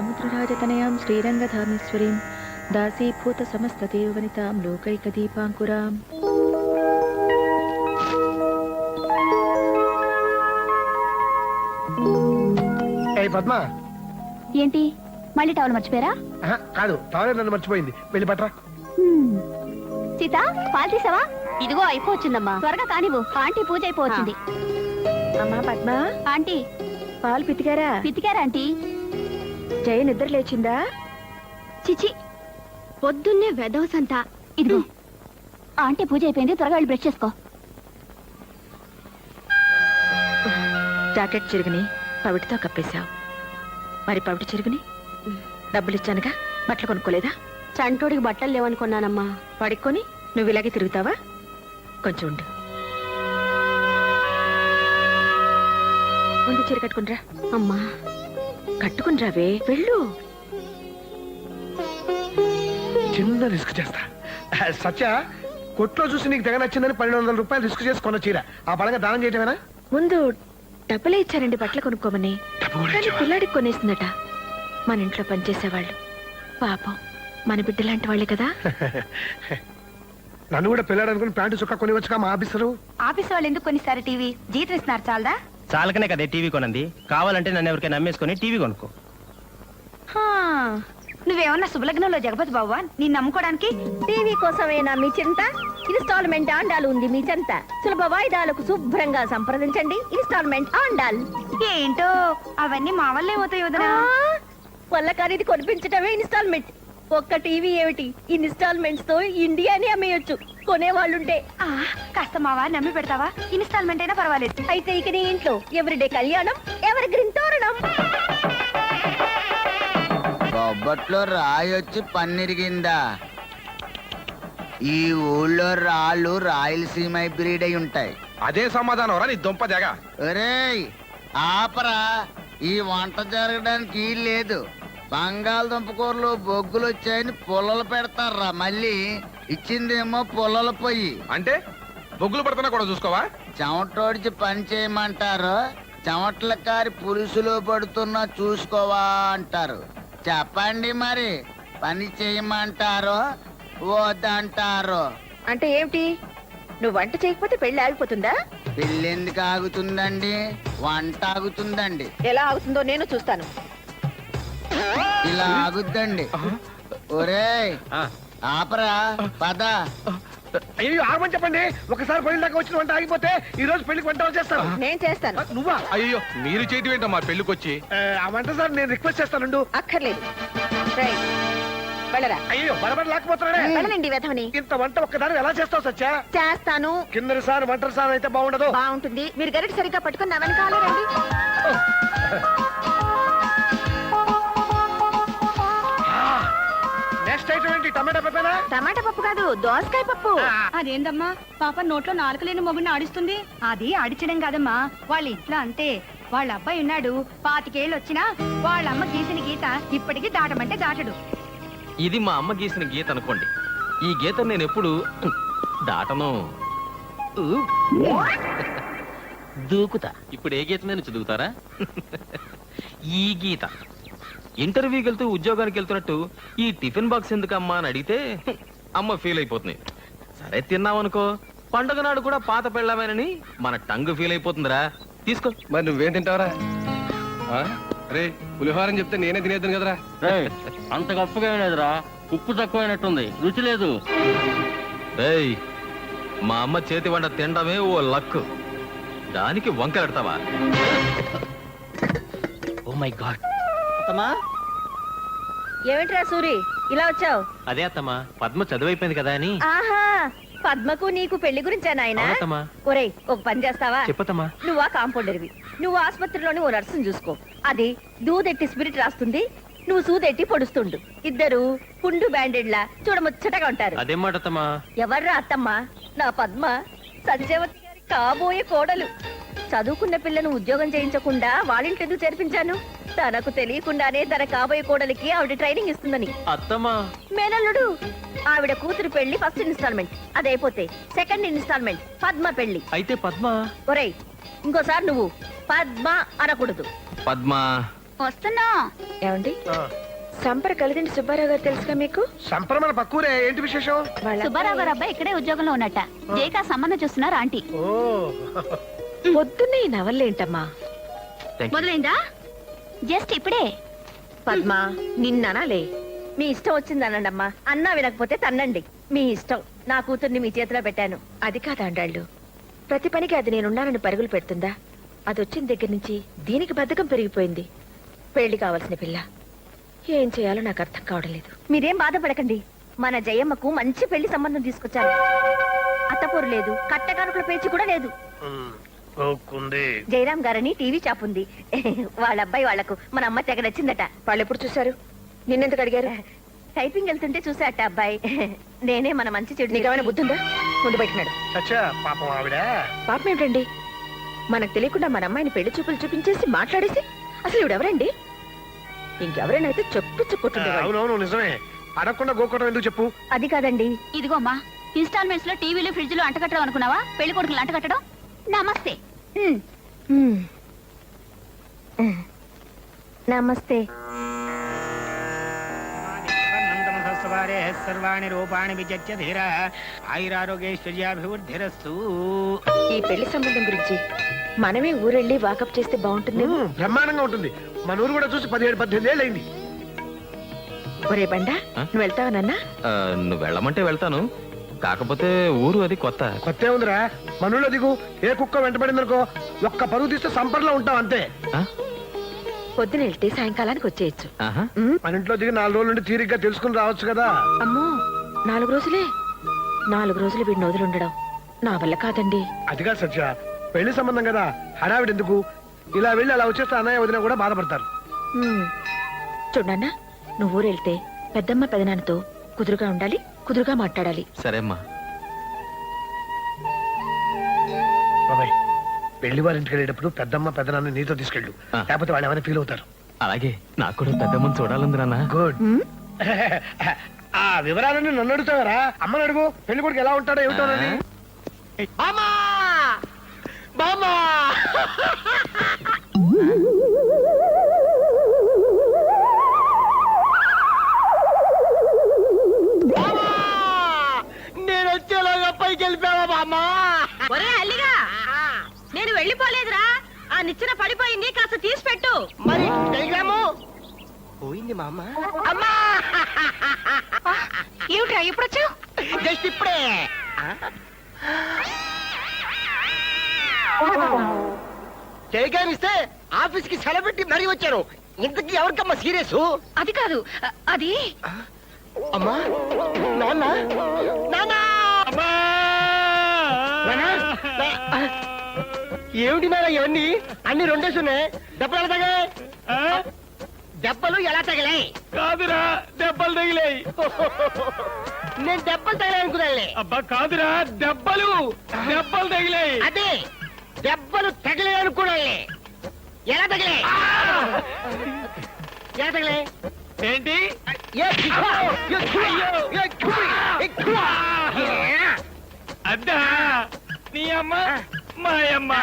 సముద్రరాజతనయాం శ్రీరంగధామేశ్వరీం దాసీభూత సమస్తదేవవనితాం లోకైకదీపాంకురాం. పద్మ, ఏంటి మళ్ళీ టవల్ మర్చిపోయారా? కాదు, టవల్ నన్ను మర్చిపోయింది. వెళ్ళి పట్రా. సీత, పాలు తీసావా? ఇదిగో అయిపోవచ్చిందమ్మా, త్వరగా కానివ్వు. ఆంటీ పూజ అయిపోవచ్చింది. అమ్మా పద్మ, ఆంటీ పాలు పితికారా? పితికారా ఆంటీ? జయ నిద్ర లేచిందా? చిచి, పొద్దున్నే వెదవసంతా. ఇదిగో ఆంటీ పూజ అయిపోయింది, త్వరగా వెళ్ళి బ్రష్ చేసుకో. జాకెట్ చిరుగుని పవిటితో కప్పేశావు. మరి పవిటి చిరుగుని డబ్బులిచ్చానుగా, బట్టలు కొనుక్కోలేదా? చంటోడికి బట్టలు లేవనుకున్నానమ్మా. పడుకొని నువ్వు ఇలాగే తిరుగుతావా? కొంచెం ఉండు. ముందు చీర కట్టుకునిరా. అమ్మా కట్టుకునిరావే, వెళ్ళు. చిన్న రిస్క్ చేస్తా. సత్య, కొట్లో చూసి నీకు తెగ నచ్చిందని 1200 రూపాయలు రిస్క్ చేసి కొన్న చీర ఆ పడంగా దానం చేయటమేనా? ముందు డబ్బులే ఇచ్చారండి బట్టలు కొనుక్కోమని. కానీ పిల్లాడికి కొనేసిందట. మన ఇంట్లో పనిచేసేవాళ్ళు. పాపం మన బిడ్డ లాంటి వాళ్ళే కదా. నన్ను కూడా పిల్లాడు అనుకుని ప్యాంటు చుక్క కొనివచ్చుగా మా ఆఫీసరు. ఆఫీస్ వాళ్ళు ఎందుకు కొనిస్తారు? టీవీ జీతం ఇస్తున్నారు చాలదా? చాలకనే కదే టీవీ కొనంది. కావాలంటే నన్ను ఎవరికైనా నమ్మేసుకుని టీవీ కొనుక్కో. నువ్వేమన్నా శుభలగ్నంలో జగపతి బాబా? నేను నమ్ముకోవడానికి టీవీ కోసమేనా మీ చింత? ఇన్స్టాల్మెంట్ ఆండాలు ఉంది మీ చెంత. సులభ వాయిదాలకు శుభ్రంగా సంప్రదించండి. ఇన్స్టాల్మెంట్ ఆండాల్. ఏంటో అవన్నీ మా వల్లే అవుతాయి వదినా. వల్ల కానీ ఇది కొనిపించటమే ఇన్స్టాల్మెంట్. ఒక్క టీవీ ఏమిటి, ఇన్స్టాల్మెంట్స్ తో ఇండియాని అమ్మేయొచ్చు కొనేవాళ్ళుంటే. కాస్త మావా నమ్మి పెడతావా? ఇన్స్టాల్మెంట్ అయినా పర్వాలేదు. అయితే ఇక నీ ఇంట్లో ఎవరిడే కళ్యాణం, ఎవరి గ్రీన్ తోరణం. బొబ్బట్లో రాయొచ్చి పన్నిరిగిందా? ఈ ఊళ్ళో రాళ్ళు రాయలసీమ హైబ్రిడ్ అయి ఉంటాయి. అదే సమాధానం రా నీ దుంప జగ. ఒరేయ్ ఆపరా, ఈ వంట జరగడానికి లేదు. బంగాళదుంప కూరలు బొగ్గులు వచ్చాయని పుల్లలు పెడతారా, మళ్ళీ ఇచ్చిందేమో పుల్లల పొయ్యి. అంటే బొగ్గులు పడుతున్నా కూడా చూసుకోవా? చెమటోడిచి పని చేయమంటారు, చెమటల కారి పులుసులో పడుతున్నా చూసుకోవా అంటారు. చెప్పండి మరి, పని చేయమంటారో వద్దంటారో? అంటే ఏమిటి? నువ్వు వంట చేయకపోతే పెళ్లి ఆగిపోతుందా? పెళ్ళి ఎందుకు ఆగుతుందండి? వంట ఆగుతుందండి. ఎలా ఆగుతుందో నేను చూస్తాను. ఇలా ఆగుద్దండి. ఒరేయ్ ఆపరా, పద. అయ్యో ఆగమని చెప్పండి. ఒకసారి పెళ్లి దాకా వచ్చిన వంట ఆగిపోతే ఈ రోజు పెళ్లికి వంట చేస్తాను. నేను చేస్తాను. నువ్వా? అయ్యో మీరు చేయటం ఏంటో మా పెళ్లికొచ్చి. ఆ వంట సార్ నేను రిక్వెస్ట్ చేస్తాను. అక్కర్లేదు. వెళ్ళరా. అయ్యో బరబడి లేకపోతున్నాడే. వెళ్ళండి వెధవని. ఇంత వంట ఒక్కదాని ఎలా చేస్తావు సత్య? చేస్తాను. కింద సార్ వంట సార్ అయితే బాగుండదు. బాగుంటుంది. మీరు గరిట సరిగ్గా పట్టుకుని నా వెనకాల రండి. నెక్స్ట్ ఐటమ్ ఏంటి? టమాటా పప్పేనా? టమాటా పప్పు కాదు, దోసకాయ పప్పు. అదేందమ్మా పాప నోట్లో నాలుక లేని మొగుడిని ఆడిస్తుంది? అది ఆడించడం కాదమ్మా, వాళ్ళ ఇంట్లో అంతే. వాళ్ళ అబ్బాయి ఉన్నాడు, 25 ఏళ్ళు వచ్చినా వాళ్ళ అమ్మ గీసిన గీత ఇప్పటికీ దాటమంటే దాటడు. ఇది మా అమ్మ గీసిన గీత అనుకోండి. ఈ గీత నేను ఎప్పుడు దాటను. దూకుతా. ఇప్పుడు ఏ గీత నేను చదువుతారా? ఈ గీత. ఇంటర్వ్యూకి వెళ్తూ ఉద్యోగానికి వెళ్తున్నట్టు ఈ టిఫిన్ బాక్స్ ఎందుకమ్మా అని అడిగితే అమ్మ ఫీల్ అయిపోతుంది. సరే తిన్నామనుకో, పండుగ నాడు కూడా పాత పెళ్ళమేనని మన టంగ్ ఫీల్ అయిపోతుందిరా. తీసుకో. మరి నువ్వేం తింటావరా? రే పులిహోరని చెప్తే నేనే తినేద్దాను కదరా. అంత గొప్పగా లేదురా, ఉప్పు తక్కువైనట్టుంది, రుచి లేదు. రేయ్, మా అమ్మ చేతి వంట తినడమే ఓ లక్కు, దానికి వంకలెడతావా? Oh my God. అత్తమ్మా, ఏమిట్రా సూరి ఇలా వచ్చావు? అదే అత్తమ్మా, పద్మ చదువైపోయింది కదా అని. ఆహా, పద్మకు నీకు పెళ్లి గురించా నాయనా? అవునత్తమ్మా. ఒరేయ్, ఒక పని చేస్తావా? చెప్పత్తమ్మా. నువ్వు ఆ కాంపౌండర్వి, నువ్వు ఆసుపత్రిలోని ఓ నర్సును చూసుకో. అది దూదెట్టి స్పిరిట్ రాస్తుంది, నువ్వు సూదెట్టి పొడుస్తుండు. ఇద్దరు పుండు బ్యాండెడ్లా చూడముచ్చటగా ఉంటారు. అదేం మాట అత్తమ్మా? ఎవర్రా అత్తమ్మ? నా పద్మ, సంజయవతి గారి కాబోయే కోడలు. చదువుకున్న పిల్లను ఉద్యోగం చేయించకుండా వాళ్ళింటి ఎందుకు చేర్పించాను? తనకు తెలియకుండానే తన కాబోయే కోడలికి ఆవిడ ట్రైనింగ్ ఇస్తుందని. అత్తమ్మా, మేనల్లుడు, ఆవిడ కూతురు పెళ్లి ఫస్ట్ ఇన్స్టాల్మెంట్, అదైపోతే సెకండ్ ఇన్స్టాల్మెంట్ పద్మ పెళ్లి. అయితే పద్మ. ఒరేయ్, ఇంకోసారి నువ్వు పద్మ అనకూడదు. పద్మ. వస్తున్నా. ఏమండి, ఆ, సంపర కలిదిండి సుబ్బారావు గారు తెలుసుగా మీకు? సంప్రమణ పక్కూరే ఏంటి విశేషం? సుబ్బారావు గారు అబ్బాయి ఇక్కడే ఉద్యోగంలో ఉన్నట్ట. జేకా సంబంధం చూస్తున్నారు ఆంటీ. ఓ పొద్దున్నే ఈ నవల్లేంటమ్మా? Thank you. మొదలైందా? జస్ట్ ఇప్పుడే. పద్మ నిన్ననాలే మీ ఇష్టం వచ్చిందనండమ్మా. అన్నా వినకపోతే తన్నండి, మీ ఇష్టం. నా కూతుర్ని మీ చేతిలో పెట్టాను. అది కాదు అండాళ్ళు, ప్రతి పనికి అది నేనున్నానని పరుగులు పెడుతుందా? అది వచ్చిన దగ్గర నుంచి దీనికి బద్ధకం పెరిగిపోయింది. పెళ్లి కావాల్సిన పిల్ల. ఏం చేయాలో నాకు అర్థం కావడం లేదు. మీరేం బాధపడకండి, మన జయమ్మకు మంచి పెళ్లి సంబంధం తీసుకొచ్చాను. అత్తపూరు లేదు, కట్టకానుకల పేచి కూడా లేదు. ఓకుంది. జయరాం గారని టీవీ షాప్ ఉంది. వాళ్ళ అబ్బాయి వాళ్లకు మన అమ్మ తెగ నచ్చిందట. వాళ్ళు ఎప్పుడు చూశారు? నిన్నెందుకు అడిగారు? టైపింగ్ వెళ్తుంటే చూసాట అబ్బాయి. నేనే మన మంచి చెడు నీకేమైనా బుద్ధుందా? ముందు పెట్టినాడు. సచ్చా పాపం ఆవిడ. పాపం ఏమిటండి, మనకు తెలియకుండా మన అమ్మాయిని పెళ్లి చూపులు చూపించేసి మాట్లాడేసి అసలు ఇవిడెవరండి? ఇంకెవరైనా అయితే చెప్పుకుంటుండేవాడు. అవునవును నిజమే. అడగకుండా గోకోవడం ఎందుకు చెప్పు? అది కాదండి. ఇదిగోమ్మా, ఇన్స్టాల్మెంట్స్ లో టీవీలు ఫ్రిడ్జ్లు అంటకట్టడం అనుకున్నావా? పెళ్లి కొడుకులు అంటకట్టడం. నమస్తే. నమస్తే. సర్వాణి రూపాణి విచర్య ధీర ఆయురారోగ్యైశ్వర్యాభివృద్ధిరస్తు. ఈ పెళ్లి సంబంధం గురించి మనమే ఊరెళ్ళి వాకప్ చేస్తే బాగుంటుంది. బ్రహ్మాండంగా ఉంటుంది. మన ఊరు కూడా చూసి 17-18 ఏళ్ళు అయింది. ఒరే బండా, నువ్వు వెళ్తావా నాన్న? నువ్వు వెళ్ళమంటే వెళ్తాను, కాకపోతే ఊరు అది కొత్త. కొత్త ఉందిరా, మన ఊళ్ళో దిగు. ఏ కుక్క వెంటబడిందనుకో ఒక్క పరుగు తీస్తే సంపర్లో ఉంటాం అంతే. ఆ? పొద్దున వెళ్తే సాయంకాలానికి వచ్చేయచ్చు. ఆహా. మన ఇంట్లో దిగి 4 రోజుల నుండి తీరిగ్గా తెలుసుకుని రావచ్చు కదా. అమ్మో, 4 రోజులే? 4 రోజులు వీడిని వదిలిండడం నా వల్ల కాదండి. అదిగా సత్య, పెళ్లి సంబంధం కదా, హడావిడి ఎందుకు? ఇలా వెళ్ళి అలా వచ్చేస్తే అన్నయ్య వదిన కూడా బాధపడతారు. చూడన్నా, నువ్వు ఊరెళ్తే పెద్దమ్మ పెదనాన్నతో కుదురుగా ఉండాలి, కుదురుగా మాట్లాడాలి. సరే అమ్మా. బాబాయ్, పెళ్లి వారి ఇంటికి వెళ్ళేటప్పుడు పెద్దమ్మ పెద్దనాన్న నీతో తీసుకెళ్ళు. ఆ. లేకపోతే వాళ్ళు ఏమైనా ఫీల్ అవుతారు. అలాగే, నాకు కూడా పెద్ద మంది చూడాలంది నాన్న. గుడ్. ఆ వివరాలన్నీ నన్ను అడుగుతావరా? అమ్మని అడుగు, పెళ్లి కొడుకు ఎలా ఉంటాడో ఏమిటోనని. బామా బామా నేను వచ్చేలాగా పైకి వెళ్ళిపోయావా బామ్మా? ఒరే అల్లిగా, నేను వెళ్ళిపోలేదురా. ఆ నిచ్చెన పడిపోయింది, కాస్త తీసి పెట్టు. మరి టెలిగ్రాము పోయింది మా అమ్మ. అమ్మా ఏమిట్రా ఎప్పుడొచ్చు? జస్ట్ ఇప్పుడే. టెలిగ్రామ్ ఇస్తే ఆఫీస్ కి సెలవు పెట్టి మరీ వచ్చాను. ఇంతకీ ఎవరికమ్మా సీరియస్? అది కాదు, అది అమ్మా నాన్న నాన్న ఏమిటి నాన్న ఇవన్నీ? అన్ని రెండేసున్నాయి. దెబ్బలు ఎలా తగిలాయి? దెబ్బలు ఎలా తగిలాయి? కాదురా, దెబ్బలు తగిలాయి. నేను దెబ్బలు తగిలాయి అనుకున్నానులే. అబ్బా కాదురా, దెబ్బలు తగిలాయి. అదే దెబ్బలు తగిలాయి అనుకున్నానులే. ఎలా తగిలాయి? ఎలా తగిలాయి? ఏంటి? అద్దా నీ అమ్మ మా అమ్మ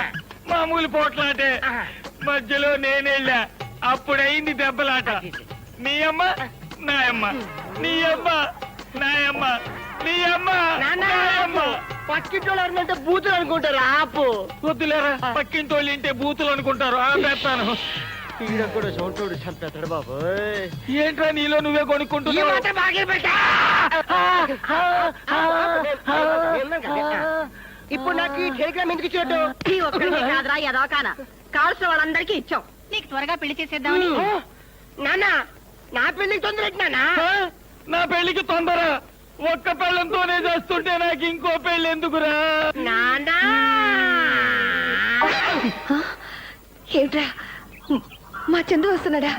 మామూలు పోట్లాటే. మధ్యలో నేనెళ్ళా, అప్పుడైంది దెబ్బలాట. నీ అమ్మ నాయమ్మ, నీ అమ్మ నాయమ్మ, నీ అమ్మ నాయమ్మ. పక్కింటోళ్ళు ఎవరినంటే బూతులు అనుకుంటారు. ఆపు. వద్దులేరా, పక్కింటోళ్ళు ఇంటే బూతులు అనుకుంటారు. ఆపేస్తాను. ఈడ కూడా చోటోడు చంపేస్తాడు బాబు. ఏంట్రా నీలో నువ్వే కొనుక్కుంటున్నావు? ఇప్పుడు నాకు ఈ టెలిగ్రామ్ ఎందుకు ఇచ్చాడు? ఈ ఒక్కడికే కాదురా, ఎదవకాన కావాల్సిన వాళ్ళందరికీ ఇచ్చాం. నీకు త్వరగా పెళ్లి చేసేద్దామని. నాన్న, నా పెళ్లికి తొందర నాన్న. నా పెళ్లికి తొందర. ఒక్క పెళ్ళంతోనే చేస్తుంటే నాకు ఇంకో పెళ్లి ఎందుకురా? నాన్నా ఏమిట్రా, మా చందు వస్తున్నాడా?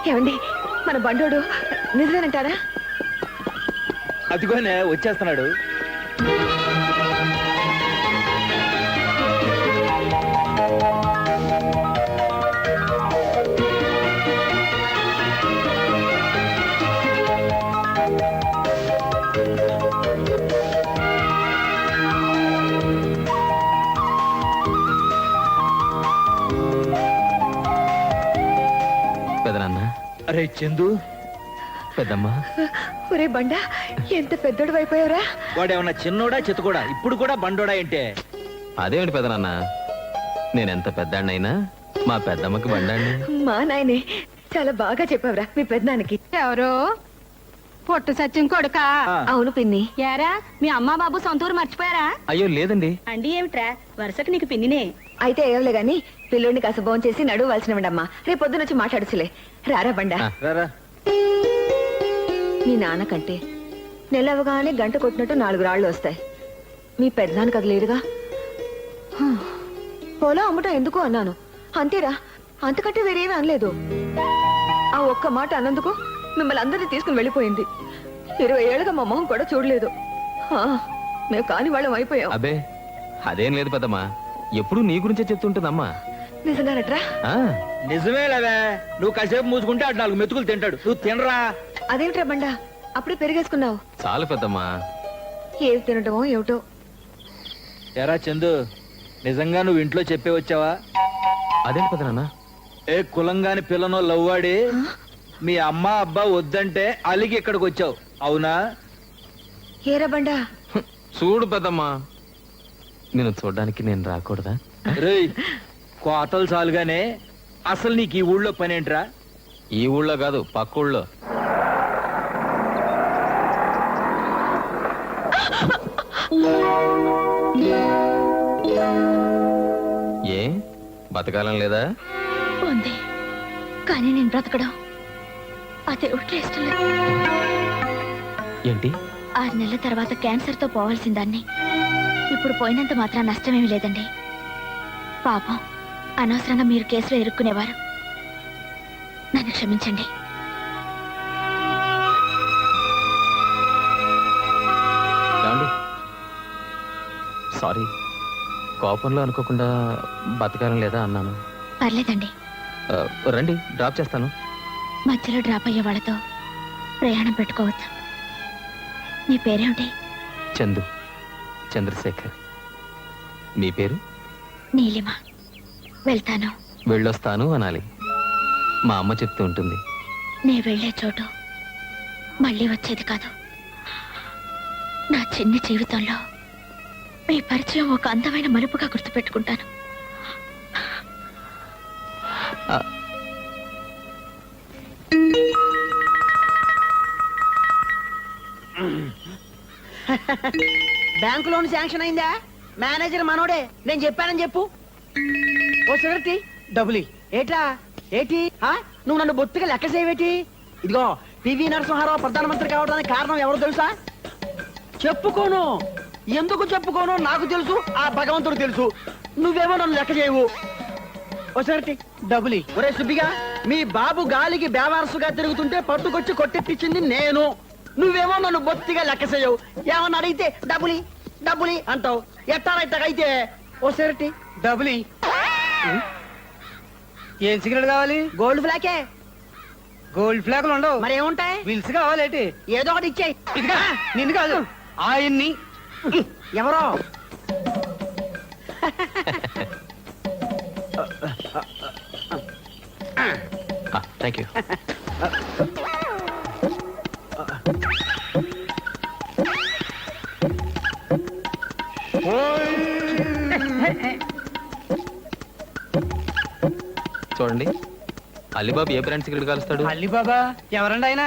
ఏమండి, మన బండోడు నిజమేనంటారా? అదిగోనే వచ్చేస్తున్నాడు. అరే చందు, పెద్దమ్మా ఒరే బండా ఎంత పెద్దోడు అయిపోయావురా. వాడేమన్నా చిన్నోడా చిత్తకోడా? ఇప్పుడు కూడా బండోడా ఏంటే? అదేమిటి పెదనాన్న, నేనెంత పెద్దాడినైనా మా పెద్దమ్మకి బండాన్ని. మా నాయనే చాలా బాగా చెప్పావురా మీ పెద్దనానికి. ఎవరో పొట్టు సత్యం కొడుక. అవును పిన్ని. యారా మీ అమ్మ బాబు సొంతూరు మర్చిపోయారా? అయ్యో లేదండి. అండి ఏమిట్రా వరుసకు నీకు పిన్నినే. అయితే ఏవలే గాని పిల్లోడిని కాస్త భోంచేసి చేసి నడువు వలసినవండమ్మా. రేపు పొద్దున వచ్చి మాట్లాడుచులే. రారా బండా. ఆ. రారా. మీ నాన్నకంటే నెలవగానే గంట కొట్టినట్టు 4 రాళ్ళు వస్తాయి. మీ పెద్దనానికి అది లేదుగా. పొలం అమ్మటం ఎందుకు అన్నాను అంతేరా, అంతకంటే వేరేమీ అనలేదు. ఆ ఒక్క మాట అన్నందుకు మిమ్మల్ని అందరినీ తీసుకుని వెళ్ళిపోయింది. 20 ఏళ్ళుగా మా మొహం కూడా చూడలేదు. మేము కాని వాళ్ళం అయిపోయాం. అబే అదేం లేదు పెద్దమ్మా, ఎప్పుడు నీ గురించే చెప్తుంటుందమ్మా. నిజంగానట్రా? ఆ, నిజమే లేవే, నువ్వు కాసేపు మూసుకుంటే అటు 4 మెతుకులు తింటాడు. నువ్వు తినరా. అదేమిట్రా బండా అప్పుడే పెరిగేసుకున్నావు. చాలు పెద్దమ్మా. ఏది తినటమో ఏమిటో. ఎరా చందు, నిజంగా నువ్వు ఇంట్లో చెప్పే వచ్చావా? అదేంటి పెద్దనాన్న? ఏ కులంగాని పిల్లనో లవ్వాడి మీ అమ్మ అబ్బా వద్దంటే అలిగి ఇక్కడికి వచ్చావు, అవునా? ఏరా బండా? చూడు పెద్దమ్మా, నేను చూడడానికి నేను రాకూడదా? రేయ్, కోతలు చాలుగానే అసలు నీకు ఈ ఊళ్ళో పనేంట్రా? ఈ ఊళ్ళో కాదు, పక్క ఊళ్ళో. ఏ బతకాలం లేదా? ఉంది కానీ నేను బ్రతకడం అదే ఇష్టం లేదు. ఏంటి? 6 నెలల తర్వాత క్యాన్సర్ తో పోవాల్సిన దాన్ని ఇప్పుడు పోయినంత మాత్రం నష్టమేమి లేదండి. పాపం అనవసరంగా మీరు కేసులో ఇరుక్కునేవారు. నన్ను క్షమించండి. ఏమండి? సారీ, కోపంలో అనుకోకుండా బతకాలం లేదా అన్నాను. పర్లేదండి, ఆ, రండి డ్రాప్ చేస్తాను. మధ్యలో డ్రాప్ అయ్యే వాళ్ళతో ప్రయాణం పెట్టుకోవద్దు. మీ పేరేమిటి? చందు, చంద్రశేఖర్. మీ పేరు? నీలిమ. వెళ్తాను. వెళ్ళొస్తాను అనాలి. మా అమ్మ చెప్తూ ఉంటుంది. నే వెళ్లే చోటు మళ్ళీ వచ్చేది కాదు. నా చిన్ని జీవితంలో మీ పరిచయం ఒక అందమైన మలుపుగా గుర్తుపెట్టుకుంటాను. ఆ, బ్యాంకు లోన్ శాంక్షన్ అయిందా? మేనేజర్ మనోడే, నేను చెప్పానని చెప్పు. ఓ సిగరెట్ డబ్బులి. ఏటా ఏటి నువ్వు నన్ను బొత్తిగా లెక్క చేయవేటి? ఇదిగో పివి నరసింహారావు ప్రధానమంత్రి కావడానికి కారణం ఎవరు తెలుసా? చెప్పుకోను. ఎందుకు చెప్పుకోను నాకు తెలుసు, ఆ భగవంతుడు తెలుసు. నువ్వేమో నన్ను లెక్క చేయవు. ఓ సిగరెట్ డబ్బులి. ఒరే సుబ్బిగా, మీ బాబు గాలికి బేవారసుగా తిరుగుతుంటే పట్టుకొచ్చి కొట్టెట్టించింది నేను. నువ్వేమో నన్ను బొత్తిగా లెక్క చేయవు. ఏమన్నా అడిగితే డబ్బులి డబ్బులి అంటావు. ఎట్టారైతే ఓ సిగరెట్ డబ్బులి. ఏం సిగరెట్ కావాలి? గోల్డ్ ఫ్లాకే. గోల్డ్ ఫ్లాగులు ఉండవు. మరి ఏముంటాయి? విల్స్ కావాలేటి? ఏదో ఒకటి ఇచ్చేయి. ఇదిగా నిన్ను కాదు, ఆయన్ని. ఎవరో థ్యాంక్ యూ. చూడండి, అలీబాబు ఏ బ్రాండ్ సిగరెట్ కాలుస్తాడు? అల్లిబాబా ఎవరండి ఆయన?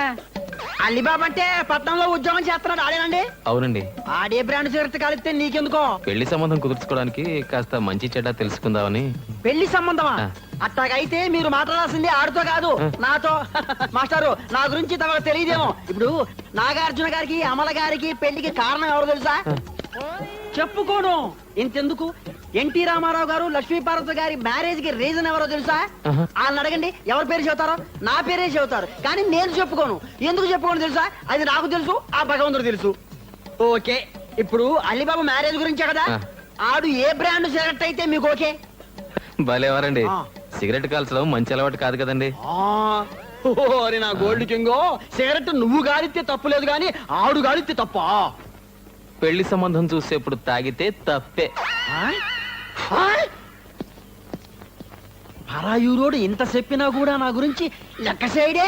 అలీబాబా అంటే పట్నంలో ఉద్యోగం చేస్తున్నాడు ఆడేనండి. అవునండి. ఆడే బ్రాండ్ సిగరెట్ కాలిస్తే నీకెందుకో? పెళ్లి సంబంధం కుదుర్చుకోవడానికి కాస్త మంచి చెడ్డ తెలుసుకుందామని. పెళ్లి సంబంధమా? ఆ. అట్టాగైతే మీరు మాట్లాడాల్సింది ఆడితో కాదు, ఆ. నాతో. మాస్టారు, నా గురించి తమకు తెలియదేమో. ఇప్పుడు నాగార్జున గారికి అమల గారికి పెళ్లికి కారణం ఎవరు తెలుసా? చెప్పుకోను. ఇంతెందుకు, ఎన్టీ రామారావు గారు లక్ష్మీపార్వతి గారి మ్యారేజ్ కి రీజన్ ఎవరో తెలుసా? ఆహా. వాళ్ళని అడగండి, ఎవరి పేరు చెబుతారో. నా పేరే చెబుతారు, కానీ నేను చెప్పుకోను. ఎందుకు చెప్పుకోను తెలుసా? అది నాకు తెలుసు, ఆ భగవంతుడు తెలుసు. ఓకే, ఇప్పుడు అలీబాబు మ్యారేజ్ గురించే కదా. ఆ. ఆడు ఏ బ్రాండ్ సిగరెట్ అయితే మీకు ఓకే? భలేవారండి. ఆ. సిగరెట్ కాల్చడం మంచి అలవాటు కాదు కదండి. ఓరి నా గోల్డ్ కింగో, సిగరెట్ నువ్వు గాలిస్తే తప్పు లేదు, కానీ ఆడు గాలిస్తే తప్ప. పెళ్లి సంబంధం చూసేప్పుడు తాగితే తప్పే. పరాయూరోడు ఇంత చెప్పినా కూడా నా గురించి లెక్క చేయడే.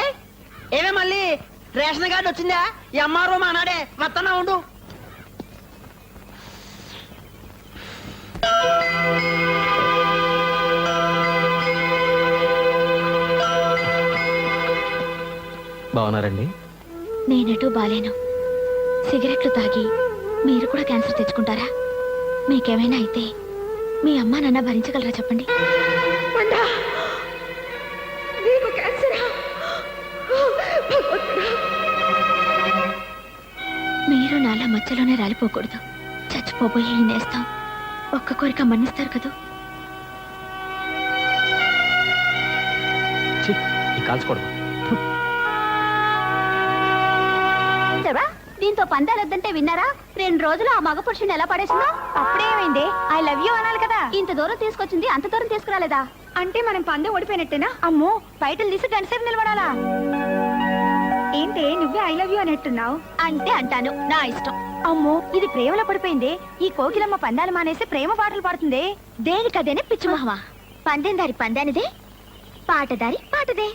ఏమే మళ్ళీ రేషన్ కార్డు వచ్చిందా? ఈ అమ్మారో మా నాడే వస్తున్నా ఉండు. బాగున్నారండి? నేనెటూ బాలేను. సిగరెట్లు తాగి మీరు కూడా క్యాన్సర్ తెచ్చుకుంటారా? మీకేమైనా అయితే మీ అమ్మ నాన్న భరించగలరా చెప్పండి. మీరు నాలా మధ్యలోనే రాలిపోకూడదు. చచ్చిపోబోయే ఈ నేస్తాం ఒక్క కోరిక మన్నిస్తారు కదూ. ఛీ, ఈ కాల్చకూడదు. దీంతో పందాలొద్దంటే విన్నారా? 2 రోజులు ఆ మగ పురుషుని ఎలా పడేసిందో. అప్పుడేమైంది? ఐ లవ్ యూ అనాలి కదా. ఇంత దూరం తీసుకొచ్చింది, అంత దూరం తీసుకురాలేదా? అంటే మనం పందెం ఓడిపోయినట్టేనా? అమ్మో, బయటలు తీసి గంటసేపు నిలబడాలా? ఏంటి నువ్వే ఐ లవ్ యూ అనేట్టున్నావు? అంటే అంటాను, నా ఇష్టం. అమ్మో, ఇది ప్రేమలో పడిపోయింది. ఈ కోకిలమ్మ పందాలు మానేసి ప్రేమ పాటలు పాడుతుంది. దేనికదేనే పిచ్చి మొహమా. పందెందారి పందానిదే, పాటదారి పాటదే.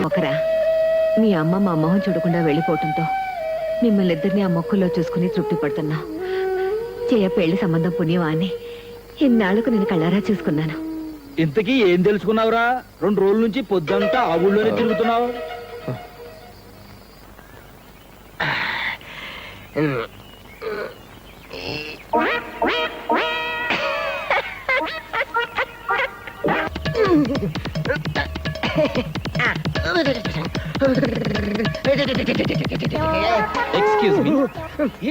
ఒకరా మీ అమ్మ మా మొహం చూడకుండా వెళ్ళిపోవటంతో మిమ్మల్ని ఇద్దరిని ఆ మొక్కుల్లో చూసుకుని తృప్తి పడుతున్నా. చేయ పెళ్లి సంబంధం పుణ్యమా అని ఇన్నాళ్లకు నేను కళ్ళారా చూసుకున్నాను. ఇంతకీ ఏం తెలుసుకున్నావురా? 2 రోజుల నుంచి పొద్దంతా ఆ ఊళ్ళోనే తిరుగుతున్నావు. Excuse me.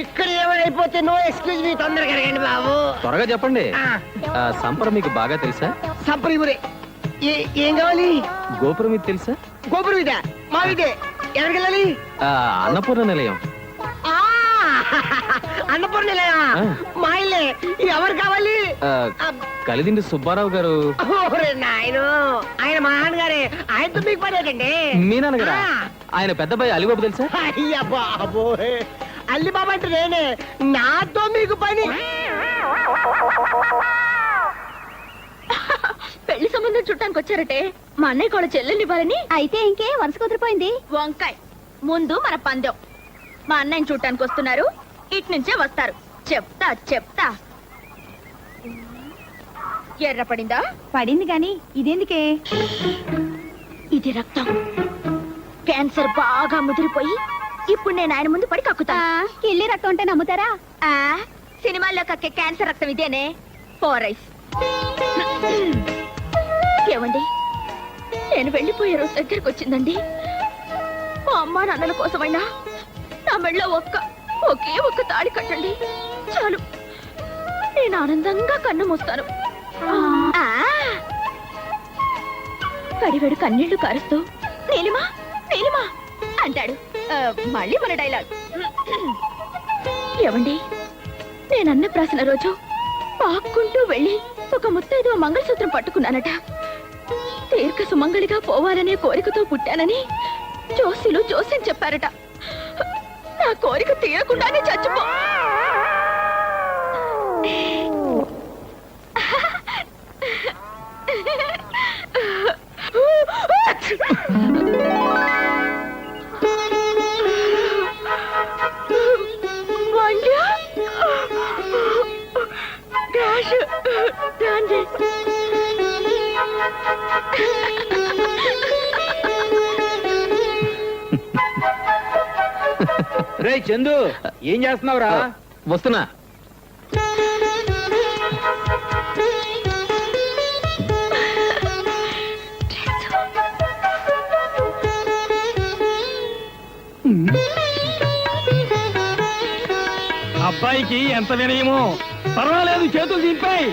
ఇక్కడ ఏమైపోతే నో ఎక్స్క్యూజ్ మీ, తొందరగా అడగండి బాబు. త్వరగా చెప్పండి. సంపర మీకు బాగా తెలుసా? సంప్రదిపురే. ఏం కావాలి? గోపురం ఇది తెలుసా? గోపురం ఇదే, మా ఇదే. ఎక్కడికి వెళ్ళాలి? అన్నపూర్ణ నిలయం. ఆ, అన్నపూర్ణ ఆ. మా ఇల్లే. ఎవరు కావాలి? కలిదిండి సుబ్బారావు గారు. ఓరే నాయను, ఆయన మా నాన్నగారే. ఆయనతో మీకు పని ఏంటండి? మీ నాన్నగారా? ఆయన పెద్దబాయి అలిబాబు తెలుసా? అయ్యా బాబోయ్, అల్లి బాబు అంటే నేనే. నాతో మీకు పని? పెళ్లి సంబంధం చుట్టానికి వచ్చారటే మా అన్నయ్య కూడా చెల్లెల్ని ఇవ్వాలని. అయితే ఇంకే వరుస కుదిరిపోయింది. వంకాయ్, ముందు మన పందెం. మా అన్నయ్యని చూడటానికి వస్తున్నారు, ఇటు నుంచే వస్తారు. చెప్తా చెప్తా. ఎర్ర పడిందా? పడింది గాని ఇదేందుకే? ఇది రక్తం. క్యాన్సర్ బాగా ముదిరిపోయి ఇప్పుడు నేను ఆయన ముందు పడి కక్కుతా. కిల్లి రక్తం అంటే నమ్ముతారా? సినిమాల్లో కక్కే క్యాన్సర్ రక్తం ఇదేనే. పోరైస్. ఏమండి, నేను వెళ్ళిపోయే రోజు దగ్గరకు వచ్చిందండి. మా అమ్మా నాన్నల కోసమైనా నా మెళ్ళో ఒకే ఒక్క తాళి కట్టండి చాలు. నేను ఆనందంగా కన్ను మూస్తాను. కడివెడు కన్నీళ్లు కారుస్తూ నీలిమా నీలిమా అంటాడు. మళ్ళీ మన డైలాగ్. ఏమండి, నేనన్న ప్రాసన రోజు పాక్కుంటూ వెళ్ళి ఒక ముత్తైదువ మంగళసూత్రం పట్టుకున్నానట. దీర్ఘ సుమంగళిగా పోవాలనే కోరికతో పుట్టానని జోస్యులు జోస్యం చెప్పారట. నా కోరిక తీరకుండానే చచ్చిపో. రే చందు, ఏం చేస్తున్నావురా? వస్తున్నా. అబ్బాయికి ఎంత వినయమో. పర్వాలేదు, చేతులు దింపాయి.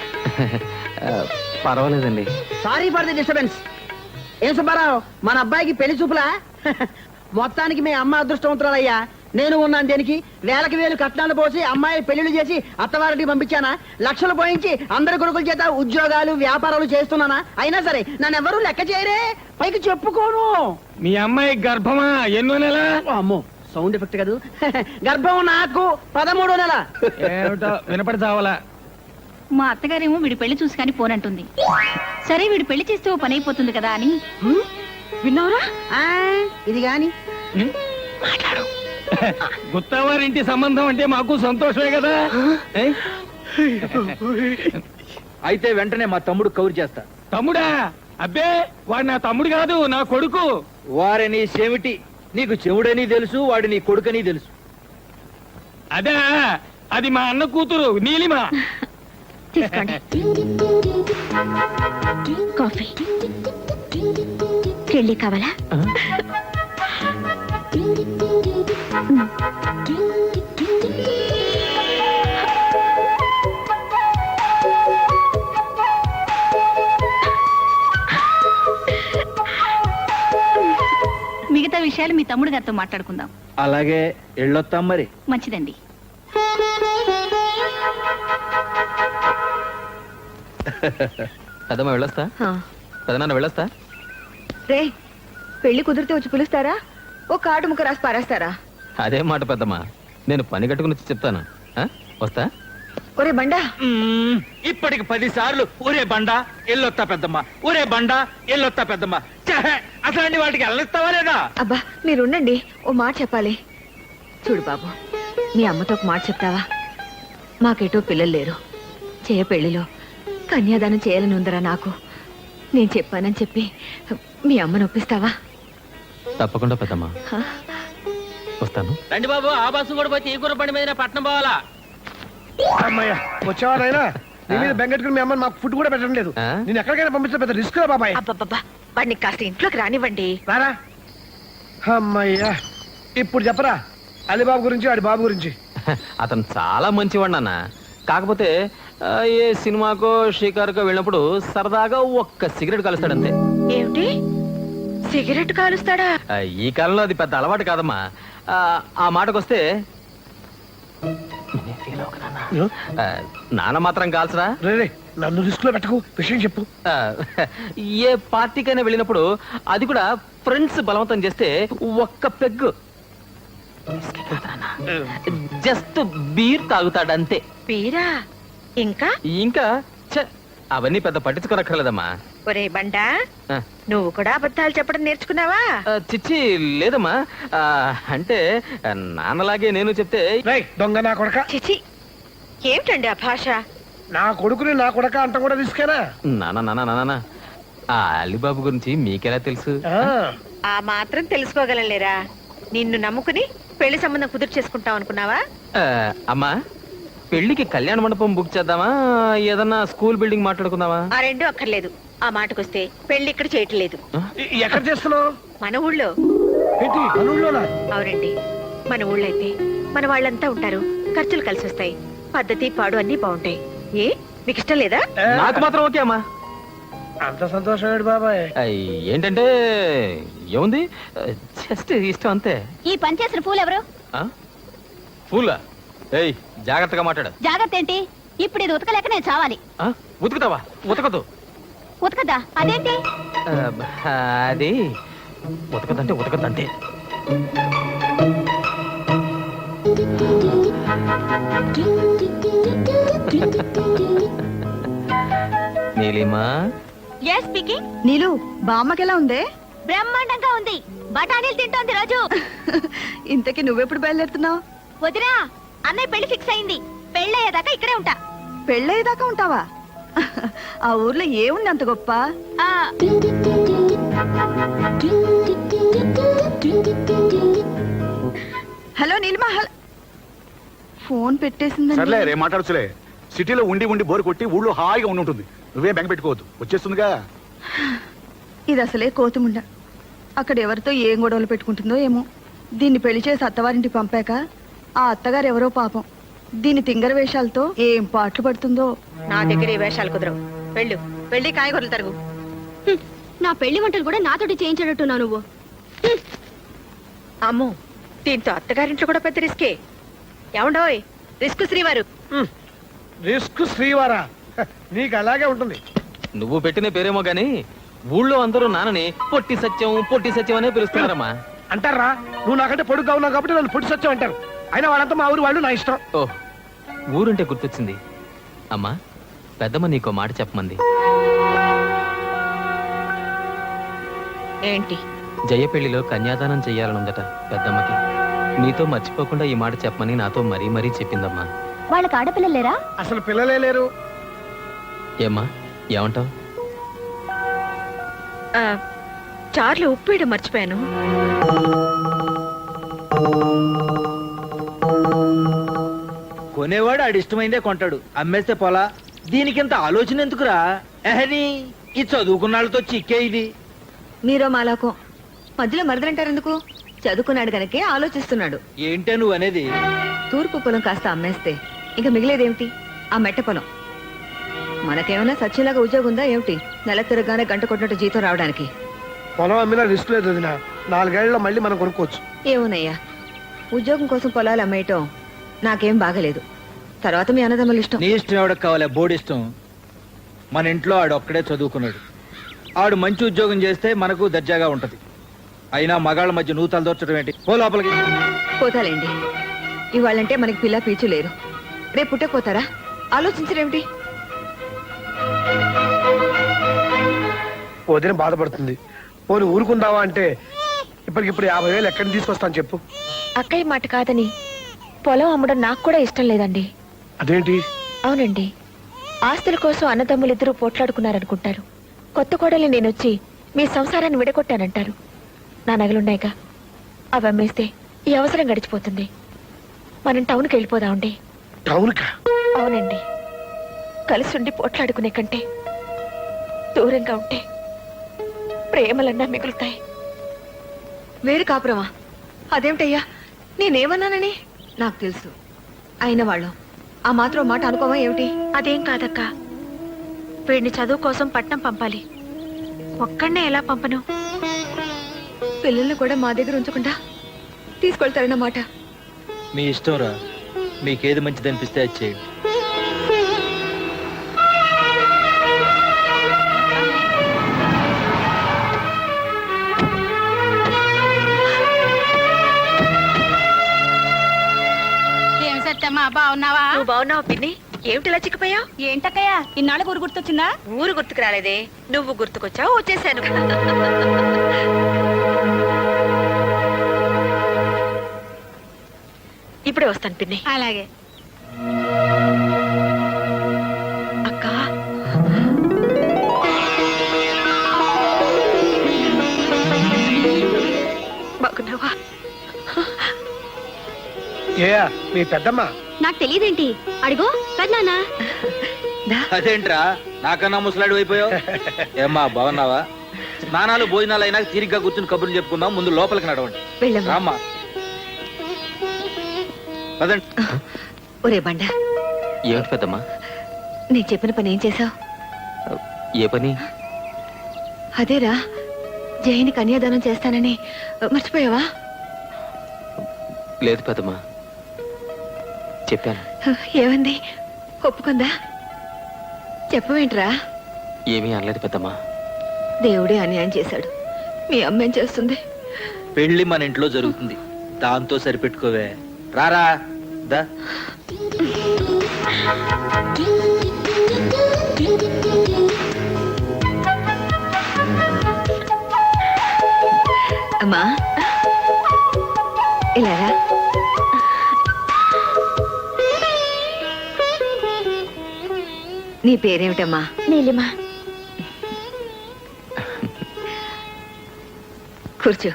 పర్వాలేదండి. Sorry for the disturbance. ఏం సుబ్బారావు, మన అబ్బాయికి పెళ్లి చూపులా? మొత్తానికి మీ అమ్మ అదృష్టవంతురాలయ్యా. నేను ఉన్నాను దేనికి? వేలకు వేలు కట్నాలు పోసి అమ్మాయి పెళ్లిళ్ళు చేసి అత్తవారికి పంపించానా? లక్షలు పోయించి అందరి కొడుకుల చేత ఉద్యోగాలు వ్యాపారాలు చేస్తున్నానా? అయినా సరే నన్ను ఎవరూ లెక్క చేయరే, పైకి చెప్పుకోను. మీ అమ్మాయి గర్భమా? ఎన్నో నెల? అమ్మో, సౌండ్ ఎఫెక్ట్ కాదు. గర్భం నాకు 13వ నెల. ఏమిటో వినపడి చావాలా. మా అత్తగారేమో వీడి పెళ్లి చూసి కానీ పోనంటుంది. సరే వీడు పెళ్లి చేస్తే ఓ పని అయిపోతుంది కదా అని. విన్నావురా? ఆ, ఇది గాని గుత్తవారింటి సంబంధం అంటే మాకు సంతోషమే కదా ఏ? అయితే వెంటనే మా తమ్ముడు కౌరు చేస్తా. తమ్ముడా? అబ్బే వాడు నా తమ్ముడు కాదు, నా కొడుకు. వారిని చెవిటి, నీకు చెవుడని తెలుసు, వాడి నీ కొడుకని తెలుసు. అదే, అది మా అన్న కూతురు నీలిమ. తీసుకోండి కాఫీ. కెళ్ళి కావాలా? మిగతా విషయాలు మీ తమ్ముడు గారితో మాట్లాడుకుందాం. అలాగే ఎళ్ళొత్తాం మరి. మంచిదండి. పెద్దమ్మ వెళ్ళొస్తా, పెదనాన్న వెళ్ళొస్తా. రే పెళ్లి కుదిరితే వచ్చి పిలుస్తారా? ఓ కార్డు ముక్క రాసి పారేస్తారా? అదే మాట పెద్దమ్మ, నేను పని కట్టుకుని వచ్చి చెప్తాను. ఆ? వస్తా. ఒరే బండా, ఇప్పటికి 10 సార్లు ఊరే బండ ఎల్లొత్తా పెద్దమ్మ, ఊరే బండ ఎల్లొత్తా పెద్దమ్మ. ఛే, అట్లాంటి వాటికి వెళ్ళొస్తావా లేదా? అబ్బా మీరుండండి, ఓ మాట చెప్పాలి. చూడు బాబు, మీ అమ్మతో ఒక మాట చెప్తావా? మాకెటో పిల్లలు లేరు. చేయ పెళ్లిలో కన్యాదానం చేయాలని ఉందరా నాకు. నేను చెప్పానని చెప్పి మీ అమ్మను ఒప్పిస్తావా? తప్పకుండా పెద్దమ్మ, హ? వస్తాను. రండి బాబు, ఆ బస్సు కూడా పోతే ఈ కూర బండి మీద పట్నం పోవాలా? అమ్మయ్య వచ్చేవారైనా నీ మీద బెంగట్టుకుని మీ అమ్మ మాకు ఫుడ్ కూడా పెట్టడం లేదు. ఆ? నేను ఎక్కడికైనా పంపించడం పెద్ద రిస్క్ రా బాబాయ్. అబ్బబ్బబ్బా, వాడిని కాస్త ఇంట్లోకి రానివ్వండి. రారా. అమ్మయ్యా, ఇప్పుడు చెప్పరా అలీబాబు గురించి, వాడి బాబు గురించి. అతను చాలా మంచివాడు అన్న. కాకపోతే ఏ సినిమాకో షికారుకో వెళ్ళినప్పుడు సరదాగా ఒక్క సిగరెట్ కలుస్తాడంతే. ఏమిటి, సిగరెట్ కాలుస్తాడా? ఈ కాలంలో అది పెద్ద అలవాటు కాదమ్మా. ఆ మాటకొస్తే నాన్న మాత్రం కాల్చరా. రే రే, నన్ను రిస్క్ లో పెట్టకు, విషయం చెప్పు. ఆ, ఏ పార్టీకైనా వెళ్ళినప్పుడు, అది కూడా ఫ్రెండ్స్ బలవంతం చేస్తే ఒక్క పెగ్గు జస్ట్ బీర్ తాగుతాడంతే. పీరా? ఇంకా ఇంకా ఛ, అవన్నీ పెద్ద పట్టించుకోనక్కర్లేదమ్మా. ఒరే బండా, ఆ, నువ్వు కూడా అబద్ధాలు చెప్పడం నేర్చుకున్నావా? చిచ్చి లేదమ్మా. అంటే నాన్నలాగే నేను చెప్తే రేయ్ దొంగ నా కొడక, చిచి, ఏమిటండి ఆ భాష? నా కొడుకుని నా కొడక అంట కూడా రిస్కేనా? నాన్న ఆ అలీబాబు గురించి మీకెలా తెలుసు? ఆ, ఆ మాత్రం తెలుసుకోగలంలేరా? నిన్ను నమ్ముకుని పెళ్లి సంబంధం కుదురు చేసుకుంటాం అనుకున్నావా? అమ్మా, పెళ్లికి కళ్యాణ మండపం బుక్ చేద్దామా, ఏదన్నా స్కూల్ బిల్డింగ్ మాట్లాడుకుందామా? ఆ రెండు అక్కర్లేదు. ఆ మాటకొస్తే పెళ్లి ఇక్కడ చేయట్లేదు. ఎక్కడ చేస్తున్నావు? మన ఊళ్ళో. ఏంటి అనులోనా? అవునండి, మన ఊళ్ళో అయితే మన వాళ్ళంతా ఉంటారు, ఖర్చులు కలిసి వస్తాయి, పద్ధతి పాడు అన్ని బాగుంటాయి. ఏ మీకు ఇష్టం లేదా? నాకు మాత్రం ఓకే అమ్మా. అంత సంతోషం బాబాయ్. ఏంటంటే ఏముంది, జస్ట్ ఇష్టం అంతే. ఈ పని చేసిన పూలు ఎవరు? ఫుల్లా? ఏయ్ జాగ్రత్తగా మాట్లాడు. జాగ్రత్త ఏంటి? ఇప్పుడు ఇది ఉతకలేక నేను చావాలి. ఉతుకుతావా? ఉతకదు. ఉతకదా? అదేంటి? అది ఉతకదంటే ఉతకదంటే. Neelima, yes speaking. నీలు, బామ్మకెలా ఉందే? బ్రహ్మాండంగా ఉంది. బఠానీలు తింటోంది రోజు. ఇంతకీ నువ్వెప్పుడు బయలుదేరుతున్నావు? వదినా, అన్నయ్య పెళ్లి ఫిక్స్ అయింది. పెళ్ళయ్యేదాకా ఇక్కడే ఉంటా. పెళ్ళయ్యేదాకా ఉంటావా? ఆ ఊర్లో ఏముంది అంత గొప్ప? ఆ, హలో నీలిమా, ఫోన్ పెట్టేసిందండి. సర్లే రే మాట్లాడచ్చులే. సిటీలో ఉండి ఉండి బోరు కొట్టి ఊళ్ళో హాయిగా ఉండి ఉంటుంది. నువ్వే బెంగ పెట్టుకోవద్దు, వచ్చేస్తుందిగా. ఇది అసలే కోతుముండ. అక్కడ ఎవరితో ఏం గొడవలు పెట్టుకుంటుందో ఏమో. దీన్ని పెళ్లి చేసి అత్తవారింటికి పంపాక ఆ అత్తగారు ఎవరో పాపం దీని తింగర వేషాలతో ఏం పాటలు పడుతుందో. నా దగ్గర ఈ వేషాలు కుదరవు. వెళ్ళు, వెళ్ళి కాయగూరలు తరుగు. నా పెళ్లి వంటలు కూడా నాతోటి చేయించేటట్టున్నావు నువ్వు. అమ్మో, దీంతో అత్తగారింట్లో కూడా పెద్ద రిస్కే. ఏమండోయ్, రిస్క్ శ్రీవారు. రిస్క్ శ్రీవారా? నీకు అలాగే ఉంటుంది. నువ్వు పెట్టిన పేరేమో గాని ఊళ్ళో అందరూ నాన్నని పొట్టి సత్యం అనే పిలుస్తున్నారమ్మా. అంటారా? నువ్వు నాకంటే పొడుగ్గా ఉన్నావు కాబట్టి నన్ను పొడి సత్యం అంటారు. అయినా వాళ్ళంతా మా ఊరు వాళ్ళు, నా ఇష్టం. ఓ, ఊరుంటే గుర్తొచ్చింది. అమ్మా, పెద్దమ్మ నీకో మాట చెప్పమంది. ఏంటి? జయ పెళ్లిలో కన్యాదానం చెయ్యాలనుందట పెద్దమ్మకి. నీతో మర్చిపోకుండా ఈ మాట చెప్పమని నాతో మరీ మరీ చెప్పిందమ్మా. వాళ్ళకి ఆడపిల్లలు లేరా? అసలు పిల్లలే లేరు. ఏమ్మా ఏమంటావు? చార్లు ఉప్పు వేయడం మర్చిపోయాను. కొనేవాడు ఆడి ఇష్టమైందే కొంటాడు, అమ్మేస్తే పోలా. దీనికింత ఆలోచన ఎందుకురా? ఎహని ఈ చదువుకున్నాళ్ళతో చిక్కే ఇది. మీరో మాలాకో మధ్యలో మరదలంటారు ఎందుకు? చదువుకున్నాడు గనకే ఆలోచిస్తున్నాడు. ఏంటే నువ్వు అనేది? తూర్పు పొలం కాస్త అమ్మేస్తే ఇంకా మిగిలేదేమిటి? ఆ మెట్ట పొలం. మనకేమైనా సత్యంలాగా ఉద్యోగం ఉందా ఏమిటి? నెల తిరగానే గంట కొట్టినట్టు జీతం రావడానికి. పొలం అమ్మినా రిస్క్ లేదు వదినా. 4 ఏళ్లలో మళ్ళీ మనం కొనుక్కోవచ్చు. ఏమోనయ్యా, ఉద్యోగం కోసం పొలాలు అమ్మేయటం నాకేం బాగలేదు. తర్వాత మీ అన్నదమ్ముల ఇష్టం. నీ ఇష్టం ఎవడకు కావాలి? బోర్డు ఇష్టం. మన ఇంట్లో ఆడు ఒక్కడే చదువుకున్నాడు. ఆడు మంచి ఉద్యోగం చేస్తే మనకు దర్జాగా ఉంటది. అయినా మగాళ్ళ మధ్య నూతలు దోర్చడం ఏంటి? పో లోపలికి. పోతాలేండి. ఇవాళంటే మనకి పిల్ల పీచు లేరు. రేపు పుట్టకపోతారా? ఆలోచించరేమిటి? వదిన బాధపడుతుంది. పోనీ ఊరుకుందావా అంటే ఇప్పటికిప్పుడు 50,000 ఎక్కడిని తీసుకొస్తాను చెప్పు. అక్కయ్య మాట కాదని పొలం అమ్మడం నాకు కూడా ఇష్టం లేదండి. అదేంటి? అవునండి, ఆస్తుల కోసం అన్నదమ్ములిద్దరూ పోట్లాడుకున్నారనుకుంటారు. కొత్త కోడలు నేనొచ్చి మీ సంసారాన్ని విడగొట్టానంటారు. నా నగలున్నాయిగా, అవి అమ్మేస్తే ఈ అవసరం గడిచిపోతుంది. మనం టౌన్కి వెళ్ళిపోదామండి. టౌన్కా? అవునండి, కలిసి ఉండి పోట్లాడుకునే కంటే దూరంగా ఉంటే ప్రేమలన్నా మిగులుతాయి. వేరు కాపురమా? అదేమిటయ్యా, నేనేమన్నానని? నాకు తెలుసు. అయిన వాళ్ళు ఆ మాత్రం మాట అనుకోవా ఏమిటి? అదేం కాదక్క, వీడిని చదువు కోసం పట్నం పంపాలి. ఒక్కడనే ఎలా పంపను? పిల్లల్ని కూడా మా దగ్గర ఉంచకుండా తీసుకెళ్తారన్నమాట. మీ ఇష్టం రా. మీకేది మంచిది అనిపిస్తే అది చేయండి. ఏం సత్యమ్మా, బాగున్నావా? నువ్వు బాగున్నావు పిన్ని? ఏమిటిలా చిక్కిపోయావు? ఏంటక్కయ్యా, ఇన్నాళ్ళ ఊరు గుర్తొచ్చిందా? ఊరు గుర్తుకు రాలేదే, నువ్వు గుర్తుకొచ్చావు, వచ్చేసాను. ఇప్పుడే వస్తాను పిన్ని. అలాగే. అక్క, బాగున్నావా? ఏ మీ పెద్దమ్మ? నాకు తెలియదేంటి? అడిగో పెద్దనాన్న. అదేంట్రా నాకన్నా ముసలాడు అయిపోయావు? ఏమ్మా బాగున్నావా? స్నానాలు భోజనాలు అయినా తీరిగ్గా కూర్చుని కబుర్లు చెప్పుకుందాం. ముందు లోపలికి నడవండి. వెళ్ళమ్మా. రామ్మా. పదండి. ఒరే బండ, ఏమిటి పెద్దమ్మా? నేను చెప్పిన పని ఏం చేశావు? ఏ పని? అదేరా, జైని కన్యాదానం చేస్తానని మర్చిపోయావా? లేదు పెద్దమ్మా, చెప్పాను. ఏమంది? ఒప్పుకుందా? చెప్పవేంట్రా? ఏమీ అనలేదు పెద్దమ్మా. దేవుడే అన్యాయం చేశాడు. మీ అమ్మ ఏం చేస్తుంది? పెళ్లి మన ఇంట్లో జరుగుతుంది, దాంతో సరిపెట్టుకోవే. రారా దా. అమ్మా ఇలారా. నీ పేరేమిటమ్మా? నీలిమా. కూర్చో.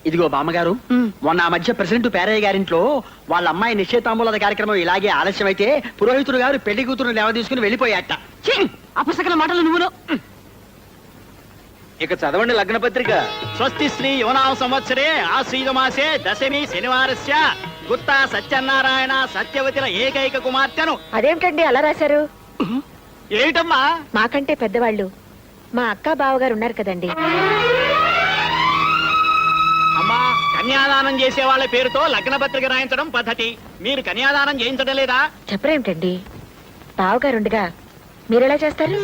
ఇదిగో బామ్మగారు, మొన్న ఆ మధ్య ప్రెసిడెంట్ పేరయ్య గారింట్లో వాళ్ళ అమ్మాయి నిశ్చయితాంబూల కార్యక్రమం ఇలాగే ఆలస్యం అయితే పురోహితుడు గారు పెళ్లి కూతురు లేవ తీసుకుని వెళ్ళిపోయాట. అపసకల మాటలు నువ్వును. ఇక చదవండి లగ్న పత్రిక. స్వస్తి శ్రీ యువనామ సంవత్సరే ఆశ్రీత మాసే దశమి శనివారస్య గుత్తా సత్యనారాయణ సత్యవతిల ఏకైక కుమార్తెను. అదేమిటండి అలా రాశారు? ఏమిటమ్మా? మాకంటే పెద్దవాళ్ళు మా అక్క బావగారు ఉన్నారు కదండి. అమ్మా, కన్యాదానం చేసే వాళ్ళ పేరుతో లగ్న పత్రిక రాయించడం పద్ధతి. మీరు కన్యాదానం చేయించడం లేదా? చెప్పరేమిటండి, బావగారుండగా మీరెలా చేస్తారు?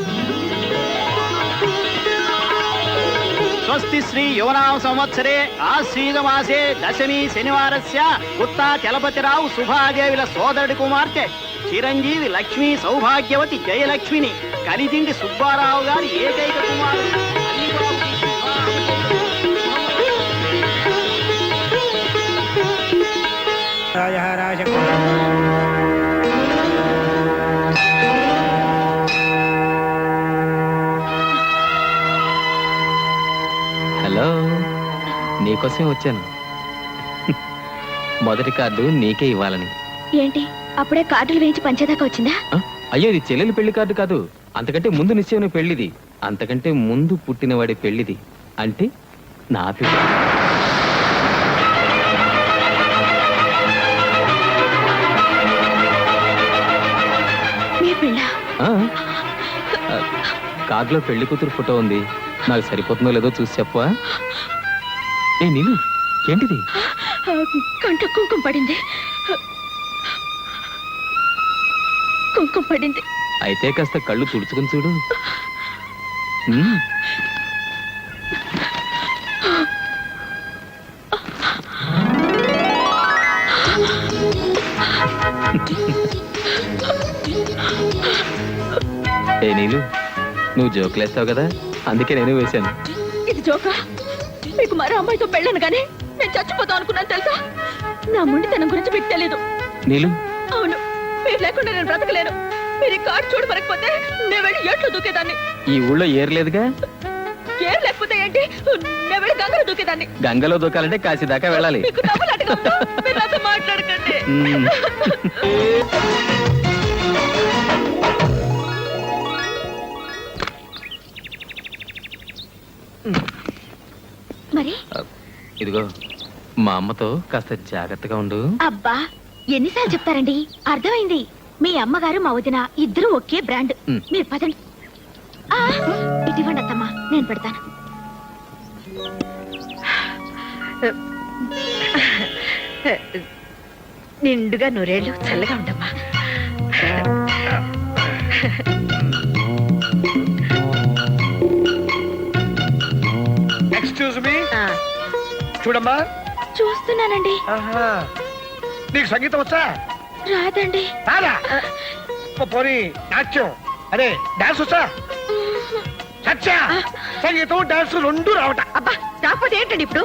స్వస్తి శ్రీ యువనామ సంవత్సరే ఆశ్వీజ మాసే దశమి శనివారస్య గుత్తా చలపతిరావు సుభాదేవిల సోదరుడి కుమార్తె చిరంజీవి లక్ష్మీ సౌభాగ్యవతి జయలక్ష్మిని కలిదిండి సుబ్బారావు గారి ఏకైక కుమారుడు అలీబాబుకి హలో, నీకోసం వచ్చాను. మొదటి కార్డు నీకే ఇవ్వాలని. ఏంటి అప్పుడే కార్డులు వేయించి పంచేదాకా వచ్చిందా? ఆ? అయ్యో, ఇది చెల్లెలి పెళ్లి కార్డు కాదు. అంతకంటే ముందు నిశ్చయం పెళ్లిది. అంతకంటే ముందు పుట్టినవాడి పెళ్లిది. అంటే నా పెళ్లి. మీ పిల్ల ఆ? ఆ, కార్డులో పెళ్లి కూతురు ఫోటో ఉంది. నాకు సరిపోతుందో లేదో చూసి చెప్పవా? ఏ నీళ్ళు, ఏంటిది? కంట కుంకుమ పడింది. కుంకుమ పడింది. అయితే కాస్త కళ్ళు తుడుచుకుని చూడు. ఉమ్. ఏ నీలు, నువ్వు జోకులేస్తావు కదా, అందుకే నేను వేశాను. ఇది జోకా? మీకు మరో అమ్మాయితో పెళ్ళను కానీ నేను చచ్చిపోతాం అనుకున్నాను తెలుసా? నా మొండితనం గురించి మీకు తెలీదు. నీలు, అవును, మీరు లేకుండా నేను బ్రతకలేను. మీరు ఈ కార్డు చూడమనకపోతే నేను వెళ్ళి ఏట్లో దూకేదాన్ని. ఈ ఊళ్ళో ఏర్లేదుగా. ఏం లేకపోతే ఏంటి, నేను వెళ్ళి గంగలో దూకేదాన్ని. గంగలో దూకాలంటే కాశీ దాకా వెళ్ళాలి. మీకు నవ్వులాటగా ఉందా? మీరు నాతో మాట్లాడకండి. ఉమ్. మరి ఇదిగో, మా అమ్మతో కాస్త జాగ్రత్తగా ఉండు. అబ్బా, ఎన్నిసార్లు చెప్తారండి? అర్థమైంది. మీ అమ్మగారు మా వదిన ఇద్దరు ఒకే బ్రాండ్. మ్. మీరు పదండి. ఆ, ఇటువంటి అత్తమ్మా, నేను పెడతాను. నిండుగా నూరేళ్ళు చల్లగా ఉండమ్మా. ఎక్స్క్యూజ్ మీ, ఆ, చూడమ్మా. చూస్తున్నానండి. ఆహా. నీకు సంగీతం వచ్చా? రాదండి. రాదా? పోనీ నాట్యం, అదే డాన్స్ వచ్చా? సత్యా, సంగీతం డాన్స్ రెండు రావట. అబ్బా, రాకపోతే ఏంటండి ఇప్పుడు?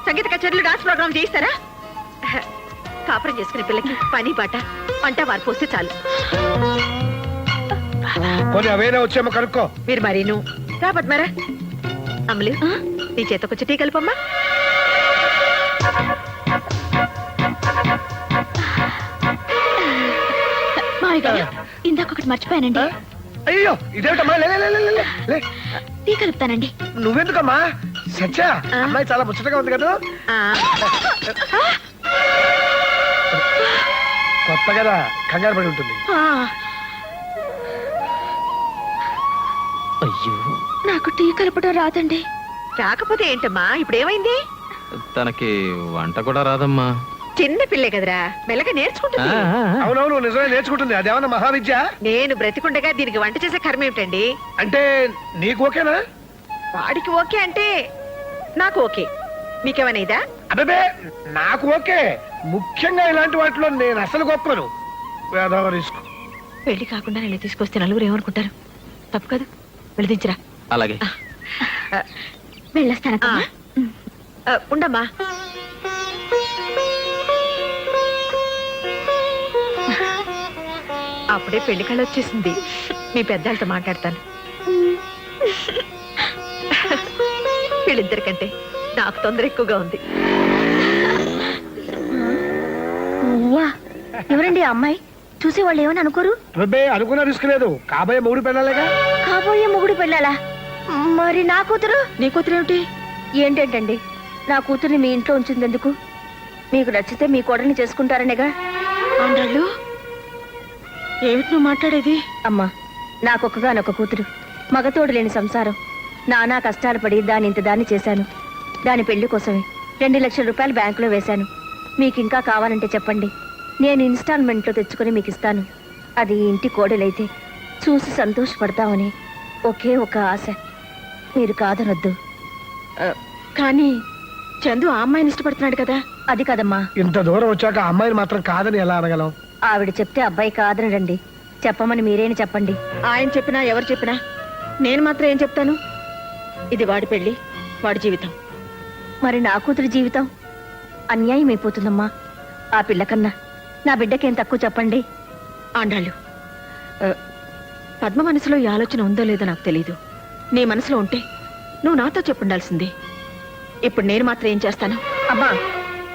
సంగీత కచేరీలు, డాన్స్ ప్రోగ్రామ్ చేయిస్తారా? కాపురం చేసుకునే పిల్లకి పని బాట వంట వారు పోస్తే చాలు. పోనీ అవేనా వచ్చేమో కనుక్కో. మీరు మరీను రాబట్ మరా. అమలు, నీ చేత కొంచెం టీ కలుపమ్మా. మావి గారు, ఇందాక ఒకటి మర్చిపోయానండి. అయ్యో, ఇదేమిటమ్మా? లే, లే, లే, లే, లే, లే. టీ కలుపుతానండి. నువ్వెందుకమ్మా? సత్యా, అమ్మాయి చాలా ముచ్చటగా ఉంది కదా. ఆ, కొత్త కదా, కంగారు పడి ఉంటుంది. ఆ, అయ్యో, నాకు టీ కలపడం రాదండి. రాకపోతే ఏంటమ్మా? ఇప్పుడు ఏమైంది? తనకి వంట కూడా రాదమ్మా. చిన్న పిల్లే కదరా, మెల్లగా నేర్చుకుంటుంది. అవునవును, నిజమే, నేర్చుకుంటుంది. అదేమన్నా మహావిద్య? నేను బ్రతికుండగా దీనికి వంట చేసే కర్మ ఏమిటండి? అంటే నీకు ఓకేనా? వాడికి ఓకే అంటే నాకు ఓకే. మీకేమైనా ఇదా? అదే, నాకు ఓకే. ముఖ్యంగా ఇలాంటి వాటిలో నేను అసలు గొప్పను. వేదవ రిస్క్. పెళ్లి కాకుండా నేను తీసుకొస్తే నలుగురు ఏమనుకుంటారు? తప్పు కదా, వెళ్ళదించరా. అలాగే. వెళ్ళొస్తాను. ఉండమ్మా. అప్పుడే పెళ్లి కళ వచ్చేసింది. మీ పెద్దలతో మాట్లాడతాను. వీళ్ళిద్దరికంటే నాకు తొందర ఎక్కువగా ఉంది. ఎవరండి ఆ అమ్మాయి? చూసే వాళ్ళు ఏమని అనుకోరు? అబ్బే, అనుకున్న రిస్క్ లేదు. కాబోయే మూడు పెళ్ళాలేగా. కాబోయే మొగుడు పెళ్ళాలా? మరి నా కూతురు? నీ కూతురు ఏమిటి? ఏంటంటండి, నా కూతుర్ని మీ ఇంట్లో ఉంచింది ఎందుకు? మీకు నచ్చితే మీ కోడల్ని చేసుకుంటారనేగా. ఆండాళ్ళు, ఏమిటి నువ్వు మాట్లాడేది? అమ్మా, నాకొక్కగానొక్క కూతురు, మగతోడు లేని సంసారం. నానా కష్టాలు పడి దాన్ని చేశాను. దాని పెళ్లి కోసమే 2 లక్షల రూపాయలు బ్యాంకులో వేశాను. మీకు ఇంకా కావాలంటే చెప్పండి, నేను ఇన్స్టాల్మెంట్లో తెచ్చుకొని మీకు ఇస్తాను. అది ఈ ఇంటి కోడలైతే చూసి సంతోషపడతామని ఒకే ఒక ఆశ. మీరు కాదనొద్దు. కానీ చందు ఆ అమ్మాయిని ఇష్టపడుతున్నాడు కదా. అది కదమ్మా, ఇంత దూరం వచ్చాక ఆ అమ్మాయిని మాత్రం కాదని ఎలా అనగలం? ఆవిడ చెప్తే అబ్బాయి కాదని రండి. చెప్పమని మీరేని చెప్పండి. ఆయన చెప్పినా ఎవరు చెప్పినా నేను మాత్రం ఏం చెప్తాను? ఇది వాడి పెళ్లి, వాడి జీవితం. మరి నా కూతురి జీవితం అన్యాయం అయిపోతుందమ్మా. ఆ పిల్ల కన్నా నా బిడ్డకేం తక్కువ చెప్పండి. ఆండాళ్ళు, పద్మ మనసులో ఈ ఆలోచన ఉందో లేదో నాకు తెలీదు. నీ మనసులో ఉంటే నువ్వు నాతో చెప్పుండాల్సింది. ఇప్పుడు నేను మాత్రం ఏం చేస్తాను? అమ్మా,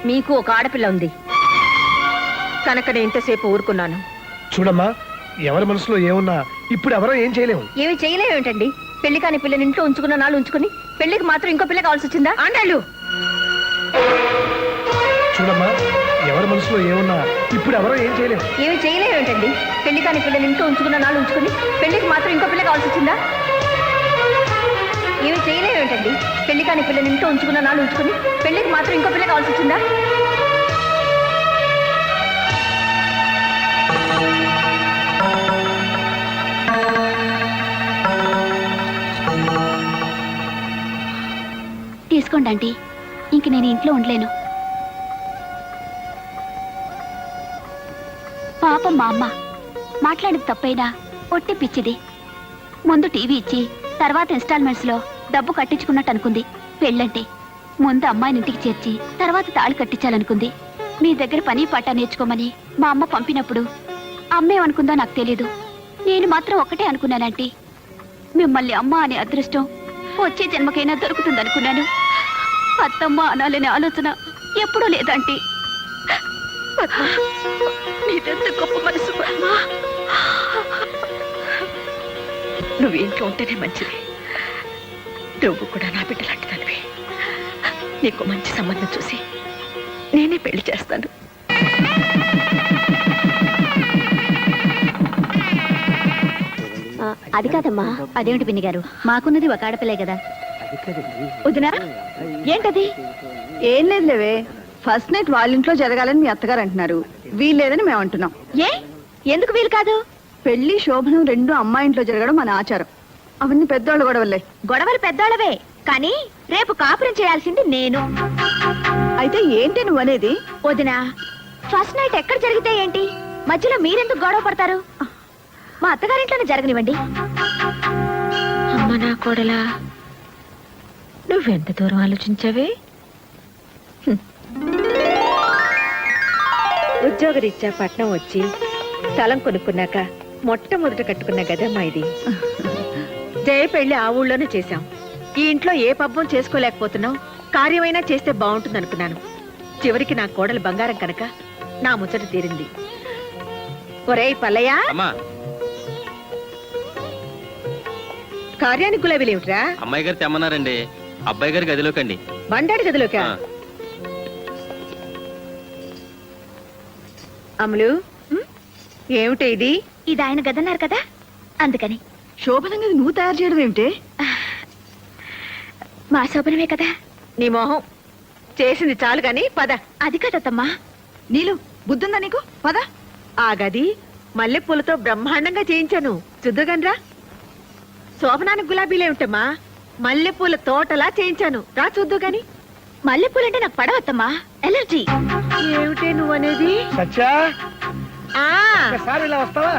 మీకు ఒక ఆడపిల్ల ఉంది కనుక నేను ఇంతసేపు ఊరుకున్నాను. చూడమ్మా, ఎవరి మనసులో ఏమున్నా ఇప్పుడు ఎవరో ఏం చేయలేము. ఏమి చేయలేమేంటండి? పెళ్లి కాని పిల్లని ఇంట్లో ఉంచుకున్న నాళ్ళు ఉంచుకుని పెళ్లికి మాత్రం ఇంకో పిల్ల కావాల్సి వచ్చిందా? ఆండాళ్ళు, చూడమ్మా, ఎవరి మనసులో ఏమున్నా ఇప్పుడు ఎవరో ఏం చేయలేము. ఏమి చేయలేమేంటండి? పెళ్లి కాని పిల్లని ఇంట్లో ఉంచుకున్న నాళ్ళు ఉంచుకుని పెళ్లికి మాత్రం ఇంకో పిల్ల కావాల్సి వచ్చిందా? ఏమి చేయలేమేంటండి? పెళ్లి కాని పిల్లని ఇంట్లో ఉంచుకున్న నాళ్ళు ఉంచుకుని పెళ్లికి మాత్రం ఇంకో పిల్ల కావాల్సి వచ్చిందా? తీసుకోండి ఆంటీ, ఇంక నేను ఇంట్లో ఉండలేను. పాపం మా అమ్మ మాట్లాడేది తప్పైనా ఒట్టి పిచ్చిది. ముందు టీవీ ఇచ్చి తర్వాత ఇన్స్టాల్మెంట్స్ లో డబ్బు కట్టించుకున్నట్టు అనుకుంది. పెళ్ళంటే ముందు అమ్మాయిని ఇంటికి చేర్చి తర్వాత తాళి కట్టించాలనుకుంది. మీ దగ్గర పని పాట నేర్చుకోమని మా అమ్మ పంపినప్పుడు అమ్మేమనుకుందో నాకు తెలీదు. నేను మాత్రం ఒకటే అనుకున్నానంటీ, మిమ్మల్ని అమ్మ అనే అదృష్టం వచ్చే జన్మకైనా దొరుకుతుందనుకున్నాను. అత్తమ్మ అనాలనే ఆలోచన ఎప్పుడూ లేదంటీ. నీదెంత గొప్ప మనసు పద్మ. నువ్వు ఇంట్లో ఉంటేనే మంచిది. నువ్వు కూడా నా బిడ్డ లాంటిదానివి. నీకు మంచి సంబంధం చూసి నేనే పెళ్లి చేస్తాను. అది కాదమ్మా. అదేమిటి పిన్ని గారు, మాకున్నది ఒక ఆడపిల్లే కదా. వదినా, ఏంటది? ఏం లేదులేవే, ఫస్ట్ నైట్ వాళ్ళ ఇంట్లో జరగాలని మీ అత్తగారు అంటున్నారు. వీల్లేదని మేము అంటున్నాం. ఏ ఎందుకు వీలు కాదు? పెళ్లి శోభనం రెండు అమ్మాయి ఇంట్లో జరగడం మన ఆచారం. అవన్నీ పెద్దోళ్ళు గొడవలే. గొడవలు పెద్దోళ్ళవే, కానీ రేపు కాపురం చేయాల్సింది నేను. అయితే ఏంటి నువ్వు అనేది? వదినా, ఫస్ట్ నైట్ ఎక్కడ జరిగితే ఏంటి? మధ్యలో మీరెందుకు గొడవ పడతారు? మా అత్తగారింట్లోనే జరగనివ్వండి. అమ్మ నా కోడలా, నువ్వెంత దూరం ఆలోచించావే? ఉద్యోగరీత్యా పట్నం వచ్చి స్థలం కొనుక్కున్నాక మొట్టమొదట కట్టుకున్న గదమ్మా ఇది. జయ పెళ్లి ఆ ఊళ్ళోనే చేశాం. ఈ ఇంట్లో ఏ పబ్బం చేసుకోలేకపోతున్నాం. కార్యమైనా చేస్తే బాగుంటుంది అనుకున్నాను. చివరికి నా కోడలు బంగారం కనుక నా ముచ్చట తీరింది. ఒరేయ్ పల్లయ్య, అమ్మా, కార్యానికి గులాబీలేమిట్రా? అమ్మాయి గారు తెమ్మన్నారండి. అబ్బాయి గారి గదిలోకండి. బండాడి గదిలోకి. ఆ. అమలు, ఏమిటి ఇది? ఇది ఆయన గదన్నారు కదా, అందుకని. శోభనంగా నువ్వు తయారు చేయడం ఏమిటి? మా శోభనమే కదా. నీ మొహం చేసింది చాలు గాని పద. అది కదమ్మా. నీలు బుద్ధుందా నీకు? పద. ఆ గది మల్లెపూలతో బ్రహ్మాండంగా చేయించాను, చూద్దుగానిరా. శోభనానికి గులాబీలేమిటమ్మా, మల్లెపూల తోటలా చేయించాను, రా చూద్దు గాని. మల్లెపూలంటే నాకు పడవద్దమ్మా, ఎలర్జీ. ఏమిటే నువ్వనేది? సత్యా, ఆ ఒకసారి ఇలా వస్తావా?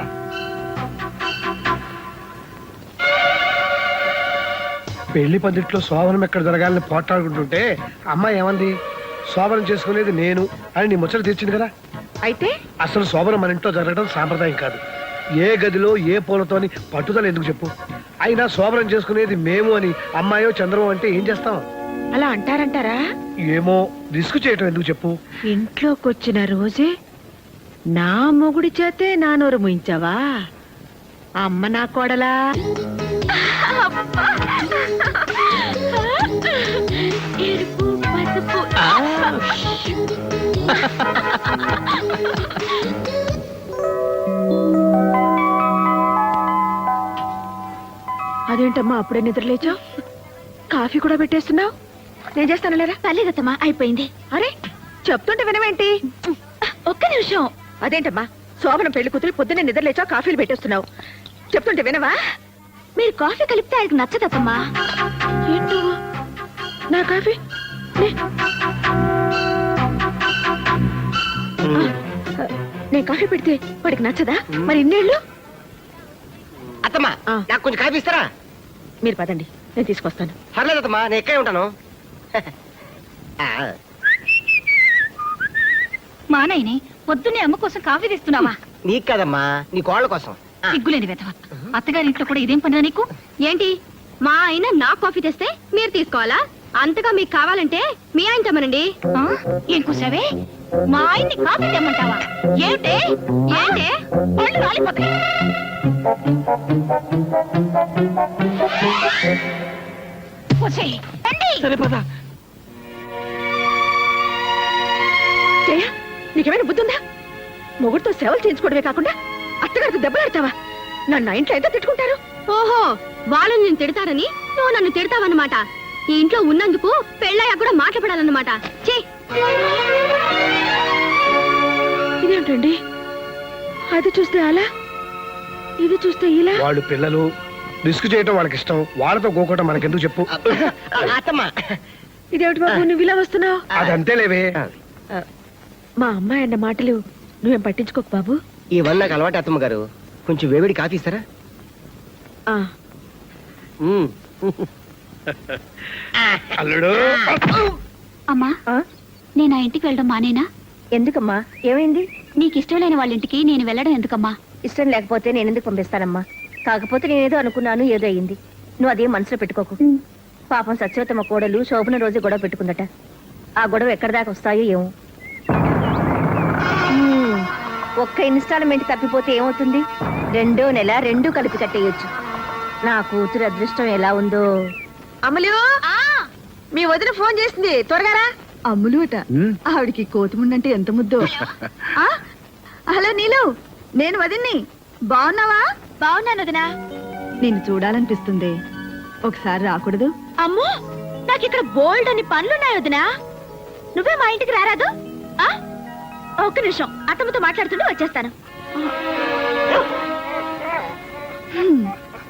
పెళ్లి పందిట్లో శోభనం ఎక్కడ జరగాలని పోట్లాడుకుంటుంటే అమ్మాయి ఏమంది? శోభనం చేసుకునేది నేను అని నీ ముచ్చట తీర్చింది కదా. అయితే అసలు శోభనం మన ఇంట్లో జరగడం సాంప్రదాయం కాదు. ఏ గదిలో ఏ పూలతోని పట్టుదల ఎందుకు చెప్పు? అయినా శోభనం చేసుకునేది మేము అని అమ్మాయో చంద్రమో అంటే ఏం చేస్తాం? అలా అంటారంటారా? ఏమో, రిస్క్ చేయటం ఎందుకు చెప్పు? ఇంట్లోకి వచ్చిన రోజే నా మొగుడి చేతే నా నోరు ముయించావా? అమ్మ నా కోడలా. ఎరుపు పసుపు. అదేంటమ్మా అప్పుడే నిద్రలేచావు? కాఫీ కూడా పెట్టేస్తున్నావు? నేను చేస్తాను లేరా? పర్లేదమ్మా, అయిపోయింది. అరే చెప్తుంటే వినవేంటి? ఒక్క నిమిషం. అదేంటమ్మా, శోభన పెళ్లి కూతురు పొద్దున్నే నిద్రలేచావు, కాఫీలు పెట్టేస్తున్నావు. చెప్తుంటే వినవా? మీరు కాఫీ కలిపితే ఆయనకు నచ్చదమ్మా. ఏంటో నా కాఫీ నేను కాఫీ పెడితే వాడికి నచ్చదా మరి ఇన్నేళ్ళు అత్తమ్మా నాకు కొంచెం కాఫీ ఇస్తారా? మీరు పదండి నేను తీసుకొస్తాను. పర్లేదు అత్తమ్మా, నేను ఎక్కడే ఉంటాను. మా నాయనే పొద్దున్నే అమ్మ కోసం కాఫీ తెస్తున్నావా? నీకు కదమ్మా, నీ కోళ్ళ కోసం. సిగ్గులేని వెధవ. అత్తగారింట్లో కూడా ఇదేం పనిరా నీకు? ఏంటి మా ఆయన నా కాఫీ తెస్తే మీరు తీసుకోవాలా? అంతగా మీకు కావాలంటే మీ ఆయన తెమ్మనండి. ఏం కూసావే? మా ఆయన్ని కాఫీ తెమ్మంటావా? ఏంటే ఏంటే పళ్ళు రాలిపోతాయి. వచ్చేయ్, రండి. సరే పద. జయ నీకేమైనా బుద్ధుందా? మొగుడితో సేవలు చేయించుకోవడమే కాకుండా అత్తగారితో దెబ్బలాడతావా? నన్ను నా ఇంట్లో ఎంత తిట్టుకుంటారు? ఓహో, వాళ్ళు నేను తిడతారని నువ్వు నన్ను తిడతావన్నమాట. ఈ ఇంట్లో ఉన్నందుకు పెళ్ళయ్యా కూడా మాట్లాడాలన్నమాట. చే ఇదేంటండి, అది చూస్తే అలా, ఇది చూస్తే ఇలా. వాళ్ళు పిల్లలు రిస్క్ చేయటం వాళ్ళకి ఇష్టం, వాళ్ళతో గోకోవటం మనకెందుకు చెప్పు. అత్తమ్మా, ఇదేమిటి బాబు నువ్వు ఇలా వస్తున్నావు? అదంతే లేవే. మా అమ్మాయి అన్న మాటలు నువ్వేం పట్టించుకోకు బాబు. ఇవన్నీ నాకు అలవాటు అత్తమ్మ గారు. కొంచెం వేవిడి కాఫీ ఇస్తారా? ఆ, అల్లుడు అమ్మా, ఆ? నేను ఆ ఇంటికి వెళ్ళడం మానేనా? ఎందుకమ్మా, ఏమైంది? నీకు ఇష్టం లేని వాళ్ళ ఇంటికి నేను వెళ్ళడం ఎందుకమ్మా? ఇష్టం లేకపోతే నేను ఎందుకు పంపిస్తానమ్మా? కాకపోతే నేనేదో అనుకున్నాను, ఏదో అయ్యింది. నువ్వు అదేం మనసులో పెట్టుకోకు. పాపం సత్యవతమ్మ కోడలు శోభన రోజు గొడవ పెట్టుకుందట. ఆ గొడవ ఎక్కడి దాకా వస్తాయో ఏమో. ఒక్క ఇన్స్టాల్మెంట్ తప్పిపోతే ఏమవుతుంది? 2వ నెల 2 కలిపి కట్టేయొచ్చు. నా కూతురు అదృష్టం ఎలా ఉందో. అమలు, మీ వదిన ఫోన్ చేసింది, త్వరగా రా. అమ్ములు అట, ఆవిడికి కోతిముండంటే ఎంత ముద్దో. ఆ, హలో నీలు, నేను వదిన్ని. బాగున్నావా? బాగున్నాను వదినా. నిన్ను చూడాలనిపిస్తుంది, ఒకసారి రాకూడదు? అమ్మో, నాకు ఇక్కడ బోల్డ్ అని పనులున్నాయి వదినా. నువ్వే మా ఇంటికి రారాదు? ఆ? ఒక్క నిమిషం, అత్తమ్మతో మాట్లాడుతుంటే వచ్చేస్తాను.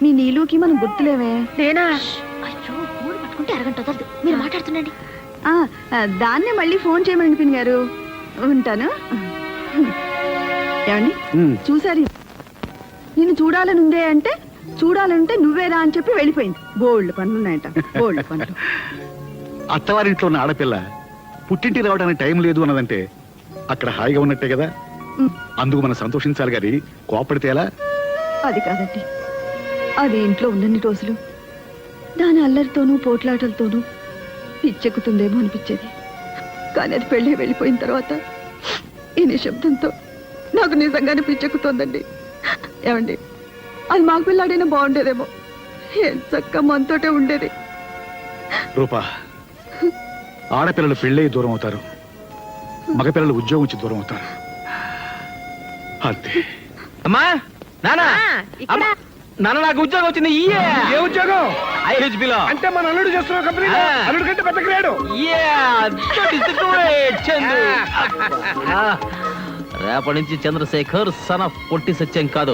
మీ నీలుకి మనం గుర్తులేవే. నేనా? అయ్యో, ఫోన్ పట్టుకుంటే అరగంట వదలదు. మీరు మాట్లాడుతుండండి. దాన్నే మళ్ళీ ఫోన్ చేయమని పిన్ గారు. ఉంటాను. ఏమండి చూసారు, నిన్ను చూడాలనుందే అంటే చూడాలంటే నువ్వేరా అని చెప్పి వెళ్ళిపోయింది. బోల్డ్ పనులున్నాయట, బోల్డ్ పనులు. అత్తవారింట్లో ఉన్న ఆడపిల్ల పుట్టింటి రావడానికి టైం లేదు అన్నదంటే అక్కడ హాయిగా ఉన్నట్టే కదా. అందుకు మనం సంతోషించాలి గాని కోపడితే ఎలా? అది కాదండి, అది ఇంట్లో ఉన్నన్ని రోజులు దాని అల్లరితోనూ పోట్లాటలతోనూ పిచ్చెక్కుతుందేమో అనిపించేది. కానీ అది పెళ్ళి వెళ్ళిపోయిన తర్వాత ఈ నిశ్శబ్దంతో నాకు నిజంగానే పిచ్చెక్కుతోందండి. ఏమండి, అది మాకు పిల్లాడైనా బాగుండేదేమో. ఏం చక్క మనతోటే ఉండేది. రూపా, ఆడపిల్లలు పెళ్ళై దూరం అవుతారు, మగపిల్లలు ఉద్యోగం వచ్చి దూరం అవుతారు. అంతే. అమ్మా, నానా, నాన్న నాకు ఉద్యోగం వచ్చింది. ఏ ఉద్యోగం? IHB లో. అంటే మన అల్లుడు చేస్తున్న కంపెనీ అల్లుడు కంటే పెద్ద గ్రేడు. రేపటి నుంచి చంద్రశేఖర్ సన్ ఆఫ్ పొట్టి సత్యం కాదు,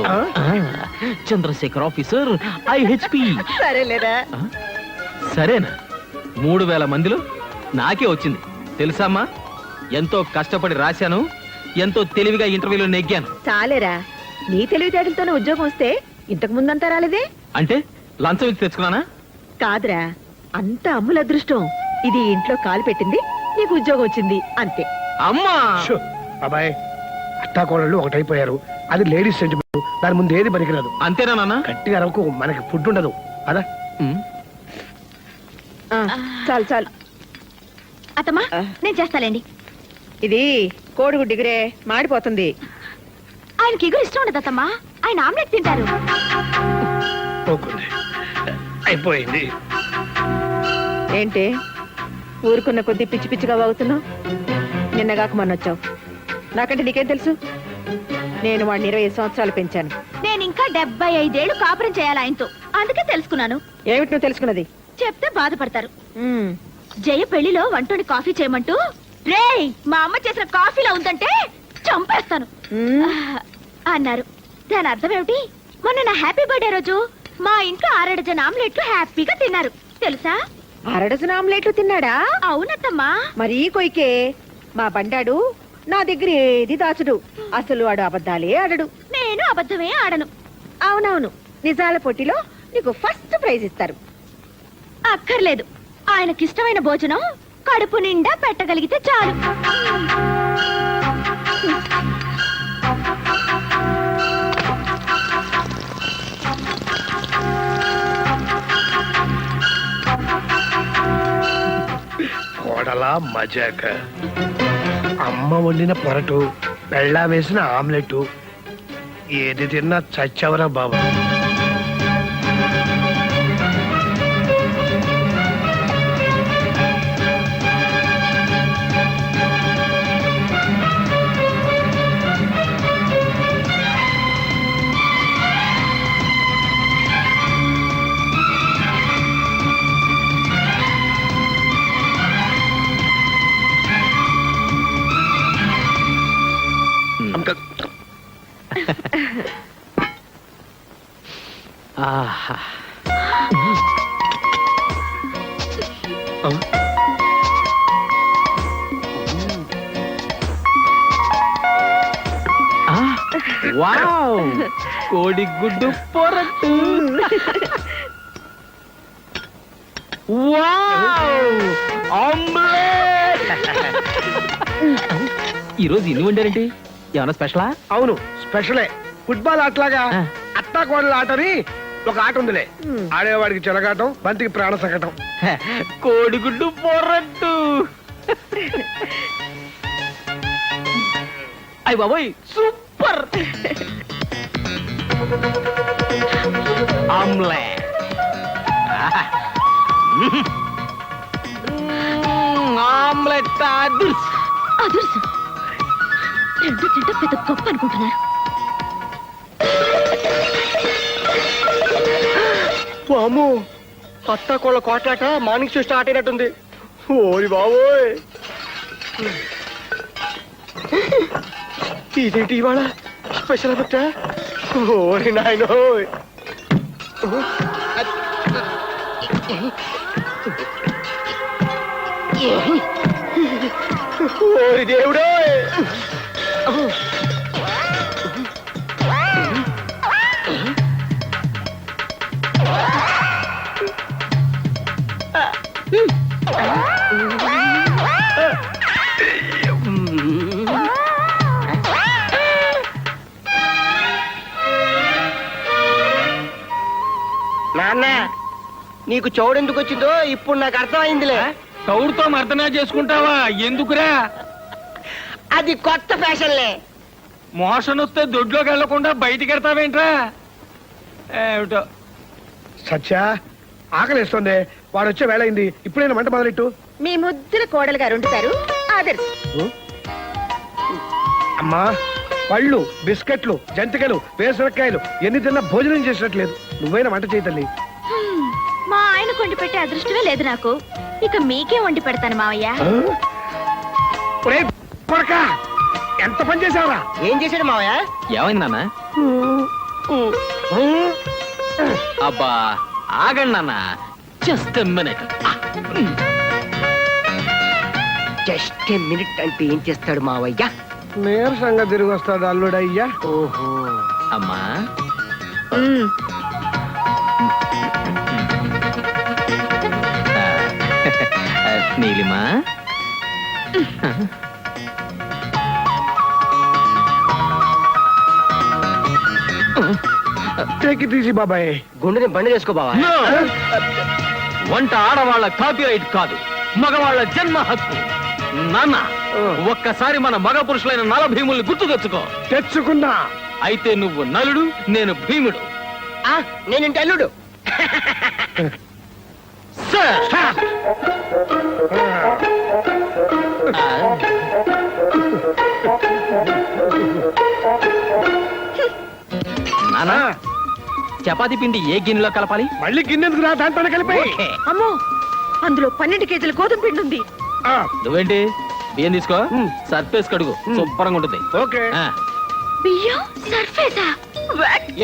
చంద్రశేఖర్ ఆఫీసర్ IHP. సరేలేరా? సరేనా? 3000 మందిలో నాకే వచ్చింది తెలుసామ్మా. ఎంతో కష్టపడి రాశాను, ఎంతో తెలివిగా ఇంటర్వ్యూలో నెగ్గాను. చాలేరా, నీ తెలివితేటలతోనే ఉద్యోగం వస్తే ఇంతకు ముందంతా రాలేదే. అంటే లంచం ఇచ్చి తెచ్చుకున్నానా? కాదురా, అంత అమ్ముల అదృష్టం. ఇది ఇంట్లో కాలు పెట్టింది, నీకు ఉద్యోగం వచ్చింది అంతే. అమ్మా, షో, అబ్బాయి, అత్తాకోడళ్ళు ఒకటైపోయారు. అది లేడీస్ సెంటిమెంట్, దాని ముందు ఏది పనికిరాదు. అంతేనా నాన్న? గట్టిగా అరకు, మనకి ఫుడ్ ఉండదు అదా. చాలు చాలు. అత్తమ్మా, నేను చేస్తాలేండి. ఇది కోడిగుడ్డు డిగ్రే మాడిపోతుంది. ఆయనకి ఎగురు ఇష్టం ఉండదు అత్తమ్మా, ఆయన ఆమ్లెట్ తింటారు. పోకుంది. అయిపోయింది. ఏంటి ఊరుకున్న కొద్ది పిచ్చి పిచ్చిగా వాగుతున్నావు? నిన్నగాక మొన్న వచ్చావు. నాకంటే నీకేం తెలుసు? నేను వాడిని 25 సంవత్సరాలు పెంచాను. నేను ఇంకా 75 ఏళ్ళు కాపురం చేయాలి ఆయనతో, అందుకే తెలుసుకున్నాను. ఏమిటి నువ్వు తెలుసుకున్నది? చెప్తే బాధపడతారు. జయ పెళ్లిలో వంటోని కాఫీ చేయమంటూ, రేయ్ మా అమ్మ చేసిన కాఫీలో ఉందంటే చంపేస్తాను అన్నారు. దాని అర్థం ఏమిటి? మొన్న నా హ్యాపీ బర్త్డే రోజు మా ఇంట్లో 6 డజన్ ఆమ్లెట్లు హ్యాపీగా తిన్నారు తెలుసా. అరడజన ఆమ్లెట్లు తిన్నాడా? అవునత్తమ్మా. మరీ కొయ్కే. మా బండాడు నా దగ్గర ఏది దాచుడు. అసలు వాడు అబద్ధాలే ఆడడు. నేను అబద్ధమే ఆడను. అవునవును, నిజాల పోటీలో నీకు ఫస్ట్ ప్రైజ్ ఇస్తారు. అక్కర్లేదు, ఆయనకిష్టమైన భోజనం కడుపు నిండా పెట్టగలిగితే చాలు. కోడలా మజాక. అమ్మ వండిన పొరటు, బెళ్ళా వేసిన ఆమ్లెట్, ఏది తిన్నా చచ్చవరా బాబు. ఆహా. ఆ, వావ్, కోడిగుడ్డు పొరటు. Wow, omelette. ఈరోజు ఇన్ని వండారేంటి? ఏమన్నా స్పెషలా? అవును, స్పెషలే. ఫుట్బాల్ ఆటలాగా అత్తా కోడల ఆటని ఒక ఆట ఉందిలే. ఆడేవాడికి చెలగాటం, బంతికి ప్రాణ సంకటం. కోడిగుడ్డు పొరట్టు. అయ్య బాబోయ్, సూపర్. ఆమ్లెట్. ఆమ్లెట్ అదుర్స్. అదుర్సు రెండు తింటే పెద్ద గొప్ప అనుకుంటున్నారు. అమ్ము, అత్త కోళ్ళ కోట్లాట మార్నింగ్ షో స్టార్ట్ అయినట్టుంది. ఓరి బాబోయ్, ఇదేంటి ఇవాళ స్పెషల్ బట్ట? ఓరి నాయనో, ఓరి దేవుడో. నాన్న, నీకు చౌడెందుకు వచ్చిందో ఇప్పుడు నాకు అర్థమైందిలే. కౌడుతో మర్దనా చేసుకుంటావా? ఎందుకురా? అది కొత్త ఫ్యాషన్లే. మోషన్ వస్తే దొడ్లోకి వెళ్లకుండా బయటికి వెళ్తావేంట్రా? ఏమిటో. సత్యా, ఆకలిస్తుంది. వాడు వచ్చే వేళ అయింది. ఇప్పుడైనా మంట మొదలెట్టు. మీ ముద్దుల కోడలు గారు ఉంటారు ఆదర్శ్. అమ్మా, పళ్ళు, బిస్కెట్లు, జంతికలు, వేసరకాయలు ఎన్ని తిన్నా భోజనం చేసినట్లేదు. నువ్వైనా వంట చేయి తల్లి. మా ఆయన కొండి పెట్టే అదృష్టమే లేదు నాకు. ఇక మీకే వండి పెడతాను మావయ్య. ఒరేయ్ కొడకా, ఎంత పని చేసావురా? ఏం చేశాడు మావయ్య? ఏమైంది నాన్న? అబ్బా ఆగండి నాన్న, జస్ట్ మినిట్. జస్ట్ మినిట్ అంటే ఏం చేస్తాడు మావయ్య? నీరసంగా తిరిగి వస్తాడు అల్లుడయ్యా. ఓహో, అమ్మా, నీలిమా, టేకి తీసి బాబాయ్. గుండెని బండి చేసుకో బావా. No! వంట ఆడవాళ్ళ కాపీరైట్ కాదు, మగవాళ్ళ జన్మ హక్కు. నాన్న, ఒక్కసారి మన మగ పురుషులైన నల భీముల్ని గుర్తు తెచ్చుకో. తెచ్చుకున్నా. అయితే నువ్వు నలుడు, నేను భీముడు. నేనంటే అల్లుడు. సార్! నానా, చపాతీ పిండి ఏ గిన్నెలో కలపాలి? మళ్ళీ గిన్నెందుకు రా, దాంట్లోనే కలిపి. ఓకే. అమ్మో, అందులో 12 కేజీల గోధుమ పిండి ఉంది. నువ్వేంటి బియ్యం తీసుకో, సర్ఫేస్ కడుగు, శుభ్రంగా ఉంటుంది. ఓకే. ఆ, బియ్యం సర్ఫేసా?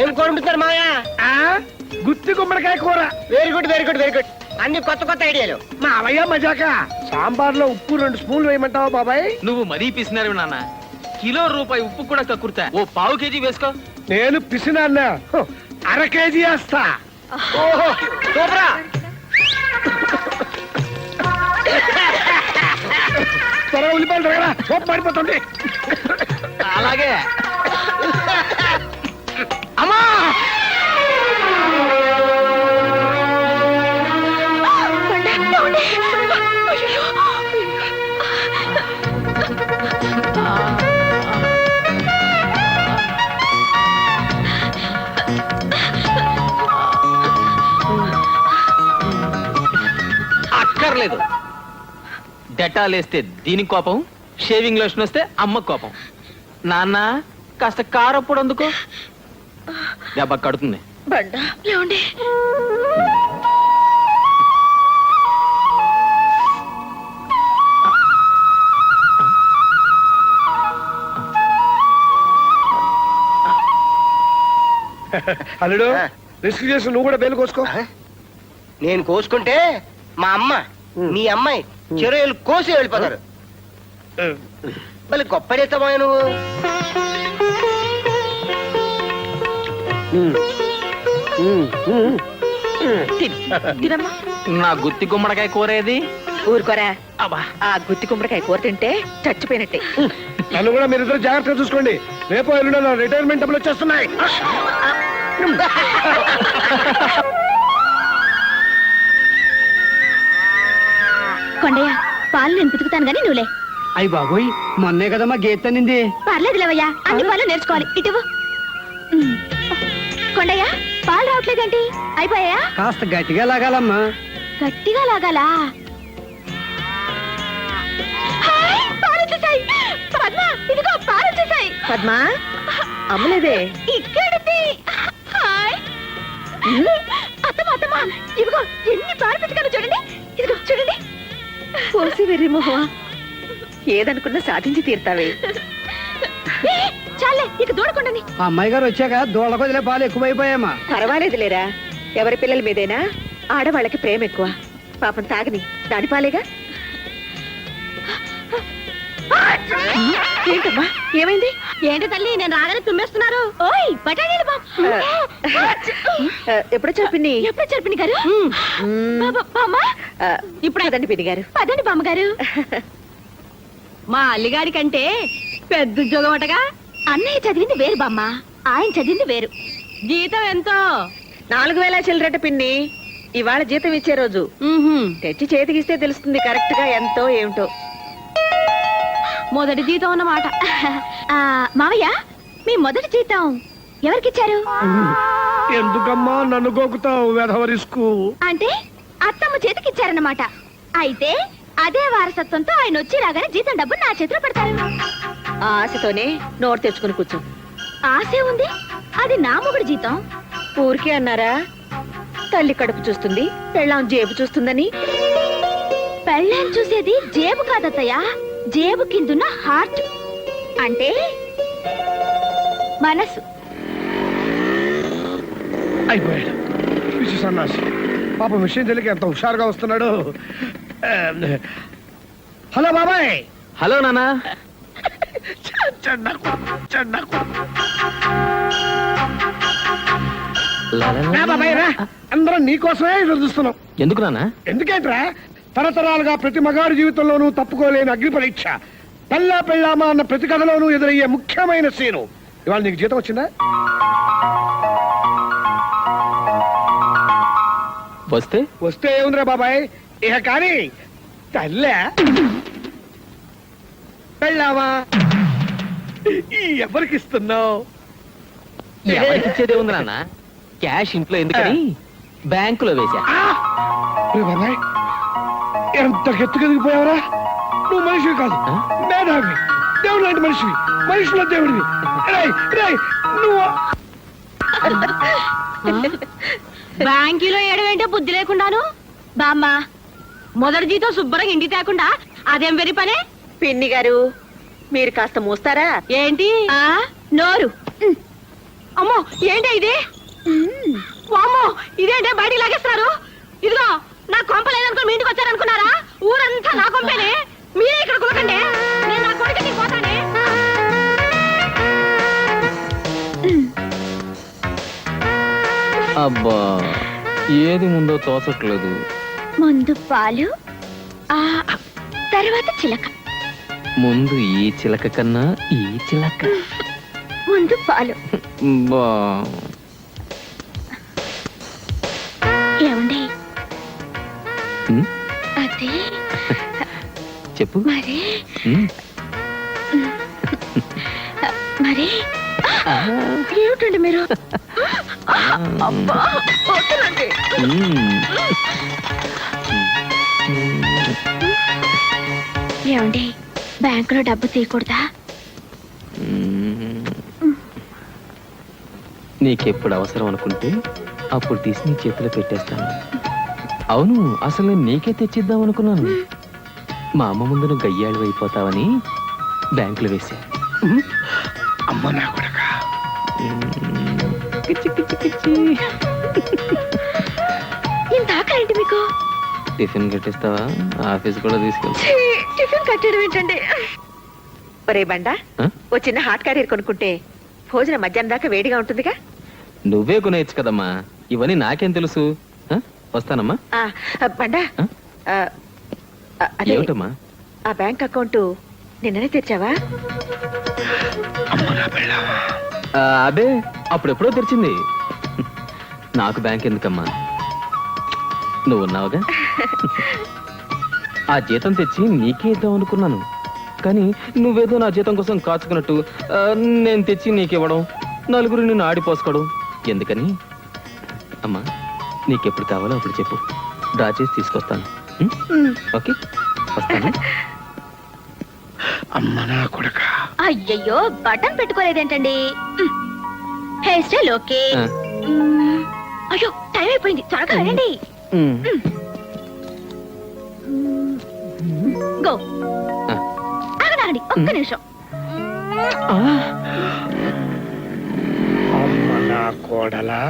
ఏం కోరుకుంటున్నారు మావయ్య? గుత్తి గుమ్మడికాయ కూర. Very good, very good, very good. అన్ని కొత్త కొత్త ఐడియాలు. మా అవయ్య మజాక సాంబార్లో ఉప్పు 2 స్పూన్లు వేయమంటావా బాబాయ్? నువ్వు మరీ పిసినారు నాన్న. కిలో రూపాయి ఉప్పు కూడా కక్కుర్తా. ఓ పావు కేజీ వేసుకో. నేను పిసినాన్న 1/2 కేజీ వేస్తా. ఓహో సూపరా. త్వరగా ఉల్లిపాయలు తగరా, సోపు మారిపోతుంది. అలాగే. అమ్మా అక్కర్లేదు. డెటాల్ వేస్తే దీనికి కోపం, షేవింగ్ లోషన్ వస్తే అమ్మ కోపం. నాన్న కాస్త కారప్పుడు అందుకో, దెబ్బ కడుతుంది. బండా ఏమండి అల్లుడు రిస్క్ చేసి నువ్వు కూడా బేలు కోసుకో. నేను కోసుకుంటే మా అమ్మ మీ అమ్మాయి చెరువులు కోసి వెళ్ళిపోతారు. మళ్ళీ గొప్ప చేస్తామా నువ్వు? తినమ్మా. నా గుత్తి గుమ్మడికాయ కూరేది. ఊరుకోరా. ఆ గుత్తి కుమ్మడికాయ కూర తింటే చచ్చిపోయినట్టే. నన్ను కూడా మీరిద్దరు జాగ్రత్తగా చూసుకోండి. రేపు ఎల్లుండి నా రిటైర్మెంట్ డబ్బులు వచ్చేస్తున్నాయి. కొండయ్య పాలు నేను పితుకుతాను గానీ నువ్వులే. అయ్యి బాబోయ్, మొన్నే కదమ్మా గీత నింది. పర్లేదు లేవయ్యా, అన్ని పాలు నేర్చుకోవాలి. ఇటువు. కొండయ్య పాలు రావట్లేదేంటి? అయిపోయాయా? కాస్త గట్టిగా లాగాలమ్మా. గట్టిగా లాగాలా? హాయ్, పాలు వచ్చేసాయి. పద్మ, ఇదిగో పాలు వచ్చేసాయి. పద్మా అమ్మలేదే. ఇక్కడిది. హాయ్. అత్తమ్మ అత్తమ్మ, ఇదిగో ఎన్ని పాలు పెట్టుకున్నా చూడండి. ఇదిగో చూడండి. పోసి వెర్రి మొహమా, ఏదనుకున్నా సాధించి తీరుతావే. చాలే, ఇక దూడకుండాని. ఆ అమ్మాయి గారు వచ్చాక దూడల కొదిలే పాలు ఎక్కువైపోయామా. పర్వాలేదు లేరా, ఎవరి పిల్లల మీదైనా ఆడవాళ్ళకి ప్రేమ ఎక్కువ. పాపం తాగని దాని పాలేగా. ఏంటమ్మా ఏమైంది? ఏంటి తల్లి, నేను రాగానే తుమ్మేస్తున్నారు. ఓయ్ బఠానీలు బామ్. ఎప్పుడో చెప్పింది. ఎప్పుడు చెప్పింది గారు? బామ్మ, ఇప్పుడు అదండి పిన్ని గారు. పదండి బామ్మగారు. మా అల్లిగారి కంటే పెద్ద ఉద్యోగం అటగా. అన్నయ్య చదివింది వేరు బామ్మ, ఆయన చదివింది వేరు. జీతం ఎంతో? 4000 చిల్లరట పిన్ని. ఇవాళ జీతం ఇచ్చే రోజు. తెచ్చి చేతికిస్తే తెలుస్తుంది కరెక్ట్ గా ఎంతో ఏమిటో. మొదటి జీతం అన్నమాట. మావయ్య, మీ మొదటి జీతం ఎవరికిచ్చారు? ఎందుకమ్మా నన్ను గోకుతావు వెధవరిస్కు? అంటే అత్తమ్మ చేతికిచ్చారన్నమాట. అయితే అదే వారసత్వంతో ఆయన వచ్చి రాగానే జీతం డబ్బు నా చేతిలో పెడతారు. ఆ ఆశతోనే నోరు తెచ్చుకుని కూర్చో. ఆశే ఉంది, అది నా మొగుడు జీతం. ఊరికే అన్నారా? తల్లి కడుపు చూస్తుంది, పెళ్ళాం జేబు చూస్తుందని. పెళ్ళాన్ని చూసేది జేబు కాదత్తయ్య, జేబు కిందున్న హార్ట్, అంటే మనసు. అయిపోయాడు పిచ్చి సన్నాసి. పాప విషయం తెలియక ఎంత హుషారుగా వస్తున్నాడు. హలో బాబాయ్. హలో నానా. బాబాయ్ రా, అందరం నీకోసమే ఎదురు చూస్తున్నాం. ఎందుకు నానా? ఎందుకేంట్రా, తరతరాలుగా ప్రతి మగాడి జీవితంలోనూ తప్పుకోలేని అగ్ని పరీక్ష. పెళ్ళా పెళ్ళామా అన్న ప్రతి కథలోనూ ఎదురయ్యే ముఖ్యమైన సీను. ఇవాళ నీకు జీతం వచ్చిందా? వస్తే ఏముందిరా బాబాయ్, ఇక కానీ తల్లే పెళ్ళామా ఎవరికి ఇస్తున్నావు? ఎవరికి ఇచ్చేదే ఉంది నాన్న. క్యాష్ ఇంట్లో ఎందుకని బ్యాంకులో వేసా. బాబాయ్ ఎంత ఎత్తుకెదిగిపోయావరా. నువ్వు మనిషివి కాదు, మేధావి, దేవుడు లాంటి మనిషివి, మనిషిలో దేవుడివి. నువ్వు బ్యాంకీలో ఏడవేంటే బుద్ధి లేకుండాను. బామ్మ, మొదటి జీతం శుభ్రంగా ఇంటికి తేకుండా అదేం వెరి పనే? పిన్ని గారు మీరు కాస్త మూస్తారా? ఏంటి నోరు. అమ్మో, ఏంటి ఇది? వామ్మో, ఇదేంటే బయటికి లాగేస్తున్నారు. ఇదిగో నా కొంపలేదనుకో మీ ఇంటికి వచ్చారనుకున్నారా? ఊరంతా నా కొంపేనే. మీరే ఇక్కడ కులకండి. నేను నా కొడుకుని పోతానే. అబ్బా ఏది ముందో తోచట్లేదు. ముందు పాలు, ఆ తర్వాత చిలక. ముందు ఈ చిలక కన్నా ఈ చిలక. ముందు పాలు. బా ఏమండి? ఉమ్, అదే చెప్పు. మరి ఉమ్, మరి ఏమిటండి మీరు? అబ్బా వద్దులండి. ఉమ్. ఏమండి? బ్యాంకులో డబ్బు తీయకూడదా? నీకెప్పుడు అవసరం అనుకుంటే అప్పుడు తీసి నీ చేతిలో పెట్టేస్తాను. అవును, అసలు నేను నీకే తెచ్చిద్దాం అనుకున్నాను. మా అమ్మ ముందు నువ్వు గయ్యాళ్ళు అయిపోతావని బ్యాంకులో వేసా. అమ్మ నా కొడక. ఇంత ఆకలేంటి మీకు? టిఫిన్ కట్టిస్తావా? ఆఫీస్ కూడా తీసుకెళ్తా. టిఫిన్ కట్టడం ఏంటండి? ఒరే బండా, ఆ? ఓ చిన్న హాట్ క్యారియర్ కొనుక్కుంటే భోజనం మధ్యాహ్నం దాకా వేడిగా ఉంటుందిగా. నువ్వే కొనేయచ్చు కదమ్మా. ఇవన్నీ నాకేం తెలుసు. ఆ? వస్తానమ్మా. బండా, ఆ? అదే ఏమిటమ్మా? ఆ బ్యాంక్ అకౌంట్ నిన్ననే తెచ్చావా? అమ్మ నా పెళ్ళావా. అబే అప్పుడెప్పుడో తెరిచింది. నాకు బ్యాంక్ ఎందుకమ్మా? నువ్వు ఉన్నావుగా. ఆ జీతం తెచ్చి నీకే ఇద్దాం అనుకున్నాను. కానీ నువ్వేదో నా జీతం కోసం కాచుకున్నట్టు నేను తెచ్చి నీకివ్వడం, నలుగురు నిన్ను ఆడిపోసుకోవడం ఎందుకని? అమ్మా, నీకెప్పుడు కావాలో అప్పుడు చెప్పు, డ్రా చేసి తీసుకొస్తాను. ఓకే, వస్తాను. అమ్మ నా కొడక. అయ్యయ్యో, బటన్ పెట్టుకోలేదేంటండి? Hair style okay. ఆ. అయ్యో, టైం అయిపోయింది, త్వరగా రండి. ఉమ్. గో. ఆ. ఆగండి, ఒక్క నిమిషం. అమ్మ నా కోడలా.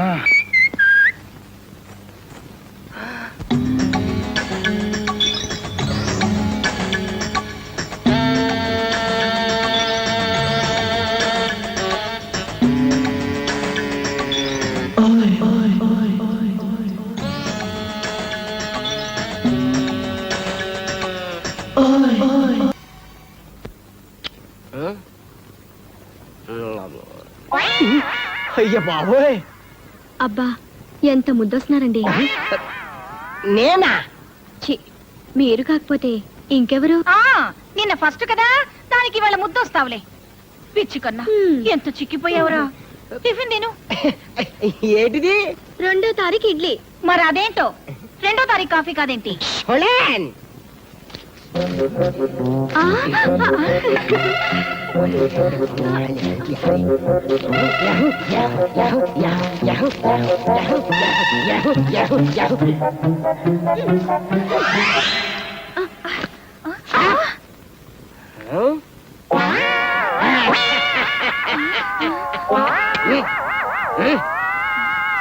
అయ్య బాబోయ్. అబ్బా, ఎంత ముద్దొస్తున్నారండి. నేనా? ఛీ, మీరు కాకపోతే ఇంకెవరు? నిన్న ఫస్ట్ కదా, దానికి ఇవాళ ముద్దొస్తావులే. పిచ్చి కన్నా ఎంత చిక్కిపోయావురా. టిఫిన్ తిను. ఏంటిది? 2వ తారీఖు ఇడ్లీ. మరి అదేంటో 2వ తారీఖు కాఫీ కాదేంటి? షోలేన్. ఆ,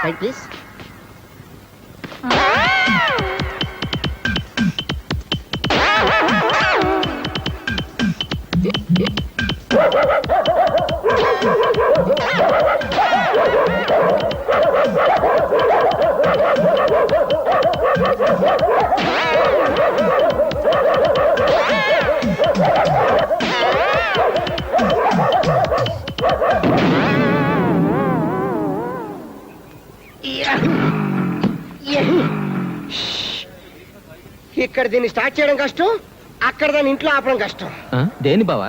Side please. ఇక్కడ దీన్ని స్టార్ట్ చేయడం కష్టం, అక్కడ దాన్ని ఇంట్లో ఆపడం కష్టం. దేని బావా?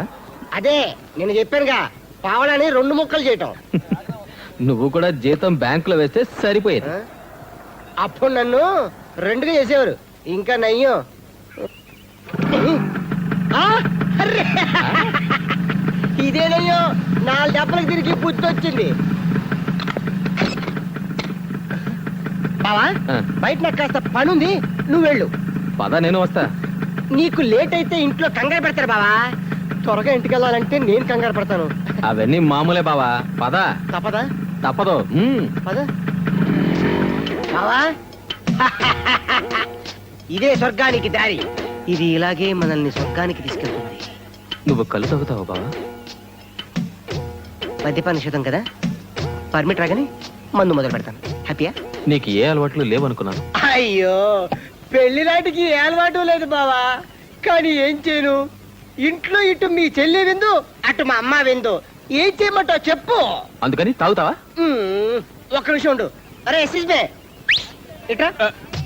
అదే నేను చెప్పానుగా, పావడాన్ని 2 ముక్కలు చేయటం. నువ్వు కూడా జీతం బ్యాంకులో వేస్తే సరిపోయేది. అప్పుడు నన్ను 2గా చేసేవారు. ఇంకా నయ్యం. అర్రే! ఇదేనయ్యో, 4 దెబ్బలకు తిరిగి బుద్ధి వచ్చింది. బావా, ఆ. బయట నాకు కాస్త పనుంది, నువ్వు వెళ్ళు. పద, నేను వస్తా. నీకు లేట్ అయితే ఇంట్లో కంగారు పెడతారు బావా. త్వరగా ఇంటికి వెళ్ళాలంటే నేను కంగారు పడతాను. అవన్నీ మామూలే బావా. పద. తప్పదా? తప్పదు. పద బావా. ఇదే స్వర్గానికి దారి. ఇది ఇలాగే మనల్ని స్వర్గానికి తీసుకెళ్తుంది. నువ్వు కళ్ళు తాగుతావా బావా? మద్యపాన నిషేధం కదా, పర్మిట్ రాగానే మందు మొదలు పెడతాను. హ్యాపీయా? నీకు ఏ అలవాట్లు లేవనుకున్నాను. అయ్యో, పెళ్లి నాటికి ఏ అలవాటు లేదు బావా. కానీ ఏం చేయను, ఇంట్లో ఇటు మీ చెల్లి విందు, అటు మా అమ్మ విందు. ఏం చేయమంటావు చెప్పు. అందుకని తాగుతావా? ఒక్క నిమిషం ఉండు. అరే ఎక్స్క్యూజ్ మీ, ఇట్రా.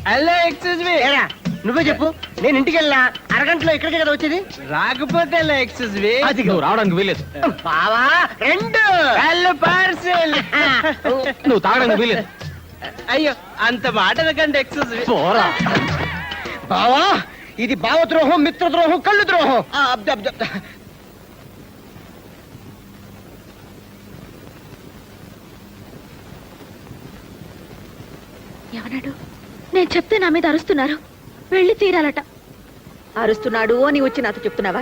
Hello excuse me. ఏరా నువ్వే చెప్పు, నేను ఇంటికి వెళ్ళా అరగంటలో ఇక్కడికే కదా వచ్చేది. రాకపోతే ఎక్స్క్యూజ్ మీ. అది నువ్వు రావడానికి వీలేదు. బావా రెండు పార్సెల్. నువ్వు తాగడానికి వీలేదు. అయ్యో అంత మాట అనకండి ఎక్స్క్యూజ్ మీ. పోరా. బావా ఇది భావద్రోహం, మిత్రద్రోహం, కళ్ళు ద్రోహం. ఎవనాడు? నేను చెప్తే నా మీద అరుస్తున్నారు. వెళ్ళి తీరాలట. అరుస్తున్నాడు అని వచ్చి నాతో చెప్తున్నావా?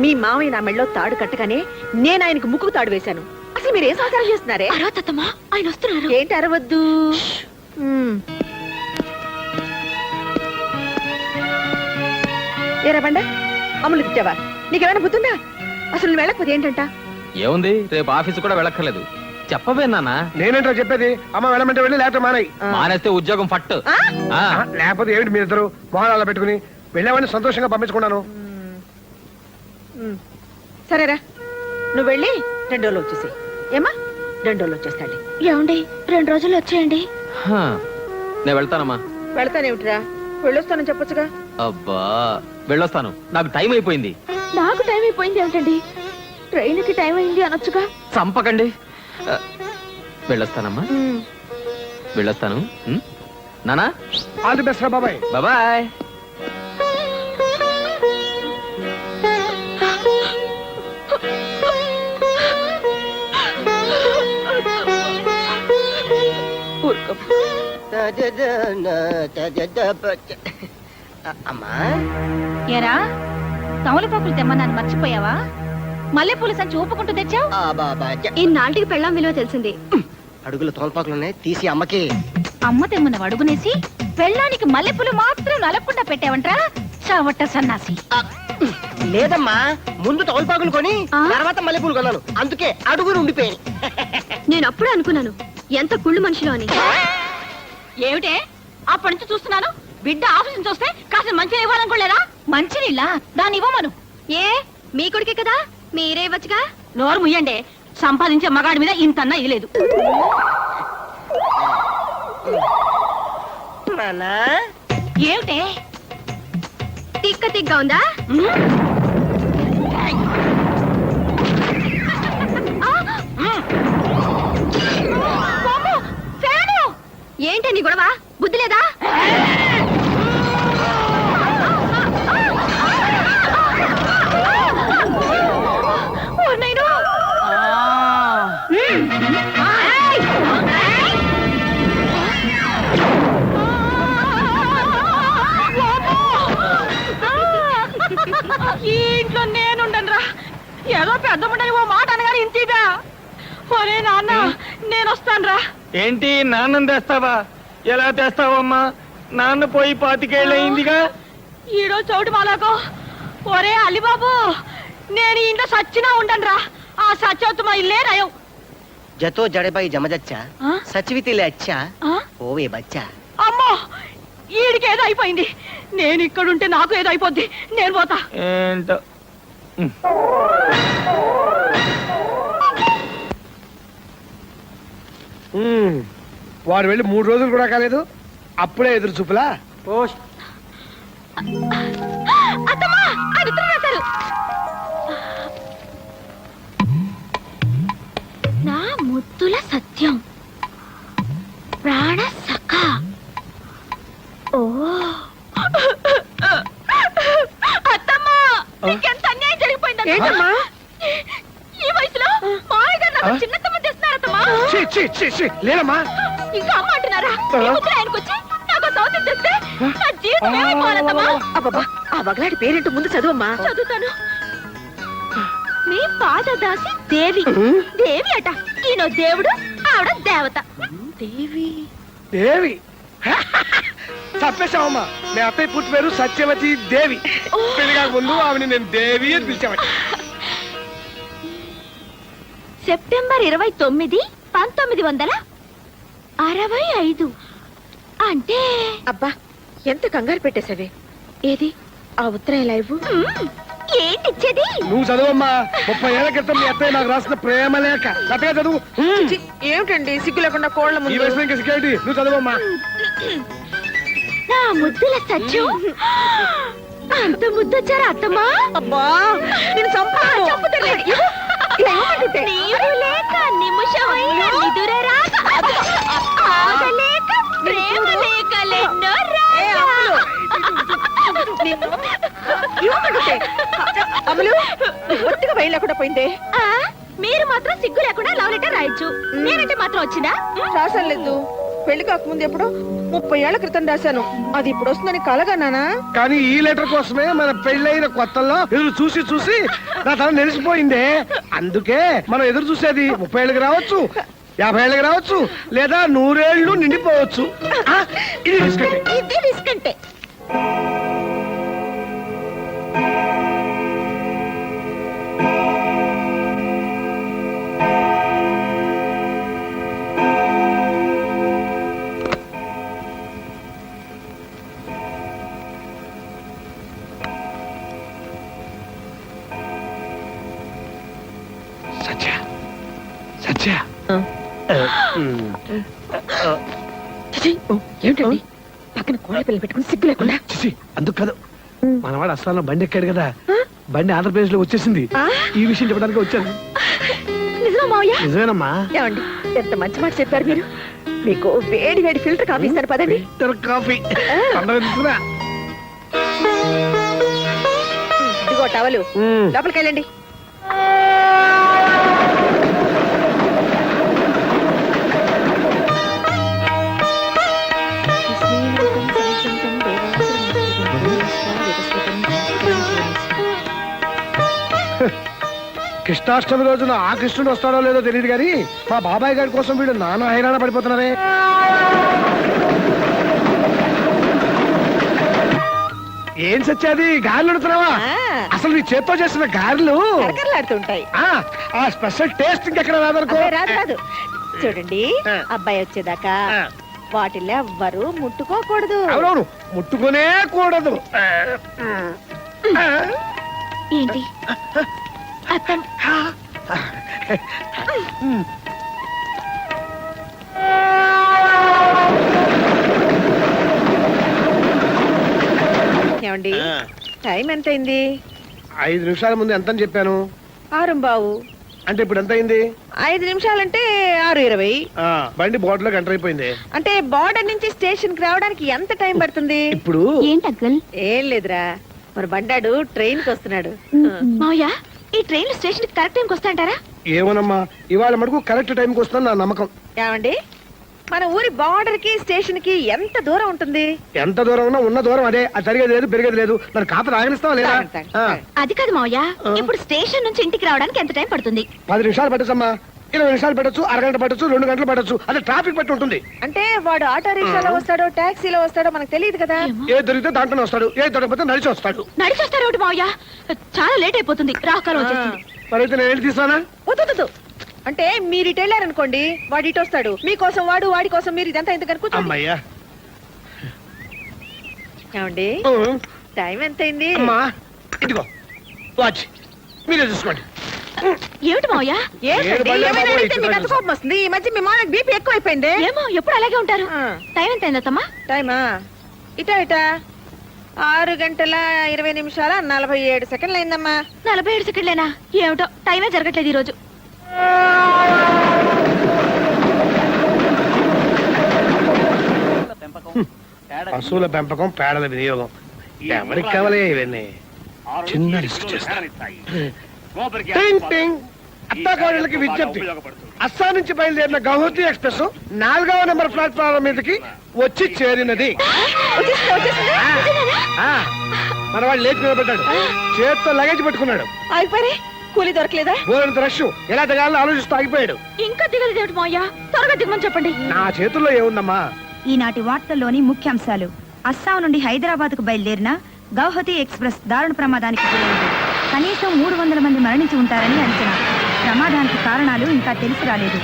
మీ మావయ్య నా మెళ్ళలో తాడు కట్టగానే నేను ఆయనకు ముక్కుకు తాడు వేశాను. అసలు మీరు ఏం సంసారం చేస్తున్నారే? అరవతమ్మా, ఆయన వస్తున్నారు. ఏంటి అరవద్దు? ఏరా బండ, అమ్ములు తిట్టావా? నీకేమైనా బుద్ధిందా? అసలు నువ్వు వెళ్ళకపోతే ఏంటంట? ఏముంది, రేపు ఆఫీసు కూడా వెళ్ళక్కర్లేదు. చెప్పవే నాన్న. నేనేంటో చెప్పేది, అమ్మ వెళ్ళమంటే వెళ్ళి లేకపోతే మానేయి. మానేస్తే ఉద్యోగం ఫట్టు. ఆ. లేకపోతే ఏమిటి మీరు ఇద్దరు మొహాలు పెట్టుకుని వెళ్ళామని సంతోషంగా పంపించుకున్నాను. సరేరా, నువ్వు వెళ్ళి 2 రోజులు వచ్చేసి. ఏమా 2 రోజులు వచ్చేస్తాండి. ఏమండి 2 రోజులు వచ్చేయండి. హా, నేను వెళ్తానమ్మా. వెళ్తానేమిటిరా, వెళ్ళొస్తానని చెప్పొచ్చుగా. అబ్బా వెళ్ళొస్తాను, నాకు టైం అయిపోయింది. నాకు టైం అయిపోయింది ఏమిటండి? ట్రైన్కి టైం అయింది అనొచ్చుగా. చంపకండి. వెళ్ళొస్తానమ్మా, వెళ్ళొస్తాను. నానా ఆల్ ది బెస్ట్ రా బాబాయ్. బాబాయ్. అమ్మా ఎరా, తమలపాకులు తెమ్మన్నాను మర్చిపోయావా? మల్లెపూల సంచి ఊపుకుంటూ తెచ్చావు. ఇన్నాళ్ళకి పెళ్ళాం విలువ తెలిసింది. అడుగులు తోల్పాకులున్నాయి, తీసి అమ్మకి. అమ్మ తెమ్మన్న అడుగునేసి పెళ్ళానికి మల్లెపూలు మాత్రం నలపకుండా పెట్టావంట్రా చావట్ట సన్నాసి. లేదమ్మా, ముందు తోల్పాకులు కొని తర్వాత మల్లెపూలు కొన్నాను, అందుకే అడుగులు ఉండిపోయాయి. నేను అప్పుడే అనుకున్నాను ఎంత కుళ్ళు మనిషిలో అని. ఏమిటే అప్పటి నుంచి చూస్తున్నాను, బిడ్డ ఆఫీస్ నుంచి వస్తే కాస్త మంచిగా ఇవ్వాలనుకోలేదా? మంచినీళ్ళ దాన్ని ఇవ్వమను. ఏ మీ కొడుకే కదా, మీరే ఇవ్వచ్చుగా. నోరు ముయ్యండి, సంపాదించే మగాడి మీద ఇంతన్నా ఇలేదు. నాన్నా ఏమిటే తిక్క తిగ్గా ఉందా? ఏంటి నీ గొడవ? బుద్ధి లేదా? ఈ ఇంట్లో నేనుండనురా. ఏదో పెద్ద ఉండని ఓ మాట అనగానే ఇంతీగా. ఒరే నాన్న, నేను వస్తానురా. ఏంటి నాన్నం తెస్తావా? ఎలా తెస్తావమ్మా? నాన్న పోయి 25 ఏళ్ళయిందిగా. ఈడో చోటు మాలాకో. ఒరే అల్లిబాబు, నేను ఈ ఇంట్లో సచ్చినా ఉండనురా. ఆ సచ్చవత్తు మా ఇల్లే రయం. జతో జడబాయి జమజచ్చా సచివితిలే అచ్చా ఓవే బచ్చా. అమ్మో, ఈడికి ఏదో అయిపోయింది. నేను ఇక్కడుంటే నాకు ఏదో అయిపోద్ది. నేను పోతా. ఏంటో వారు వెళ్ళి 3 రోజులు కూడా కాలేదు, అప్పుడే ఎదురు చూపులా. అత్తమ్మా, అడుగుతూ రాశారు. నా ముద్దుల సత్యం, ప్రాణ సఖ. ఓ అత్తమ్మా, నీకెంత అన్యాయం జరిగిపోయింది. ఏంటమ్మా? ఈ వయసులో మామయ్య గారు నాకు చిన్న తమ్మ తెస్తున్నారత్తమ్మా. లేదమ్మా, ఇంకా అమ్మ అంటున్నారా? ఈ ముద్దులు ఆయనకు వచ్చి నాకు సౌత్యం తెస్తే నా జీవితం ఏమైపోవాలత్తమ్మా? అబ్బబ్బా, ఆ బగలాడి పేరేంటో ముందు చదువమ్మా. చదువుతాను. మీ పాదదాసి దేవి. దేవి అట. ఈయన దేవుడు, ఆవిడ దేవత. దేవి దేవి తప్పేశావమ్మా మీ అత్తయ్య పుట్టి పేరు సత్యవతి దేవి. పెళ్లి కాక ముందు ఆమెని నేను దేవి అని పిలిచామని. సెప్టెంబర్ 29, 1965 అంటే అబ్బా ఎంత కంగారు పెట్టేశావే. ఏది ఆ ఉత్తరం లైవ్? ఏంటిచ్చేది? నువ్వు చదువమ్మా. 30 ఏళ్ల క్రితం మీ అత్తయ్య నాకు రాసిన ప్రేమ లేఖ. కరెక్ట్గా చదువు. ఏమిటండి సిగ్గు లేకుండా కోళ్ళ ఈ వయసులో ఇంకా సిగ్గేంటి? నువ్వు చదువమ్మా. నా ముద్దుల సచ్చు అంత ముద్దొచ్చారా అత్తమ్మా? అబ్బా నేను నీరు లేక నిమిషమైన నిదురరాక ఆగలేక ప్రేమ లేకలెన్నో అమలు ఒత్తిగా బయలుకుండా పోయిందే. మీరు మాత్రం సిగ్గు లేకుండా లవ్ లెటర్ రాయొచ్చు. నేనంటే మాత్రం వచ్చిందా? రాశాను లేదు. పెళ్లి కాకముందు ఎప్పుడో 30 ఏళ్ల క్రితం రాశాను. అది ఇప్పుడు వస్తుందని కలగన్నానా? కానీ ఈ లెటర్ కోసమే మన పెళ్ళైన కొత్తల్లో ఎదురు చూసి చూసి నా తల నెలిసిపోయిందే. అందుకే మనం ఎదురు చూసేది 30 ఏళ్ళకి రావచ్చు, 50 ఏళ్ళకి రావచ్చు, లేదా 100 ఏళ్ళు నిండిపోవచ్చు. ఇది రిస్క్. ఇది రిస్క్ అంటే సత్య సత్య ఏమిటండి పక్కన కోళ్ళ పిల్లలు పెట్టుకుని సిగ్గు లేకుండా? అందుకు కాదు, మనవాడు అసలు బండి ఎక్కాడు కదా, బండి ఆంధ్రప్రదేశ్ లో వచ్చేసింది. ఈ విషయం చెప్పడానికి వచ్చాను. నిజమా మావయ్య? నిజమేనమ్మా. ఏమండి ఎంత మంచి మాట చెప్పారు మీరు. మీకు వేడి వేడి ఫిల్టర్ కాఫీ ఇస్తారు పదండి. కాఫీ తీసుకురా. ఇదిగో టవలు, లోపలికి వెళ్ళండి. కృష్ణాష్టమి రోజున ఆ కృష్ణుడు వస్తాడో లేదో తెలియదు కానీ మా బాబాయ్ గారి కోసం వీడు నానా హైరాణ పడిపోతున్నారే. ఏం సత్యాది గారెలు ఉడుతున్నావా? అసలు నీ చేత్తో చేసిన గారెలు కరకరలాడుతుంటాయి. ఆ స్పెషల్ టేస్ట్ ఇంకెక్కడ రాదనుకో. రాదు రాదు. చూడండి అబ్బాయి వచ్చేదాకా వాటిల్లో ఎవ్వరు ముట్టుకోకూడదు. అవునవును, ముట్టుకునే కూడదు. ఏంటి అత్తం? ఏమండి టైం ఎంత అయింది? 5 నిమిషాల ముందు ఎంత అని చెప్పాను? 6:15. అంటే ఇప్పుడు ఎంత అయింది? 5 నిమిషాలంటే 6:20. బండి బోర్డులోకి ఎంటర్ అయిపోయింది. అంటే బోర్డర్ నుంచి స్టేషన్ కి రావడానికి ఎంత టైం పడుతుంది? ఇప్పుడు ఏంటి అంకుల్? ఏం లేదురా, మరి బండాడు ట్రైన్ కి వస్తున్నాడు. మావయ్య ఈ ట్రైన్ స్టేషన్ కి కరెక్ట్ టైంకి వస్తాంటారా? ఏమోనమ్మా, ఇవాళ మటుకు కరెక్ట్ టైంకి వస్తుందని నా నమ్మకం. ఏమండి మన ఊరి బార్డర్ కి స్టేషన్ కి ఎంత దూరం ఉంటుంది? ఎంత దూరం ఉన్నా ఉన్న దూరం అదే. అది జరిగేది లేదు, పెరిగేది లేదు. మరి కాపీ ఆగనిస్తావా లేదా? అది కాదు మావయ్య, ఇప్పుడు స్టేషన్ నుంచి ఇంటికి రావడానికి ఎంత టైం పడుతుంది? 10 నిమిషాలు పట్టచ్చమ్మా, 20 నిమిషాలు పట్టచ్చు, అరగంట పట్టచ్చు, 2 గంటలు పట్టచ్చు. అదే ట్రాఫిక్ పట్టి ఉంటుంది. అంటే వాడు ఆటో రిక్షాలో వస్తాడో టాక్సీలో వస్తాడో మనకు తెలియదు కదా. ఏ దొరికితే దాంట్లోనే వస్తాడు, ఏ దొరకపోతే నడిచి వస్తాడు. నడిచి వస్తారు ఒకటి మావయ్య, చాలా లేట్ అయిపోతుంది, రాకాలం వచ్చేస్తుంది. మరైతే నేను వెళ్ళి తీసానా? వద్దు. అంటే మీరు ఇటు వెళ్ళారనుకోండి, వాడు ఇటు వస్తాడు. మీకోసం వాడు, వాడి కోసం మీరు, ఇదంతా ఎందుకు అనుకుంటా. అమ్మయ్యా, ఏమండి టైం ఎంత అయింది? అమ్మా ఇదిగో వాచ్, మీరే చూసుకోండి. ఏమిటి మావయ్య? కోపం వస్తుంది. ఈ మధ్య మీ మామకి బీపీ ఎక్కువ అయిపోయింది. ఏమో ఎప్పుడు అలాగే ఉంటారు. టైం ఎంత అయిందమ్మా? టైమా ఇటా 6:20 అయిందమ్మా. 47 సెకండ్లేనా? ఏమిటో టైమే జరగట్లేదు ఈ రోజు. పశువుల పెంపకం, పేడల వినియోగం ఎవరికి కావాలి ఇవన్నీ? చిన్న రిస్క్ చేస్తాను. అత్తాకోడళ్ళకి విజ్ఞప్తి. అస్సాం నుంచి బయలుదేరిన గౌహతి ఎక్స్ప్రెస్ 4వ నెంబర్ ప్లాట్ఫారం మీదకి వచ్చి చేరినది. మన వాడు లేచి నిలబడ్డాడు, చేత్తో లగేజ్ పెట్టుకున్నాడు. అయిపోయి కూలీ దొరకలేదా? ఊరంత రష్, ఎలా దిగాలో ఆలోచిస్తూ ఆగిపోయాడు. ఇంకా దిగలేదు ఏమిటి మావయ్య? త్వరగా దిగమని చెప్పండి. నా చేతుల్లో ఏముందమ్మా? ఈనాటి వార్తల్లోని ముఖ్యాంశాలు. అస్సాం నుండి హైదరాబాద్ కు బయలుదేరిన గౌహతి ఎక్స్ప్రెస్ దారుణ ప్రమాదానికి గురైంది. కనీసం 300 మంది మరణించి ఉంటారని అంచనా. ప్రమాదానికి కారణాలు ఇంకా తెలిసి రాలేదు.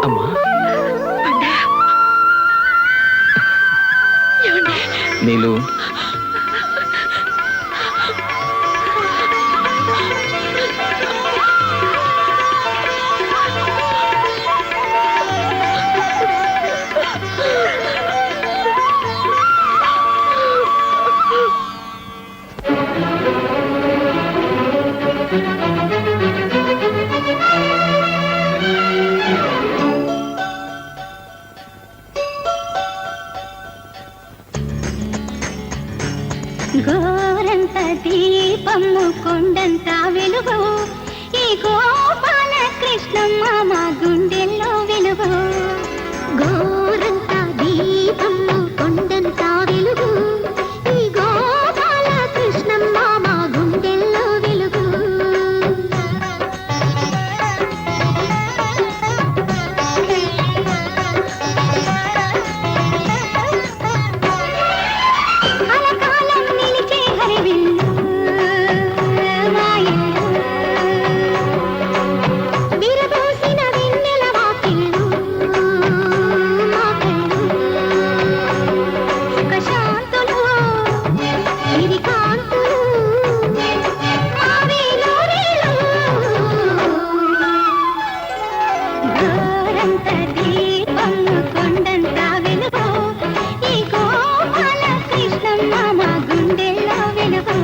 అమ్మా నీళ్ళు గోరంత దీపము కొండంత వెలుగు ఈ గోపాల కృష్ణమ్మ మా గుండెల్లో వెలుగు గోరంత దీపము కొండంత వెలుగు ఈ గోపాల కృష్ణమ్మ మా గుండెల్లో వెలుగు కలకాలం నిలిచే హరివిల్లు మాయలు విరబోసిన వెన్నెల వాకిళ్ళు మా కళ్ళు సుఖశాంతులు ఇది కాంతులు మా వేలోరేలు గోరంత దీపము కొండంత వెలుగు ఈ గోపాల కృష్ణమ్మ మా గుండెల్లో వెలుగు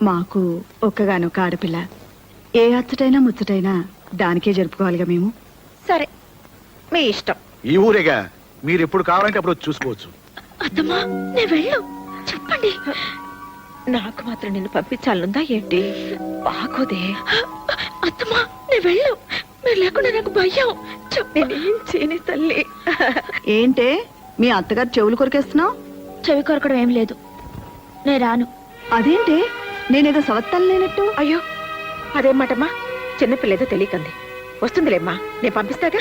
మాకు ఒక్కగానొక్క ఆడపిల్ల. ఏ అచ్చటైనా ముచ్చటైనా దానికే జరుపుకోవాలిగా మేము. సరే మీ ఇష్టం. ఈ ఊరేగా మీరు ఎప్పుడు కావాలంటే అప్పుడు వచ్చి చూసుకోవచ్చు. అత్తమ్మా నేను వెళ్ళు చెప్పండి. నాకు మాత్రం నిన్ను పంపించాలనుందా ఏంటి? బాగోదే. అత్తమ్మా నేను వెళ్ళు. మీరు లేకుండా నాకు భయం. చెప్పండి చేని తల్లి. ఏంటే మీ అత్తగారు చెవులు కొరికేస్తున్నావు? చెవి కొరకడం ఏం లేదు, నేను రాను. అదేంటే నేనేదో సవత్తాలు లేనట్టు. అయ్యో అదేం మాటమ్మా, చిన్నపిల్లేదో తెలియకంది. వస్తుందిలేమ్మా, నేను పంపిస్తాగా.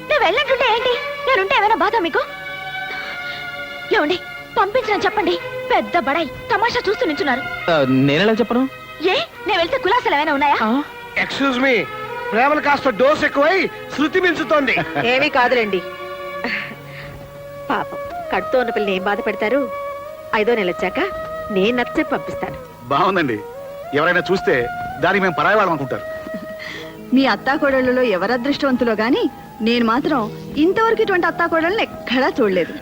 నేను వెళ్ళంటుంటే ఏంటి? నేనుంటే ఏమైనా బాధ మీకు? ఏమండి పంపించని చెప్పండి. పెద్ద బడాయి తమాషా చూస్తూ నించున్నారు. నేనెలా చెప్పను? ఏ నేను వెళ్తే కులాసాలు ఏమైనా ఉన్నాయా? ఎక్స్క్యూజ్ మీ, ప్రేమలు కాస్త డోస్ ఎక్కువై శృతి మించుతోంది. ఏమీ కాదులేండి. పాపం కడుతో ఉన్న పిల్లని ఏం బాధ పెడతారు? 5వ నెల వచ్చాక నేను నచ్చే పంపిస్తాను. బాగుందండి. ఎవరైనా చూస్తే దానికి మేము పరాయి వాళ్ళం అనుకుంటారు. మీ అత్తాకోడళ్ళలో ఎవరు అదృష్టవంతులో గాని నేను మాత్రం ఇంతవరకు ఇటువంటి అత్తాకోడళ్ళని ఎక్కడా చూడలేదు.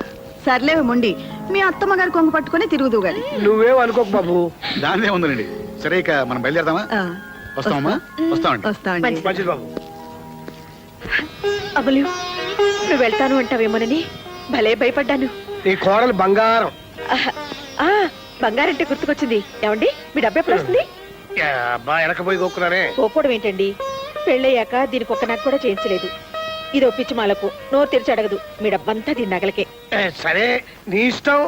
సర్లే మొండి, మీ అత్తమ్మ గారు కొంగు పట్టుకొని తిరుగుదు గాని. నువ్వేం అనుకోకు బాబు. దానిదే ఉందండి. సరే ఇక మనం బయలుదేరదామా? వస్తామమ్మా. వస్తామండి. వస్తామండి. మంచిది బాబు. అమలు నువ్వు వెళ్తాను అంటావేమోనని భలే భయపడ్డాను. నీ కోడలు బంగారం. ఆ బంగారంటే గుర్తుకొచ్చింది. ఏమండి మీ డబ్బు ఎప్పుడు వస్తుంది? అబ్బా వెనకపోయి గోక్కున్నానే. పోకపోవడం ఏంటండి? పెళ్ళయ్యాక దీనికి ఒక్క నాకు కూడా చేయించలేదు. ఇదో పిచ్చి మాలకు నోరు తెరిచి అడగదు. మీ డబ్బంతా దీని నగలకే. సరే నీ ఇష్టం.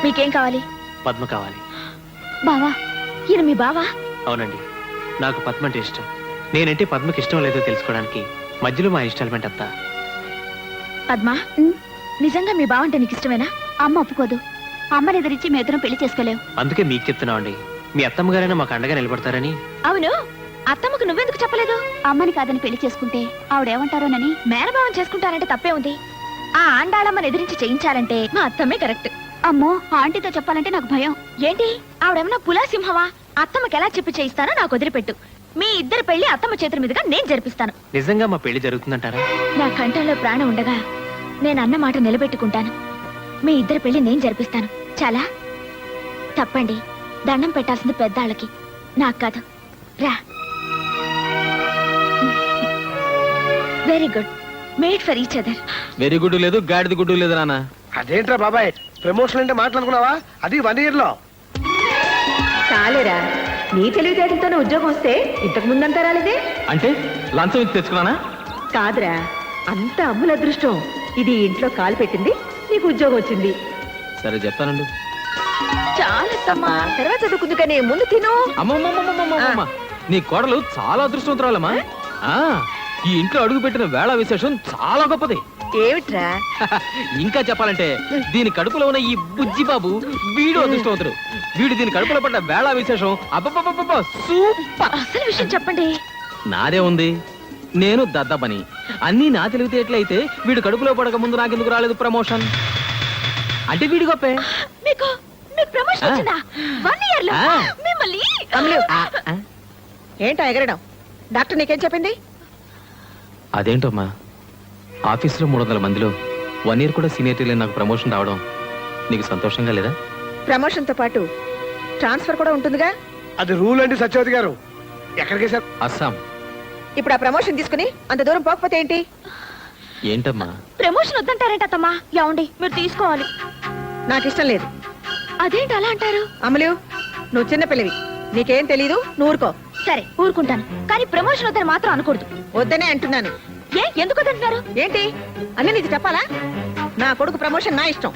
మీకేం కావాలి? పద్మ కావాలి. బావా ఈయన మీ బావా? అవునండి, నాకు పద్మ అంటే ఇష్టం. నేనంటే పద్మకి ఇష్టం లేదో తెలుసుకోవడానికి మధ్యలో మా ఇన్స్టాల్మెంట్ అంతా. పద్మా నిజంగా మీ బావ అంటే నీకు ఇష్టమేనా? అమ్మ ఒప్పుకోదు. అమ్మని ఎదిరించి మీ ఇద్దరం పెళ్లి చేసుకోలేవు. అందుకే మీకు చెప్తున్నామండి, మీ అత్తమ్మగారైనా మాకు అండగా నిలబడతారని. అవును, అత్తమ్మకు నువ్వెందుకు చెప్పలేదు? అమ్మని కాదని పెళ్లి చేసుకుంటే ఆవిడేమంటారోనని. మేనభావం చేసుకుంటారంటే తప్పే ఉంది. ఆ ఆండాళమ్మని ఎదిరించి చేయించాలంటే మా అత్తమ్మే కరెక్ట్. అమ్మో, ఆంటీతో చెప్పాలంటే నాకు భయం. ఏంటి ఆవిడేమన్నా పులా సింహవా? అత్తమ్మకి ఎలా చెప్పి చేయిస్తానో నాకు వదిలిపెట్టు. మీ ఇద్దరి పెళ్లి అత్తమ్మ చేతుల మీదుగా నేను జరిపిస్తాను. నిజంగా మా పెళ్లి జరుగుతుందంటారా? నా కంఠంలో ప్రాణం ఉండగా నేను అన్న మాట నిలబెట్టుకుంటాను. మీ ఇద్దరి పెళ్లి నేను జరిపిస్తాను. చాలా తప్పండి. దండం పెట్టాల్సింది పెద్దాళ్ళకి, నాకు కాదు. రా. Very good. Made for each other. Very good లేదు, గాడిద గుడ్డు లేదు నాన్న. అదేంట్రా బాబాయ్, ప్రమోషన్ అంటే మాట్లాడుకున్నావా? అది 1 year లో. చాలేరా, నీ తెలివితేటలతోనే ఉద్యోగం వస్తే ఇంతకు ముందంతా రాలేదే. అంటే లంచం ఇచ్చి తెచ్చుకున్నానా? కాదురా, అంత అమ్ముల అదృష్టం. ఇది ఇంట్లో కాలు పెట్టింది, నీకు ఉద్యోగం వచ్చింది. సరే చెప్తానండి. చాలమ్మా, తర్వాత చదువుకుంది కానీ ముందు తిను. అమ్మమ్మమ్మమ్మమ్మమ్మ, నీ కోడలు చాలా అదృష్టవంతురాలమ్మా. ఆ, ఈ ఇంట్లో అడుగు పెట్టిన వేళ విశేషం చాలా గొప్పది. ఏమిట్రా? ఇంకా చెప్పాలంటే దీని కడుపులో ఉన్న ఈ బుజ్జి బాబు వీడు అదృష్టవంతుడు. వీడు దీని కడుపులో పడ్డ వేళ విశేషం అబ్బబ్బబ్బబ్బ సూపర్. అసలు విషయం చెప్పండి. నాదే ఉంది, నేను దద్దపని. అన్నీ నా తెలివితేటలైతే వీడు కడుపులో పడక ముందు నాకెందుకు రాలేదు ప్రమోషన్? అంటే వీడి గొప్పే. మీకు ప్రమోషన్ వచ్చిందా? 1 year లో ఆ. మిమ్మల్ని ఏంటో ఎగరడం? డాక్టర్ నీకేం చెప్పింది? అదేంటమ్మా, ఆఫీసులో 300 మందిలో 1 year కూడా సీనియర్ లేని నాకు ప్రమోషన్ రావడం నీకు సంతోషంగా లేదా? ప్రమోషన్ తో పాటు ట్రాన్స్ఫర్ కూడా ఉంటుందిగా. అది రూల్ అండి సత్యవతి గారు. ఎక్కడికి సార్? అస్సాం. ఇప్పుడు ఆ ప్రమోషన్ తీసుకుని అంత దూరం పోకపోతే ఏంటి? ఏంటమ్మా? ప్రమోషన్ వద్దంటారేంట అత్తమ్మా? ఏమండి, మీరు తీసుకోవాలి. నాకు ఇష్టం లేదు. అదేంటి అలా అంటారు? అమలు, నువ్వు చిన్న పిల్లవి, నీకేం తెలీదు, నువ్వు ఊరుకో. సరే ఊరుకుంటాను, కానీ ప్రమోషన్ వద్దని మాత్రం అనకూడదు. వద్దనే అంటున్నాను. ఎందుకు వద్దంటున్నారు? ఏంటి అన్నీ నీకు చెప్పాలా? నా కొడుకు ప్రమోషన్ నా ఇష్టం.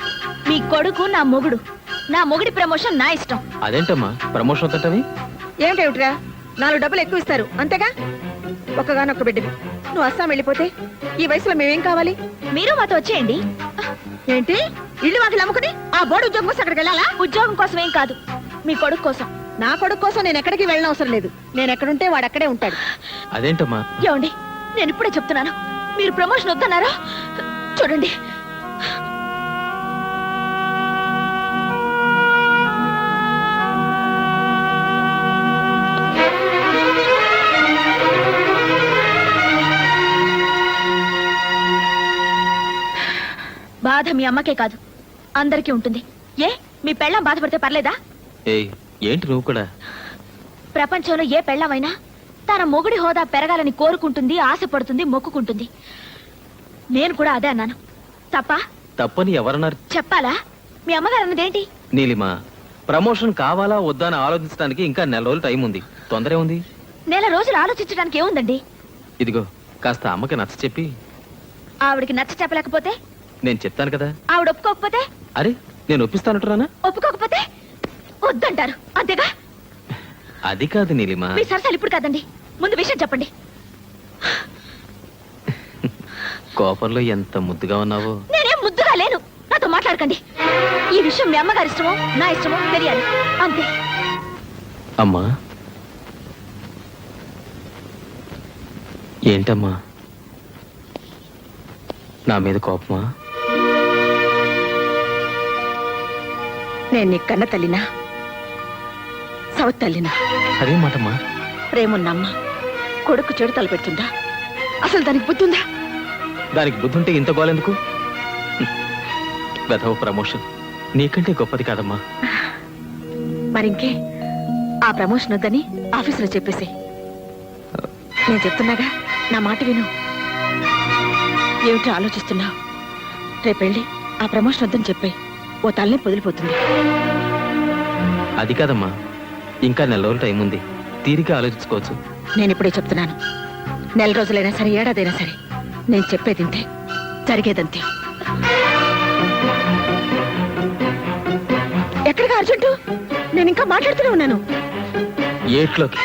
మీ కొడుకు నా మొగుడు, నా మొగుడి ప్రమోషన్ నా ఇష్టం. అదేంటమ్మా ప్రమోషన్ వద్దటవి? ఏమిటేమిట్రా, 4 డబ్బులు ఎక్కువ ఇస్తారు అంతేగా. ఒక్కగానొక్క బిడ్డవి, నువ్వు అస్సాం వెళ్ళిపోతే ఈ వయసులో మేమేం కావాలి? మీరు మాతో వచ్చేయండి. ఏంటి, ఇల్లు వాకిలు అమ్ముకుని ఆ బోర్డు ఉద్యోగం కోసం అక్కడికి వెళ్ళాలా? ఉద్యోగం కోసం ఏం కాదు, మీ కొడుకు కోసం. నా కొడుకు కోసం నేను ఎక్కడికి వెళ్ళిన అవసరం లేదు. నేను ఎక్కడుంటే వాడు అక్కడే ఉంటాడు. అదేంటమ్మా? ఏమండి, నేను ఇప్పుడే చెప్తున్నాను, మీరు ప్రమోషన్ వద్దన్నారా? చూడండి, బాధ మీ అమ్మకే కాదు అందరికీ ఉంటుంది. ఏ మీ పెళ్ళాం బాధపడితే పర్లేదా? ఏయ్, ఏంటి నువ్వు కూడా? ప్రపంచంలో ఏ పెళ్ళామైనా తన మొగుడి హోదా పెరగాలని కోరుకుంటుంది, ఆశపడుతుంది, మొక్కుకుంటుంది. నేను కూడా అదే అన్నాను. తప్ప? తప్పని ఎవరన్నారు? చెప్పాలా? మీ అమ్మగారు అన్నదేంటి? నీలిమా, ప్రమోషన్ కావాలా వద్దా అని ఆలోచించడానికి ఇంకా 4 రోజులు టైం ఉంది. తొందరే ఉంది. 1 రోజులు ఆలోచించడానికి ఏముందండి? ఇదిగో కాస్త అమ్మకి నచ్చ చెప్పి. ఆవిడికి నచ్చ చెప్పలేకపోతే? నేను చెప్తాను కదా. ఆవిడ ఒప్పుకోకపోతే? అరే, నేను ఒప్పిస్తానంటున్నానా? ఒప్పుకోకపోతే వద్దంటారు అంతేగా? అది కాదు నీలిమా. మీ సరసాలు ఇప్పుడు కాదండి, ముందు విషయం చెప్పండి. కోపంలో ఎంత ముద్దుగా ఉన్నావో. నేనేం ముద్దుగా లేను, నాతో మాట్లాడకండి. ఈ విషయం మీ అమ్మగారి ఇష్టమో నా ఇష్టమో తెలియాలి, అంతే. అమ్మా, ఏంటమ్మా, నా మీద కోపమా? నేను నీ కన్న తల్లినా, సౌత్ తల్లినా? అదే మాటమ్మా. ప్రేమున్నమ్మ కొడుకు చెడు తలపెడుతుందా? అసలు దానికి బుద్ధి ఉందా? దానికి బుద్ధి ఉంటే ఇంత గోలెందుకు? వెధవ ప్రమోషన్ నీకంటే గొప్పది కాదమ్మా. మరింకే, ఆ ప్రమోషన్ వద్దని ఆఫీసులో చెప్పేసి. నేను చెప్తున్నాగా, నా మాట విను. ఏమిటో ఆలోచిస్తున్నావు? రేపెళ్ళి ఆ ప్రమోషన్ వద్దని చెప్పే, ఓ తల్లి పొదిలిపోతుంది. అది కాదమ్మా, ఇంకా 4 రోజులు టైం ఉంది, తీరిక ఆలోచించుకోవచ్చు. నేను ఇప్పుడే చెప్తున్నాను, 4 రోజులైనా సరే, ఏడాదైనా సరే, నేను చెప్పేది ఇంతే, జరిగేదంతే. ఎక్కడికి అర్జెంటు? నేను ఇంకా మాట్లాడుతూనే ఉన్నాను. ఏట్లోకి.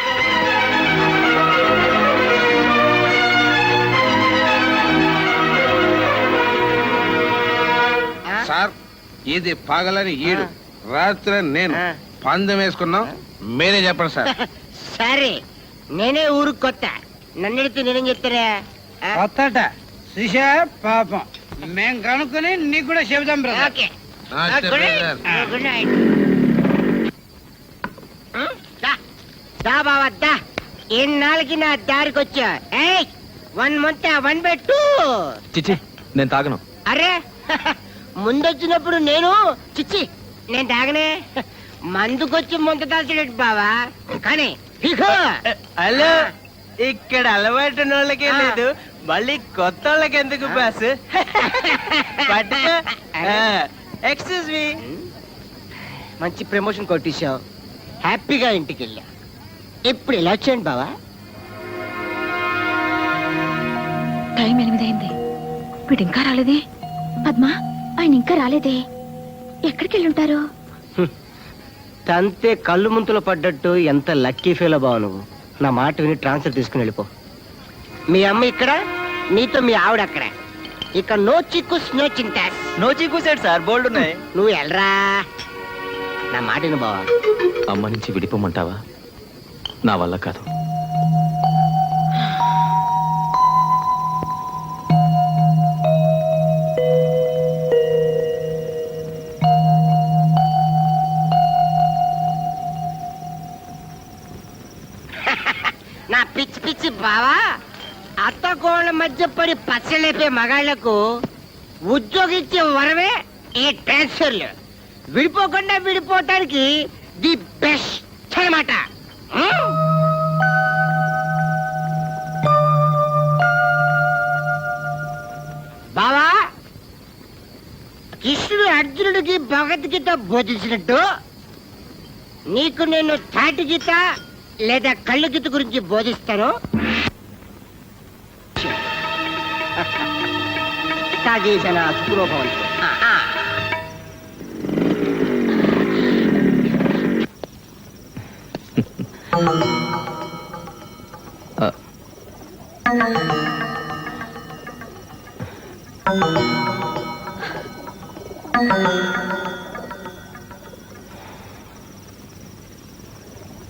సార్, ఇది పగలని ఈడు, రాత్రి నేను పందెం వేసుకున్నాం. మీరే చెప్పండి సార్. సరే, నేనే ఊరికి కొత్త, నన్ను అడిగితే నేనేం చెప్తారా? కొత్తట శిషా పాపం మేం కనుక్కొని నీకు కూడా చెబుదాం బ్రదర్. ఓకే, ఆ, చెప్పండి సార్. Good night. దా బావా దా, ఎన్నాళ్ళకి నా దారికి వచ్చా 1 month 1/2. చిచ్చి నేను తాగను. అరే ముందొచ్చినప్పుడు నేను చిచ్చి నేను తాగనే మందుకొచ్చి ముందు దాల్చలేదు బావా కానీ హలో ఇక్కడ అలవాటు వాళ్ళకే లేదు మళ్ళీ కొత్త వాళ్ళకి ఎందుకు బాస్ ఎక్స్క్యూజ్ మీ మంచి ప్రమోషన్ కొట్టేశావు హ్యాపీగా ఇంటికి వెళ్ళా ఇప్పుడు ఇలా వచ్చేయండి బావా టైం 8 అయింది. వీడు ఇంకా రాలేదే. పద్మ ఆయన ఇంకా రాలేదే. ఎక్కడికి వెళ్ళుంటారు? తంతే కళ్ళు ముంతలో పడ్డట్టు ఎంత లక్కీ ఫీల్ బావు నువ్వు. నా మాట విని ట్రాన్స్ఫర్ తీసుకుని వెళ్ళిపో. మీ అమ్మ ఇక్కడ నీతో మీ ఆవిడ అక్కడ. ఇక నో చిక్కుస్ నో చింతాస్. నో చీకూసాడు సార్, బోల్డ్ ఉన్నాయి. నువ్వు వెళ్ళరా. నా మాట విను బావా. అమ్మ నుంచి విడిపోమంటావా? నా వల్ల కాదు. నా పిచ్చి పిచ్చి బావా అత్త కోళ్ళ మధ్య పడి పచ్చలేపే మగాళ్లకు ఉద్యోగించే వరమే ఈ ట్రాన్స్ఫర్లు. విడిపోకుండా విడిపోవటానికి ది బెస్ట్ అన్నమాట. బావా కృష్ణుడు అర్జునుడికి భగవద్గీత బోధించినట్టు నీకు నేను తాటి గీత లేదా కళ్ళు గీత గురించి బోధిస్తాను. తాగేసిన సుఖరూపవంతు.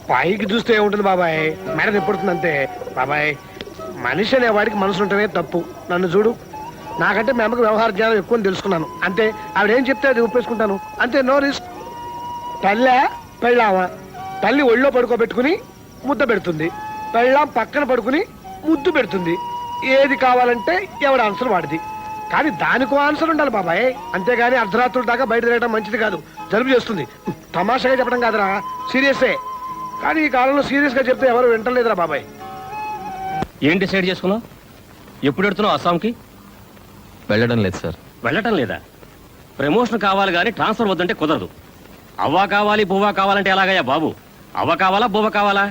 పైకి చూస్తే ఏముంటుంది బాబాయ్, మెడ తిప్పుడుతుంది అంతే. బాబాయ్ మనిషి అనే వాడికి మనసు ఉంటేనే తప్పు. నన్ను చూడు, నాకంటే మీ అమ్మకి వ్యవహార జ్ఞానం ఎక్కువ అని తెలుసుకున్నాను అంతే. ఆవిడేం చెప్తే అది ఒప్పేసుకుంటాను అంతే. No risk. తల్లే పెళ్ళామా, తల్లి ఒళ్ళో పడుకోబెట్టుకుని ముద్ద పెడుతుంది, పెళ్ళాం పక్కన పడుకుని ముద్దు పెడుతుంది. ఏది కావాలంటే ఎవడ ఆన్సర్ వాడిది. కానీ దానికో ఆన్సర్ ఉండాలి బాబాయ్. అంతేగాని అర్ధరాత్రుల దాకా బయట తిరగడం మంచిది కాదు, జలుబు చేస్తుంది. తమాషాగా చెప్పడం కాదురా, సీరియసే. కానీ ఈ కాలంలో సీరియస్ గా చెప్తే ఎవరు వింటలేదురా బాబాయ్. ఏం డిసైడ్ చేసుకున్నావు? ఎప్పుడు పెడుతున్నావు అస్సాంకి? వెళ్ళడం లేదు సార్. వెళ్ళటం లేదా? ప్రమోషన్ కావాలి కానీ ట్రాన్స్ఫర్ వద్దంటే కుదరదు. అవ్వ కావాలి బువ్వ కావాలంటే ఎలాగయ్యా బాబు? అవ్వ కావాలా బువ్వ కావాలా?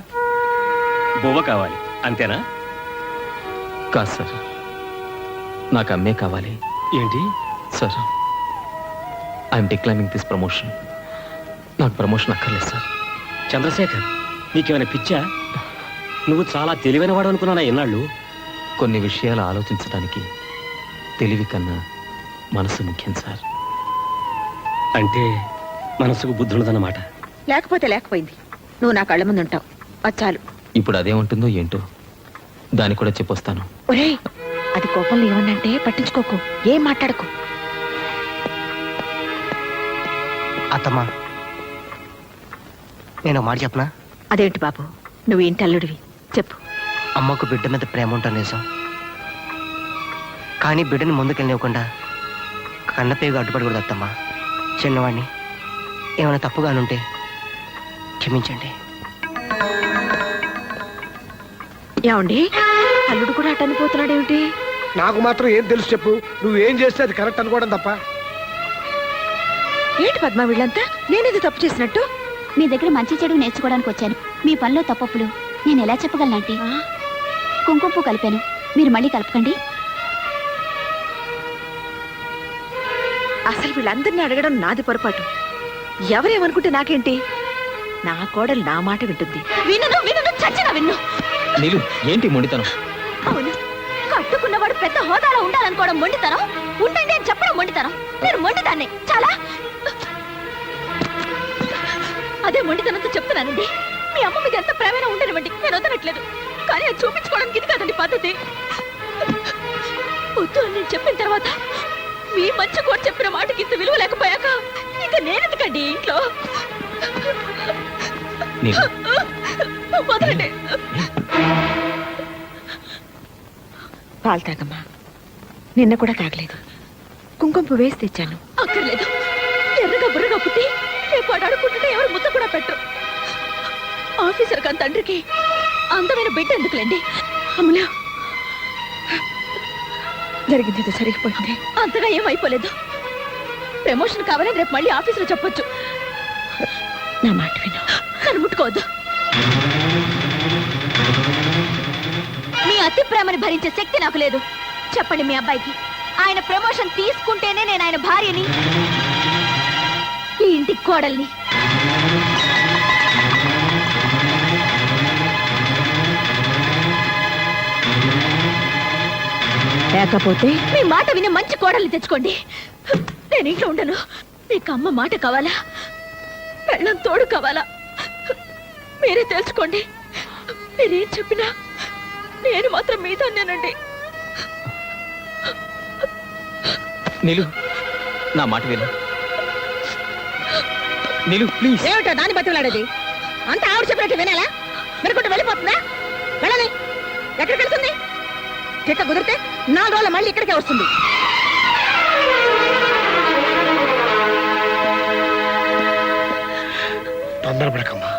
బువ్వ కావాలి అంతేనా? కాదు సార్, నాకు అమ్మే కావాలి. ఏంటి sir, I'm declining this promotion. నాకు ప్రమోషన్ అక్కర్లేదు సార్. చంద్రశేఖర్, నీకేమైనా పిచ్చా? నువ్వు చాలా తెలివైన వాడు అనుకున్నానా ఎన్నాళ్ళు? కొన్ని విషయాలు ఆలోచించడానికి తెలివి కన్నా మనసు ముఖ్యం సార్. అంటే మనసుకు బుద్ధున్నదన్నమాట. లేకపోతే లేకపోయింది. నువ్వు నా కళ్ళ ముందు ఉంటావు, వచ్చాలు. ఇప్పుడు అదేముంటుందో ఏంటో, దాన్ని కూడా చెప్పొస్తాను. ఒరేయ్, అది కోపంలో ఏమన్నంటే పట్టించుకోకు, ఏం మాట్లాడకు. అత్తమ్మా, నేను ఒక మాట చెప్పనా? అదేంటి బాబు, నువ్వు ఇంటి అల్లుడివి, చెప్పు. అమ్మకు బిడ్డ మీద ప్రేమ ఉంటుంది నిజం. కానీ బిడ్డని ముందుకెళ్ళనివ్వకుండా కన్నపేగా అడ్డుపడకూడదు అత్తమ్మా. చిన్నవాడిని ఏమైనా తప్పుగానుంటే క్షమించండి. ఏమండి, అల్లుడు కూడా అటు అనిపోతున్నాడేమిటి? నాకు మాత్రం ఏం తెలుసు చెప్పు. నువ్వేం చేస్తే అది కరెక్ట్ అనుకోవడం తప్ప. ఏంటి పద్మ వీళ్ళంతా నేనేది తప్పు చేసినట్టు? మీ దగ్గర మంచి చెడు నేర్చుకోవడానికి వచ్చాను. మీ పనిలో తప్పప్పులు నేను ఎలా చెప్పగలనంటే? కుంకుమ పువ్వు కలిపాను, మీరు మళ్ళీ కలపకండి. అసలు వీళ్ళందరినీ అడగడం నాది పొరపాటు. ఎవరేమనుకుంటే నాకేంటి? నా కోడలు నా మాట వింటుంది. విన్ను విన్ను చచ్చిన విన్ను. నీలు, ఏంటి మొండితనం? అవును, కట్టుకున్నవాడు పెద్ద హోదాలో ఉండాలనుకోవడం మొండితనం, ఉండండి అని చెప్పడం మొండితనం. నేను మొండిదాన్ని చాలా. అదే మొండితనంతో చెప్తున్నానండి. మీ అమ్మ మీద ఎంత ప్రేమైనా ఉండనివ్వండి, నేను వదలట్లేదు. కానీ అది చూపించుకోవడానికి ఇది కాదండి పద్ధతి. వద్దు అని నేను చెప్పిన తర్వాత మీ మంచి కూడా చెప్పిన మాటకి ఇంత విలువ లేకపోయాక ఇక నేనెందుకండి ఇంట్లో? నీలు, వదలండి. పాలు తాగమ్మా. నిన్న కూడా తాగలేదు. కుంకుమ పువ్వు వేసి తెచ్చాను. అక్కర్లేదు. ఎర్రగా బుర్రగా పుట్టి రేపు వాడు అడుక్కుంటుంటే ఎవరు ముద్ద కూడా పెట్టరు. ఆఫీసర్ కాని తండ్రికి అందమైన బిడ్డ ఎందుకులేండి. అమలా, జరిగింది సరిగిపోయింది. అంతగా ఏమైపోలేదు. ప్రమోషన్ కావాలని రేపు మళ్ళీ ఆఫీసులో చెప్పొచ్చు. నా మాట విను. నన్ను ముట్టుకోవద్దు. మీ అతి ప్రేమని భరించే శక్తి నాకు లేదు. చెప్పండి మీ అబ్బాయికి, ఆయన ప్రమోషన్ తీసుకుంటేనే నేను ఆయన భార్యని, ఈ ఇంటి కోడల్ని. లేకపోతే మీ మాట విని మంచి కోడల్ని తెచ్చుకోండి. నేను ఇంట్లో ఉండను. మీకు అమ్మ మాట కావాలా, పెళ్ళం తోడు కావాలా, మీరే తెలుసుకోండి. మీరేం చెప్పినా నేను మాత్రం మీతోనేనండి. నీలు, నా మాట విను. నీలు ప్లీజ్. ఏమిటో దాన్ని బతిలాడేది? అంత ఆవిడ చెప్పినట్టు వినాలా? మెరుకుంటూ వెళ్ళిపోతుందా? వెళ్ళని ఎక్కడికి వెళ్తుంది? చెక్క కుదిరితే 4 రోజులు మళ్ళీ ఇక్కడికే వస్తుంది. తొందరపడకమ్మా.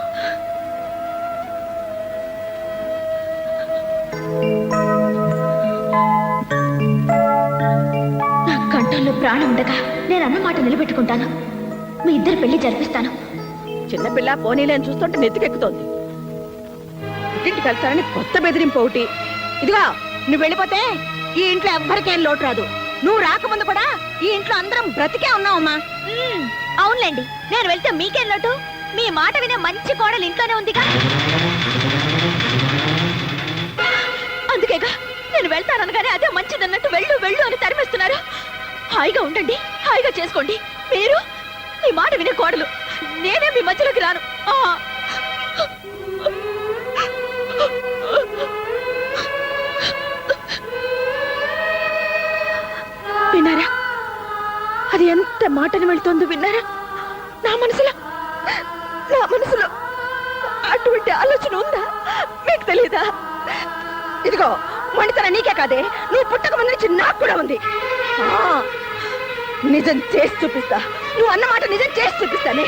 నా కంఠంలో ప్రాణం ఉండగా నేను అన్న మాట నిలబెట్టుకుంటాను. మీ ఇద్దరు పెళ్లి జరిపిస్తాను. చిన్నపిల్ల పోనీలేని చూస్తుంటే నెత్తికెక్కుతోంది. ఇంటికి వెళ్తానని కొత్త బెదిరింపు ఒకటి. ఇదిగో, నువ్వు వెళ్ళిపోతే ఈ ఇంట్లో ఎవ్వరికేం లోటు రాదు. నువ్వు రాకముందు కూడా ఈ ఇంట్లో అందరం బ్రతికే ఉన్నావమ్మా. అవునులేండి, నేను వెళ్తే మీకేం లోటు? మీ మాట వినే మంచి కోడలు ఇంట్లోనే ఉందిగా. అందుకేగా నేను వెళ్తాననగానే అదే మంచిదన్నట్టు వెళ్ళు వెళ్ళు అని తరిమేస్తున్నారు. హాయిగా ఉండండి, హాయిగా చేసుకోండి. మీరు మీ మాట వినే కోడలు, నేనే మీ మధ్యలోకి రాను. విన్నారా? అది ఎంత మాటను వెళ్తోందో విన్నారా? నా మనసులో అటువంటి ఆలోచన ఉందా? మీకు తెలీదా? ఇదిగో, మండితన నీకే కాదే, నువ్వు పుట్టక ముందు నుంచి నాకు కూడా ఉంది. నిజం చేసి చూపిస్తా. నువ్వు అన్నమాట నిజం చేసి చూపిస్తానే.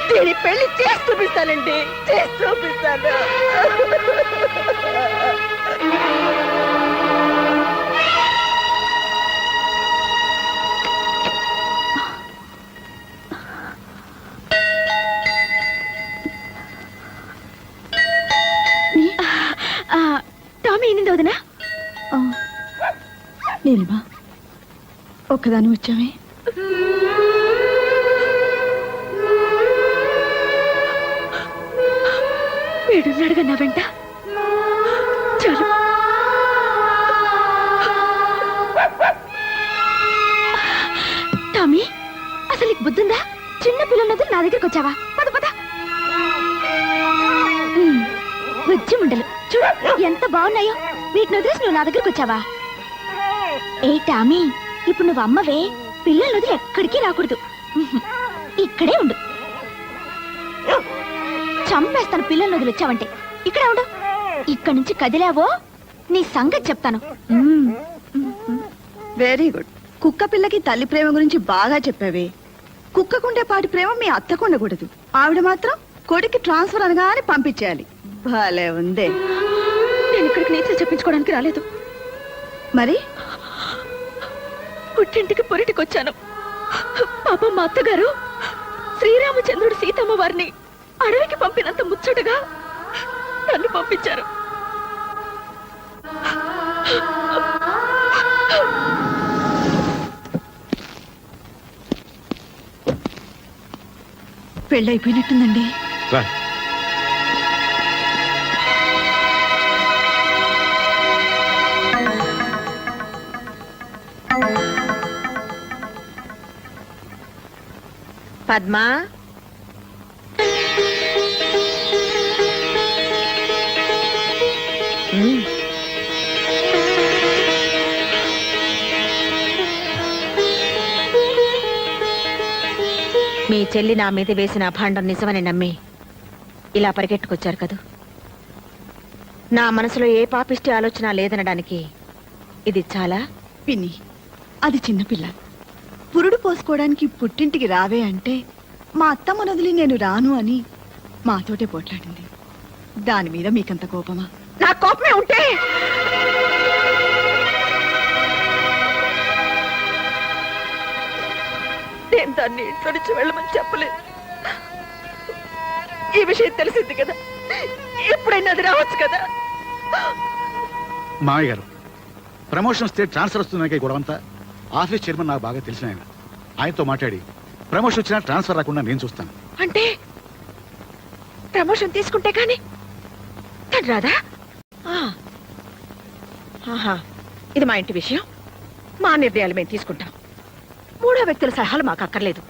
దీని పెళ్లి చేసి చూపిస్తానండి, చేసి చూపిస్తాను. టామీ ఎన్నింది వదినా? నీలిమా, ఒక్కదాని వచ్చామే. వీడున్నాడుగా నా వెంట. చాలు. టామీ, అసలు నీకు బుద్ధుందా? చిన్న పిల్లలతో నా దగ్గరికి వచ్చావా? పద పద. బుజ్జి ముండలు చూడు ఎంత బాగున్నాయో. వీటిని వదిలేసి నువ్వు నా దగ్గరికి వచ్చావా? ఏ టామీ, ఇప్పుడు నువ్వు అమ్మవే. పిల్లలు వదిలి ఎక్కడికి రాకూడదు. ఇక్కడే ఉండు. చంపేస్తాను పిల్లలు వదిలి వచ్చావంటే. ఇక్కడే ఉండు. ఇక్కడి నుంచి కదిలావో నీ సంగతి చెప్తాను. Very good. కుక్క పిల్లకి తల్లి ప్రేమ గురించి బాగా చెప్పావే. కుక్కకుండే పాటి ప్రేమ మీ అత్తకు ఉండకూడదు. ఆవిడ మాత్రం కొడుకు ట్రాన్స్ఫర్ అనగానే పంపించేయాలి. భలే ఉందే. నేను ఇక్కడికి నీతో చెప్పించుకోవడానికి రాలేదు. మరి పుట్టింటికి పొరిటికి వచ్చాను. పాపం మా అత్తగారు శ్రీరామచంద్రుడు సీతమ్మ వారిని అడవికి పంపినంత ముచ్చటగా నన్ను పంపించారు. పెళ్ళైపోయినట్టుందండి. రా. పద్మా, మీ చెల్లి నా మీద వేసిన అభాండం నిజమని నమ్మి ఇలా పరిగెట్టుకొచ్చారు కదూ. నా మనసులో ఏ పాపిష్టి ఆలోచన లేదనడానికి ఇది చాలా. పిన్ని అది చిన్నపిల్ల. పురుడు పోసుకోవడానికి పుట్టింటికి రావే అంటే మా అత్తమ్మ నదిలి నేను రాను అని మాతోటే పోట్లాడింది. దాని మీద మీకంత కోపమా? నా కోపమే ఉంటే నేను దాన్ని ఇంట్లో నుంచి వెళ్ళమని చెప్పలేదు. ఈ విషయం తెలిసింది కదా, ఎప్పుడైనా అది రావచ్చు కదా. మామయ్య గారు, ప్రమోషన్ వస్తే ట్రాన్స్ఫర్ వస్తుందనే గొడవంతా ఆఫీస్ చైర్మన్ నాకు బాగా తెలిసిన ఆయన. ఆయనతో మాట్లాడి ప్రమోషన్ వచ్చినా ట్రాన్స్ఫర్ రాకుండా నేను చూస్తాను. అంటే ప్రమోషన్ తీసుకుంటే కానీ తను రాదా? ఆహా, ఇది మా ఇంటి విషయం, మా నిర్ణయాలు మేము తీసుకుంటాం. మూడో వ్యక్తుల సలహాలు మాకు అక్కర్లేదు.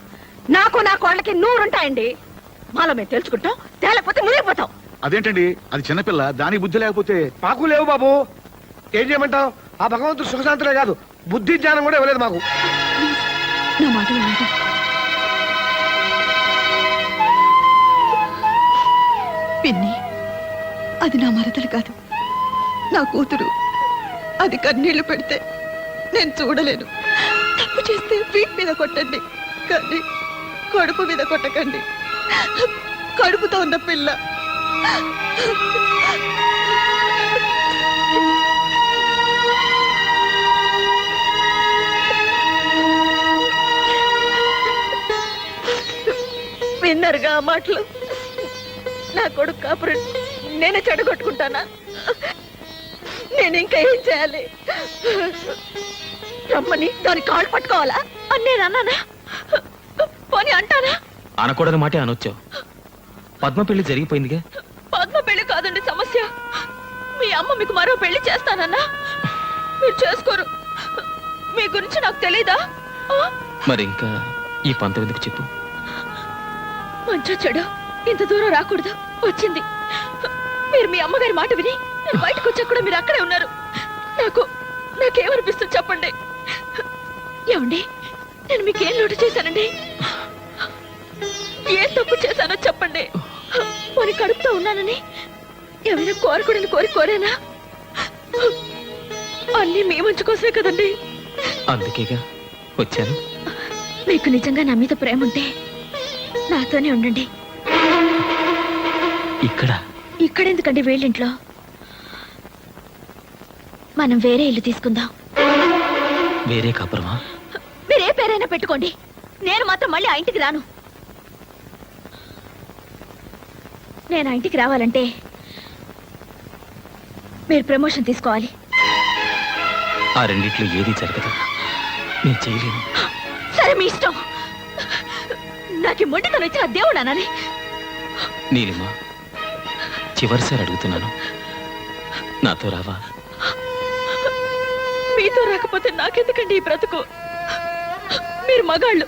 నాకు నా కోళ్ళకి 100 ఉంటాయండి. మాలో మేము తెలుసుకుంటాం, తేలేకపోతే మునిగిపోతాం. అదేంటండి, అది చిన్నపిల్ల, దానికి బుద్ధి లేకపోతే. మాకు లేవు బాబు, ఏం చేయమంటావు? ఆ భగవంతుడు సుఖశాంతులే కాదు, బుద్ధి జ్ఞానం కూడా ఇవ్వలేదు మాకు. నా మాట వినండి. పిన్ని, అది నా మరదలు కాదు, నా కూతురు. అది కన్నీళ్లు పెడితే నేను చూడలేను. తప్పు చేస్తే వీట్ మీద కొట్టండి, కానీ కడుపు మీద కొట్టకండి. కడుపుతో ఉన్న పిల్ల. విన్నరుగా ఆ మాటలు? నా కొడుకు కాపురం నేనే చెడగొట్టుకుంటానా? నేను ఇంకా ఏం చేయాలి? రమ్మని దాని కాళ్ళు పట్టుకోవాలా అని నేను అన్నానా? పోనీ అంటానా? అనకూడని మాటే అనొచ్చావు. పద్మ పెళ్లి జరిగిపోయిందిగా. పద్మ పెళ్లి కాదండి సమస్య. మీ అమ్మ మీకు మరో పెళ్లి చేస్తానన్నా మీరు చేసుకోరు. మీ గురించి నాకు తెలీదా? మరి ఇంకా ఈ పంతం ఎందుకు చెప్పు? మంచో చెడు ఇంత దూరం రాకూడదు, వచ్చింది. మీరు మీ అమ్మగారి మాట విని నేను బయటకు వచ్చా కూడా మీరు అక్కడే ఉన్నారు. నాకేమనిపిస్తుంది చెప్పండి? ఏమండి, నేను మీకేం లోటు చేశానండి? ఏం తప్పు చేశానో చెప్పండి. మరి కడుపుతో ఉన్నానని ఏమైనా కోరకూడని కోరేనా? అన్నీ మీ మంచి కోసమే కదండి. అందుకేగా వచ్చాను. మీకు నిజంగా నా మీద ప్రేమ ఉంటే నాతోనే ఉండండి. ఇక్కడెందుకండి? వేళ్ళింట్లో మనం వేరే ఇల్లు తీసుకుందాం. వేరే కాపురమా? మీరే పేరైనా పెట్టుకోండి, నేను మాత్రం మళ్ళీ ఆ ఇంటికి రాను. నేను ఆ ఇంటికి రావాలంటే మీరు ప్రమోషన్ తీసుకోవాలి. ఆ రెండిట్లో ఏది జరగదు, నేను చేయలేను. సరే, మీ ఇష్టం. నాకు మొండితనం ఇచ్చిన దేవుడు అనాలి. నీలిమా, చివరిసారి అడుగుతున్నాను, నాతో రావా? మీతో రాకపోతే నాకెందుకండి ఈ బ్రతుకు? మీరు మగాళ్ళు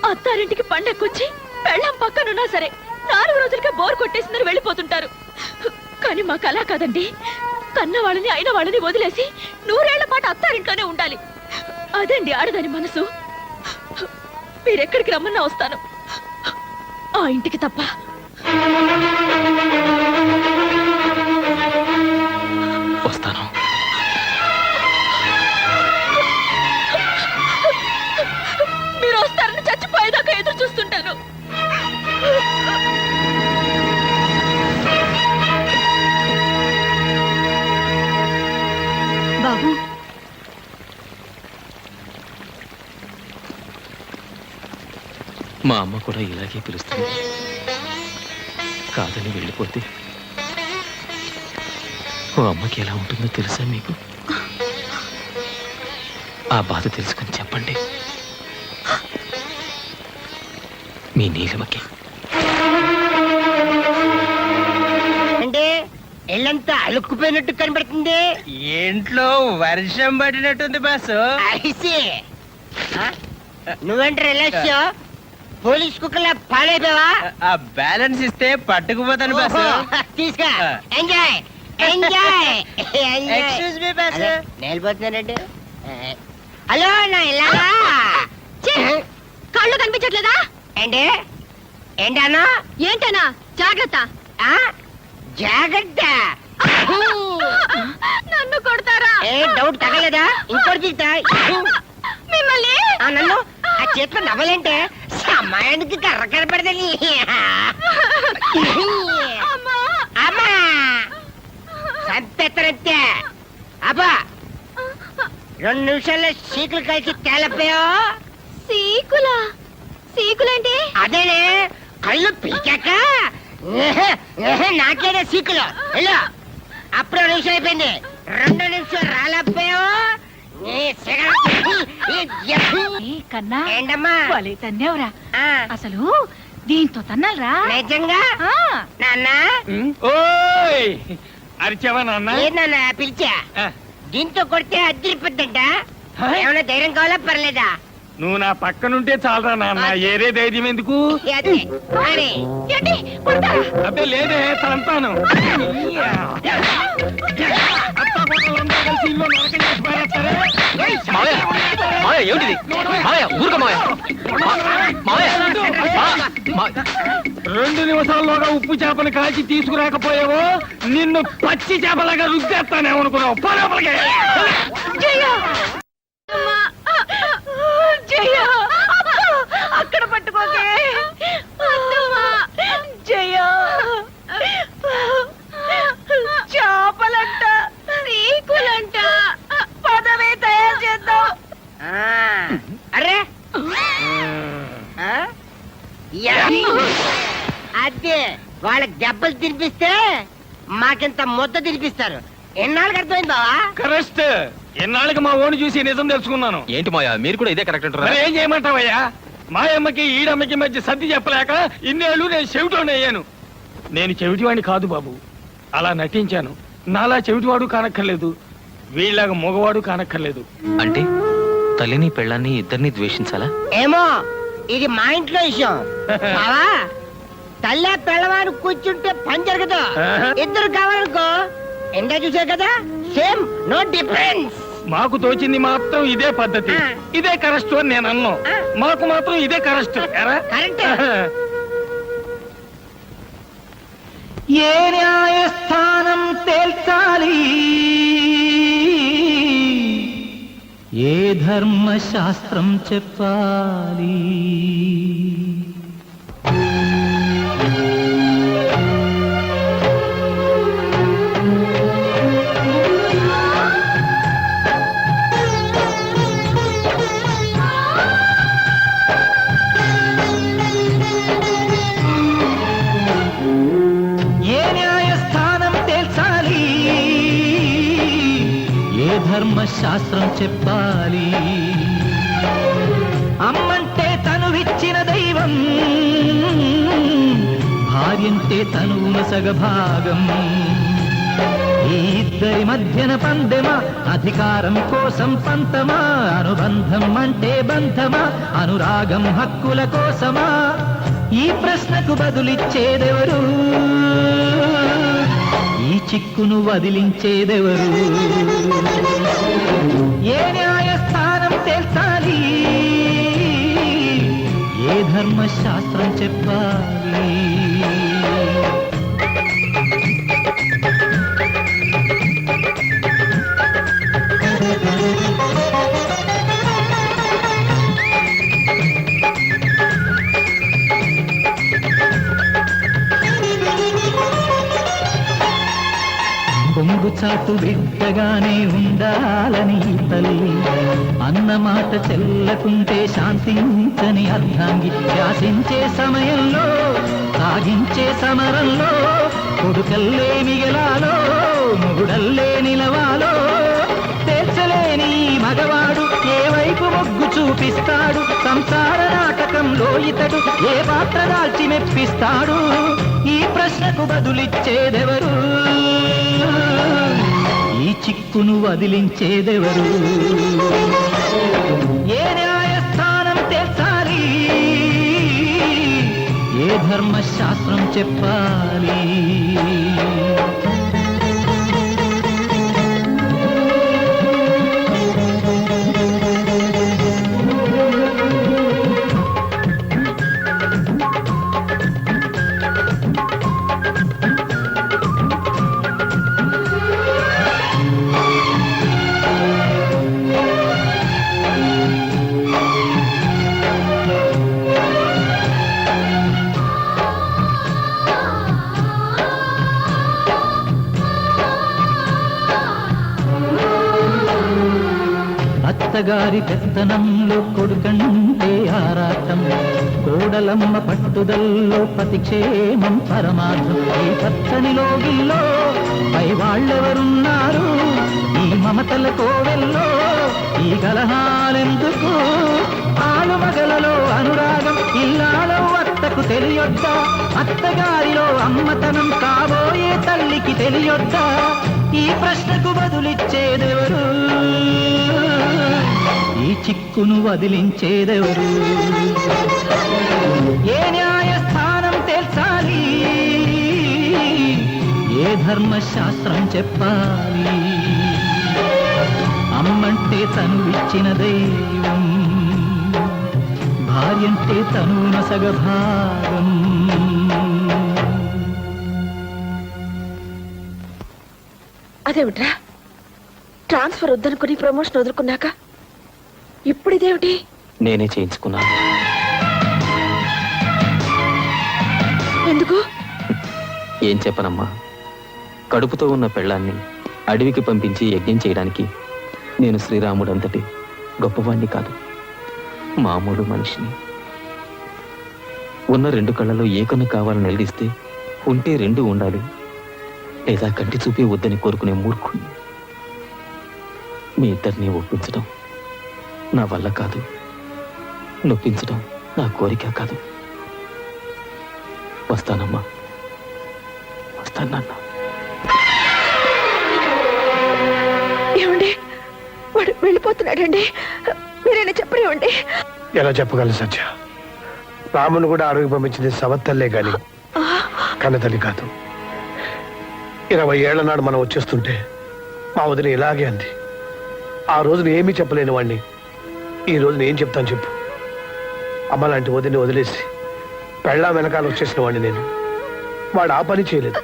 అత్తారింటికి పండక్కొచ్చి పెళ్ళం పక్కనున్నా సరే 4 రోజులకే బోర్ కొట్టేసిందని వెళ్ళిపోతుంటారు. కానీ మాకు అలా కాదండి. కన్న వాళ్ళని అయిన వాళ్ళని వదిలేసి 100 ఏళ్ల పాటు అత్తారింట్లోనే ఉండాలి. అదండి ఆడదాని మనసు. మీరెక్కడికి రమ్మన్నా వస్తాను, ఆ ఇంటికి తప్ప. వస్తాను. మీరు వస్తారని చచ్చిపోయేదాకా ఎదురు చూస్తుంటాను. బాబు, మా అమ్మ కూడా ఇలాగే పిలుస్తుంది. కాదని వెళ్ళిపోతే ఓ అమ్మకి ఎలా ఉంటుందో తెలుసా మీకు? ఆ బాధ తెలుసుకుని చెప్పండి మీ నీలిమకి. అంటే ఇల్లంతా అలుక్కుపోయినట్టు కనబడుతుంది. ఇంట్లో వర్షం పడినట్టుంది బాసు. ఐసి నువ్వేంటి రిలాక్స్? పోలీస్ కుక్కలా పాడైపోయావా? ఆ బ్యాలెన్స్ ఇస్తే పట్టుకుపోతాను బాసు. తీసుకో, enjoy enjoy. Excuse me boss. నేలిపోతున్నానండి. హలో, నా ఇలా కళ్ళు కనిపించట్లేదా? ఏంటి ఏంటన్నా? ఏంటనా? జాగ్రత్త. జాగ్రత్త. నన్ను కొడతారా? ఏ డౌట్ తగలేదా? ఇంకోటి తీస్తా. మిమ్మల్ని నన్ను ఆ చేతిలో నవ్వలేంటే సమయానికి కర్ర కనపడదని. అమ్మా సంపెత్తనంతే. అబ్బా 2 నిమిషాల్లో సీకులు కలిసి తేలపోయా. సీకులేంటి? అదేనే కళ్ళు పీకాక నాకేనే సీకులు. వెళ్ళు. అప్పుడు 2 నిమిషాలు అయిపోయింది. 2 నిమిషాలు రాలేకపోయా. కన్నా ఏంటమ్మా? భలే తన్నేవరా. ఆ, అసలు దీంతో తన్నాలరా? నిజంగా నాన్న ఓయ్ అరిచావా నాన్న? ఏంటన్నా పిలిచా? దీంతో కొడితే అద్దరిపోద్దంట. ఏమైనా ధైర్యం కావాలా పర్లేదా? నువ్వు నా పక్కనుంటే చాలరా నాన్న, ఏరే ధైర్యం ఎందుకు? అదే అని. ఏంటి కొడతారా? అబ్బే లేదే తంతాను. ఏమిటిది? ఊరుక మావయ్య. 2 నిమిషాల్లోగా ఉప్పు చేపను కాల్చి తీసుకురాకపోయావో నిన్ను పచ్చి చేపలాగా రుద్దేస్తానేమనుకున్నావు. పరపలకే జయ అక్కడ పట్టుకోకే. జయ చేపలంట, సీకులంట, పదవే తయారు చేద్దాం. అరే అదే వాళ్ళకి దెబ్బలు తినిపిస్తే మాకింత ముద్ద తినిపిస్తారు. ఎన్నాళ్ళకి అర్థమైంది బావా? కరెక్ట్. ఎన్నాళ్ళకి మా ఓని చూసి నిజం తెలుసుకున్నాను. ఏంటి మాయా మీరు కూడా ఇదే కరెక్ట్ అంటారా? మరి ఏం చేయమంటావయ్యా? మాయమ్మకి ఈడమ్మకి మధ్య సర్ది చెప్పలేక ఇన్నేళ్ళు నేను చెవిటోని అయ్యాను. నేను చెవిటివాడిని కాదు బాబు, అలా నటించాను. నాలా చెవిటివాడు కానక్కర్లేదు, వీళ్ళగా మగవాడు కానక్కర్లేదు. అంటే తల్లిని పెళ్ళాన్ని ఇద్దరిని ద్వేషించాలా? ఏమో ఇది మా ఇంట్లో విషయం బావా. తల్లి పిల్లవాడు కూర్చుంటే పని జరగదు. ఇద్దరు కావాలనుకో ఎండా చూసే కదా, సేమ్ నో డిఫరెన్స్. మాకు తోచింది మాత్రం ఇదే పద్ధతి, ఇదే కరెక్ట్ అని నేను అన్నాను. మాకు మాత్రం ఇదే కరెక్ట్. కరెక్ట్. ఏ న్యాయస్థానం తేల్చాలి, ఏ ధర్మశాస్త్రం చెప్పాలి, ధర్మశాస్త్రం చెప్పాలి. అమ్మంటే తనువిచ్చిన దైవం, భార్యంటే తనువుల సగభాగం. ఈ ఇద్దరి మధ్యన పందెమా, అధికారం కోసం పంతమా, అనుబంధం అంటే బంధమా, అనురాగం హక్కుల కోసమా? ఈ ప్రశ్నకు బదులిచ్చేదెవరు, ఈ చిక్కును వదిలించేదెవరు? ఏ న్యాయస్థానం తేల్చాలి, ఏ ధర్మశాస్త్రం చెప్పాలి? కొంగుచాటు బిడ్డగానే ఉండాలని తల్లి అన్నమాట చెల్లకుంటే శాంతించని అర్ధాంగి. శాసించే సమయంలో సాగించే సమరంలో కొడుకల్లే మిగలాలో మొగుడల్లే నిలవాలో తేల్చలేని మగవాడు ఏ వైపు మొగ్గు చూపిస్తాడు? సంసార నాటకంలో ఇతడు ఏ పాత్ర దాల్చి మెప్పిస్తాడు? ఈ ప్రశ్నకు బదులిచ్చేదెవరు, ఈ చిక్కును వదిలించేదెవరు? ఏ న్యాయస్థానం తేల్చాలి, ఏ ధర్మశాస్త్రం చెప్పాలి? అత్తగారి పెత్తనంలో కొడుకంటే ఆరాటం, కోడలమ్మ పట్టుదల్లో ప్రతిక్షేమం పరమార్థం. ఈ పచ్చని లోగిల్లో పై వాళ్ళెవరున్నారు, ఈ మమతల కోవెల్లో ఈ కలహాలెందుకు? ఆలుమగలలో అనురాగం ఇల్లాలో అత్తకు తెలియొద్దా, అత్తగారిలో అమ్మతనం కాబోయే తల్లికి తెలియొద్దా? ఈ ప్రశ్నకు బదులిచ్చేదెవరు, ఈ చిక్కును వదిలించేదెవరు? ఏ న్యాయస్థానం తేల్చాలి, ఏ ధర్మశాస్త్రం చెప్పాలి? అమ్మంటే తనువిచ్చిన దైవం, భార్యంటే తనున సగభాగం. అదేమిట్రా, ట్రాన్స్ఫర్ వద్దనుకుని ప్రమోషన్ వదులుకున్నాక ఇప్పుడు ఇదేమిటి? నేనే చేయించుకున్నాను. ఎందుకు? ఏం చెప్పనమ్మా, కడుపుతో ఉన్న పెళ్ళాన్ని అడవికి పంపించి యజ్ఞం చేయడానికి నేను శ్రీరాముడంతటి గొప్పవాణ్ణి కాదు, మామూలు మనిషిని. ఉన్న రెండు కళ్ళలో ఏ కన్ను కావాలని నిలదీస్తే ఉంటే రెండు ఉండాలి, లేదా కంటి చూపే వద్దని కోరుకునే మూర్ఖుణ్ణి. మీ ఇద్దరిని ఒప్పించడం నా వల్ల కాదు, నొప్పించడం నా కోరిక కాదు. వస్తానమ్మా, వస్తాను నాన్న. ఏమండి, వాడు వెళ్ళిపోతున్నాడండి, మీరైనా చెప్పనివ్వండి. ఎలా చెప్పగలను సత్య? రామును కూడా అడవికి పంపించింది సవత్తల్లే గాని కన్నతల్లి కాదు. 20 ఏళ్ల నాడు మనం వచ్చేస్తుంటే మా వదిన ఇలాగే అంది. ఆ రోజున ఏమీ చెప్పలేని వాడిని ఈ రోజున ఏం చెప్తాను చెప్పు? అమ్మ లాంటి వదిని వదిలేసి పెళ్ళాం వెనకాల వచ్చేసిన వాడిని నేను. వాడు ఆ పని చేయలేదు.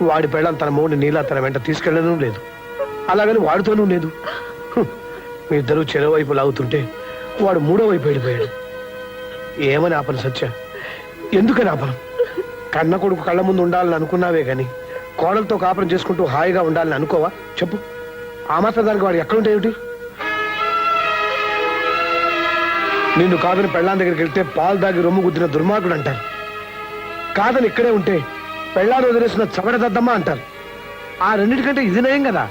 వాడి పెళ్ళాం తన మూడిని నీలా తన వెంట తీసుకెళ్ళడం లేదు, అలాగని వాడితోనూ లేదు. మీ ఇద్దరు చెరో వైపు లాగుతుంటే వాడు మూడో వైపు వెళ్ళిపోయాడు. ఏమని ఆపను సత్య? ఎందుకని ఆపను? కన్న కొడుకు కళ్ళ ముందు ఉండాలని అనుకున్నావే గాని కోడలతో కాపురం చేసుకుంటూ హాయిగా ఉండాలని అనుకోవా చెప్పు? ఆ మాత్రం దానికి వాడు ఎక్కడుంటే ఏమిటి? నిన్ను కాదని పెళ్ళాం దగ్గరికి వెళ్తే పాలు దాగి రొమ్ము గుద్దిన దుర్మార్గుడు అంటారు. కాదని ఇక్కడే ఉంటే పెళ్ళాన్ని వదిలేసిన చవడదద్దమ్మా అంటారు. ఆ రెండింటికంటే ఇది నయం కదా.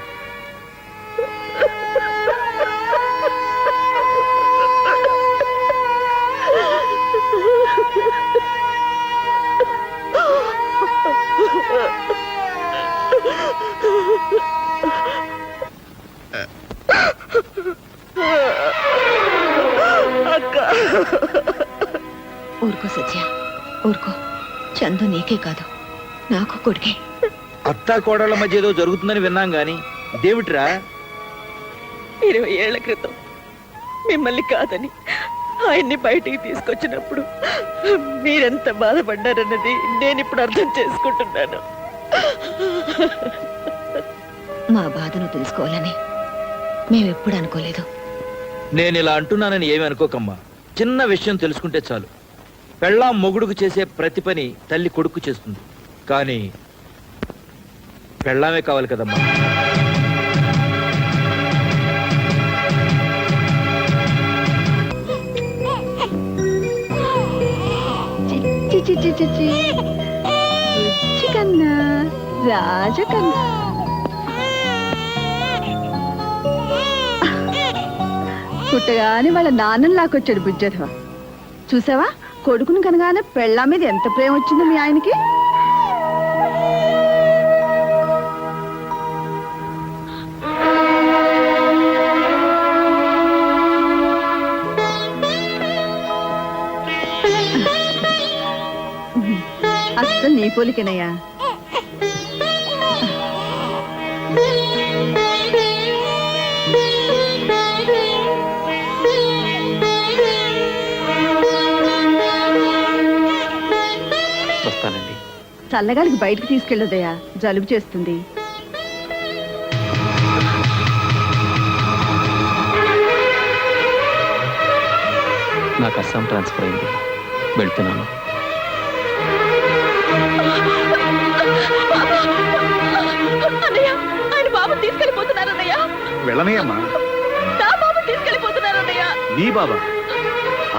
ఊరుకో సత్య, ఊరుకో. చందు నీకే కాదు, నాకు కొడుకే. అత్తా కోడళ్ళ మధ్య ఏదో జరుగుతుందని విన్నాం గాని ఇదేమిట్రా? 20 ఏళ్ల క్రితం మిమ్మల్ని కాదని ఆయన్ని బయటికి తీసుకొచ్చినప్పుడు మీరెంత బాధపడ్డారన్నది నేను ఇప్పుడు అర్థం చేసుకుంటున్నాను. మా బాధను తెలుసుకోవాలని మేమెప్పుడు అనుకోలేదు. నేను ఇలా అంటున్నానని ఏమి అనుకోకమ్మా. చిన్న విషయం తెలుసుకుంటే చాలు. పెళ్ళాం మొగుడుకు చేసే ప్రతి పని తల్లి కొడుకు చేస్తుంది, కానీ పెళ్ళామే కావాలి కదమ్మా. కన్నా రాజకన్నా పుట్టగానే వాళ్ళ నాన్నని లాక్కొచ్చాడు బుజ్జధవ. చూసావా, కొడుకును కనగానే పెళ్ళా మీద ఎంత ప్రేమ వచ్చిందో మీ ఆయనకి. అసలు నీ పోలికేనయ్యా. వస్తానండి. చల్లగాలికి బయటకు తీసుకెళ్ళదయ్యా, జలుబు చేస్తుంది. నాకు అస్సాం ట్రాన్స్ఫర్ అయింది, వెళ్తున్నాను. అన్నయ్య, ఆయన బాబు తీసుకెళ్ళిపోతున్నారన్నయ్య. వెళ్ళనీయమ్మా. నా బాబు తీసుకెళ్ళిపోతున్నారు. నీ బాబా?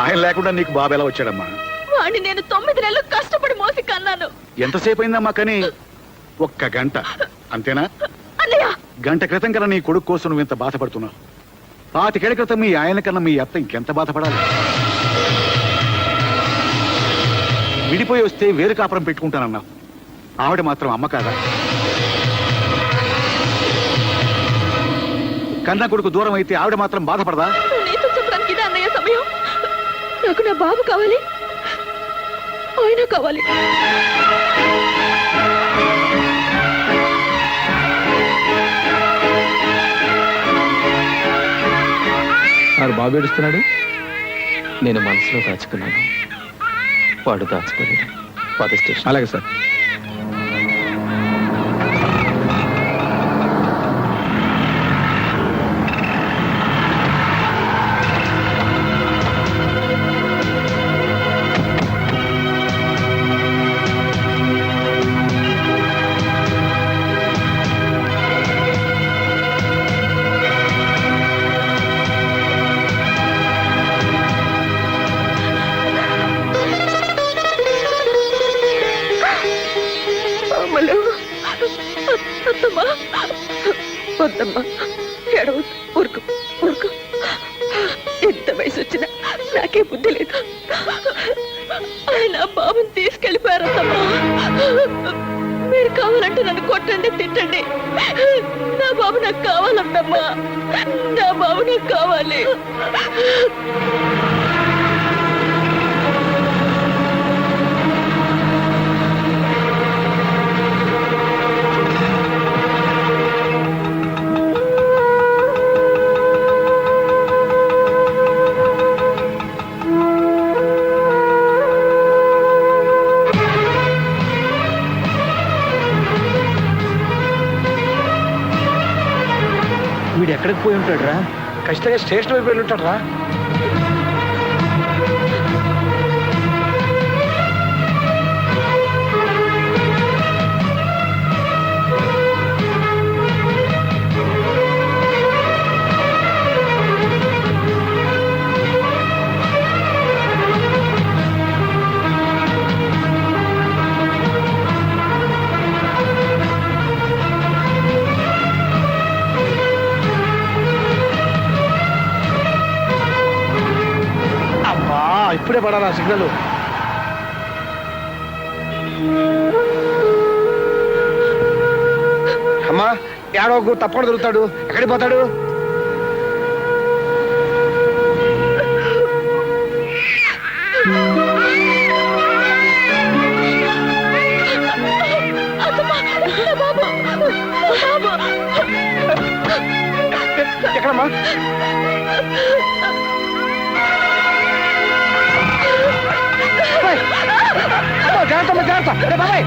ఆయన లేకుండా నీకు బాబు ఎలా వచ్చాడమ్మా? వాడిని నేను 9 నెలలు కష్టపడి మోసి కన్నాను. ఎంతసేపు అయిందమ్మా కానీ? 1 గంట అంతేనా? అన్నయ్య, గంట క్రితం కన్నా నీ కొడుకు కోసం నువ్వు ఇంత బాధపడుతున్నావు. 25 ఏళ్ల క్రితం మీ ఆయన కన్నా మీ అత్త ఇంకెంత బాధపడాలి? విడిపోయి వస్తే వేరు కాపురం పెట్టుకుంటానన్నావు. ఆవిడ మాత్రం అమ్మ కాదా? కన్నా కొడుకు దూరం అయితే ఆవిడ మాత్రం బాధపడదా? నీతో చెప్పడానికి ఇదే అన్నయ్య సమయం. నాకు నా బాబు కావాలి, ఆయన కావాలి. వాడు బాబు ఏడుస్తున్నాడు, నేను మనసులో దాచుకున్నాను, వాడు దాచుకోలేడు. పాత స్టేషన్. అలాగే సార్. వద్దమ్మా, వద్దమ్మా, ఎడవ, ఊరుకు ఊరుకు. ఎంత వయసు వచ్చినా నాకే బుద్ధి లేదు. ఆయన బాబుని తీసుకెళ్ళిపోయారమ్మా. మీరు కావాలంటే నన్ను కొట్టండి, తిట్టండి. నా బాబు నాకు కావాలంటమ్మా, నా బాబు నాకు కావాలి. వీడు ఎక్కడికి పోయి ఉంటాడు రా? ఖచ్చితంగా స్టేషన్ వైపు వెళ్ళి ఉంటాడు రా. ఇప్పుడే పడాలా సిగ్నల్? అమ్మా, ఏడవకు, తప్పకుండా దొరుకుతాడు. ఎక్కడికి పోతాడు? ఎక్కడమ్మా? జాగ్రత్త జాగ్రత్త. బాబాయ్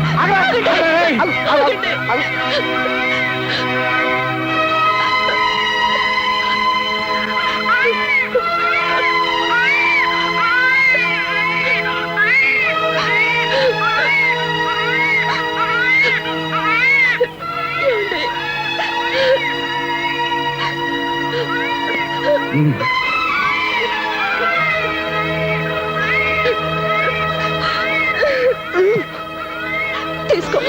తీసుకో.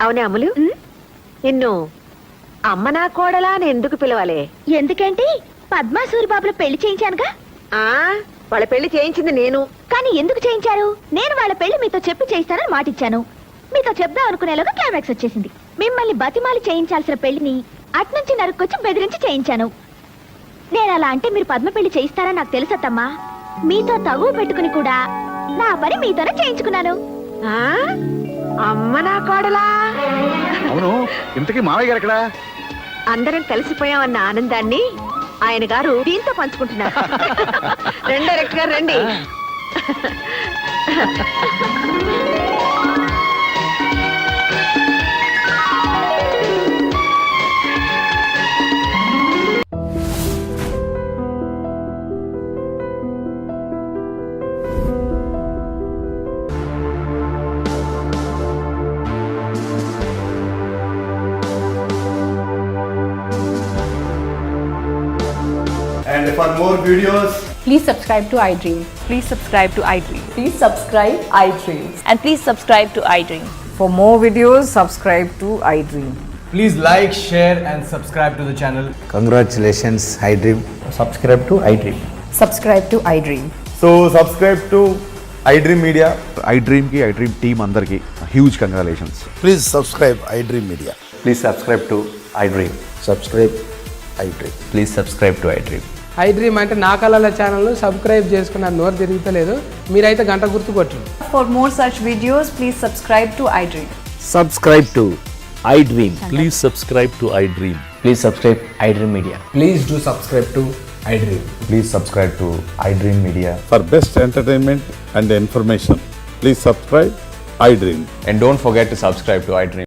అవునే అమ్ములు, నిన్ను అమ్మ నా కోడలా అని ఎందుకు పిలవాలి? ఎందుకంటే పద్మా సూరిబాబుల పెళ్లి చేయించానుగా. ఆ వాళ్ళ పెళ్లి చేయించింది నేను. కానీ ఎందుకు చేయించారు? నేను వాళ్ళ పెళ్లి మీతో చెప్పి చేయిస్తానని మాటిచ్చాను. మీతో చెప్దాం అనుకునేలోగా క్లైమాక్స్ వచ్చేసింది. మిమ్మల్ని బతిమాలి చేయించాల్సిన పెళ్లిని అట్నుంచి నరుక్కొచ్చి బెదిరించి చేయించాను. నేను అలా అంటే మీరు పద్మ పెళ్లి చేయిస్తారని నాకు తెలుసత్తమ్మా. మీతో తగువ పెట్టుకుని కూడా నా పని మీతోనే చేయించుకున్నాను. అమ్మ నా కోడలా? అవును, ఇంతకీ మావయ్య గారు ఎక్కడ? అందరం కలిసిపోయామన్న ఆనందాన్ని ఆయన గారు దీంతో పంచుకుంటున్నారు. రండి డైరెక్టర్ గారు, రండి. For more videos, Please subscribe to iDream. Please subscribe to iDream. Please subscribe iDream. And please subscribe to iDream. For more videos, subscribe to iDream. please like, share, and subscribe to the channel. Congratulations, iDream. Subscribe to iDream. Subscribe to iDream. So subscribe to iDream Media. iDream కి iDream team అందరికి huge congratulations. Please subscribe iDream Media. Please subscribe to iDream. Subscribe iDream. Please subscribe to iDream. iDream అంటే నా కళల channel subscribe చేసుకున్న నోరు తిరుగుతలేదు. మీరైతే గంట గుర్తు కొట్టండి. For more such videos, please subscribe to iDream. Subscribe to iDream. Please subscribe to iDream. Please subscribe iDream Media. Please do subscribe to iDream. Please subscribe to iDream Media. For best entertainment and information, please subscribe iDream. And don't forget to subscribe to iDream.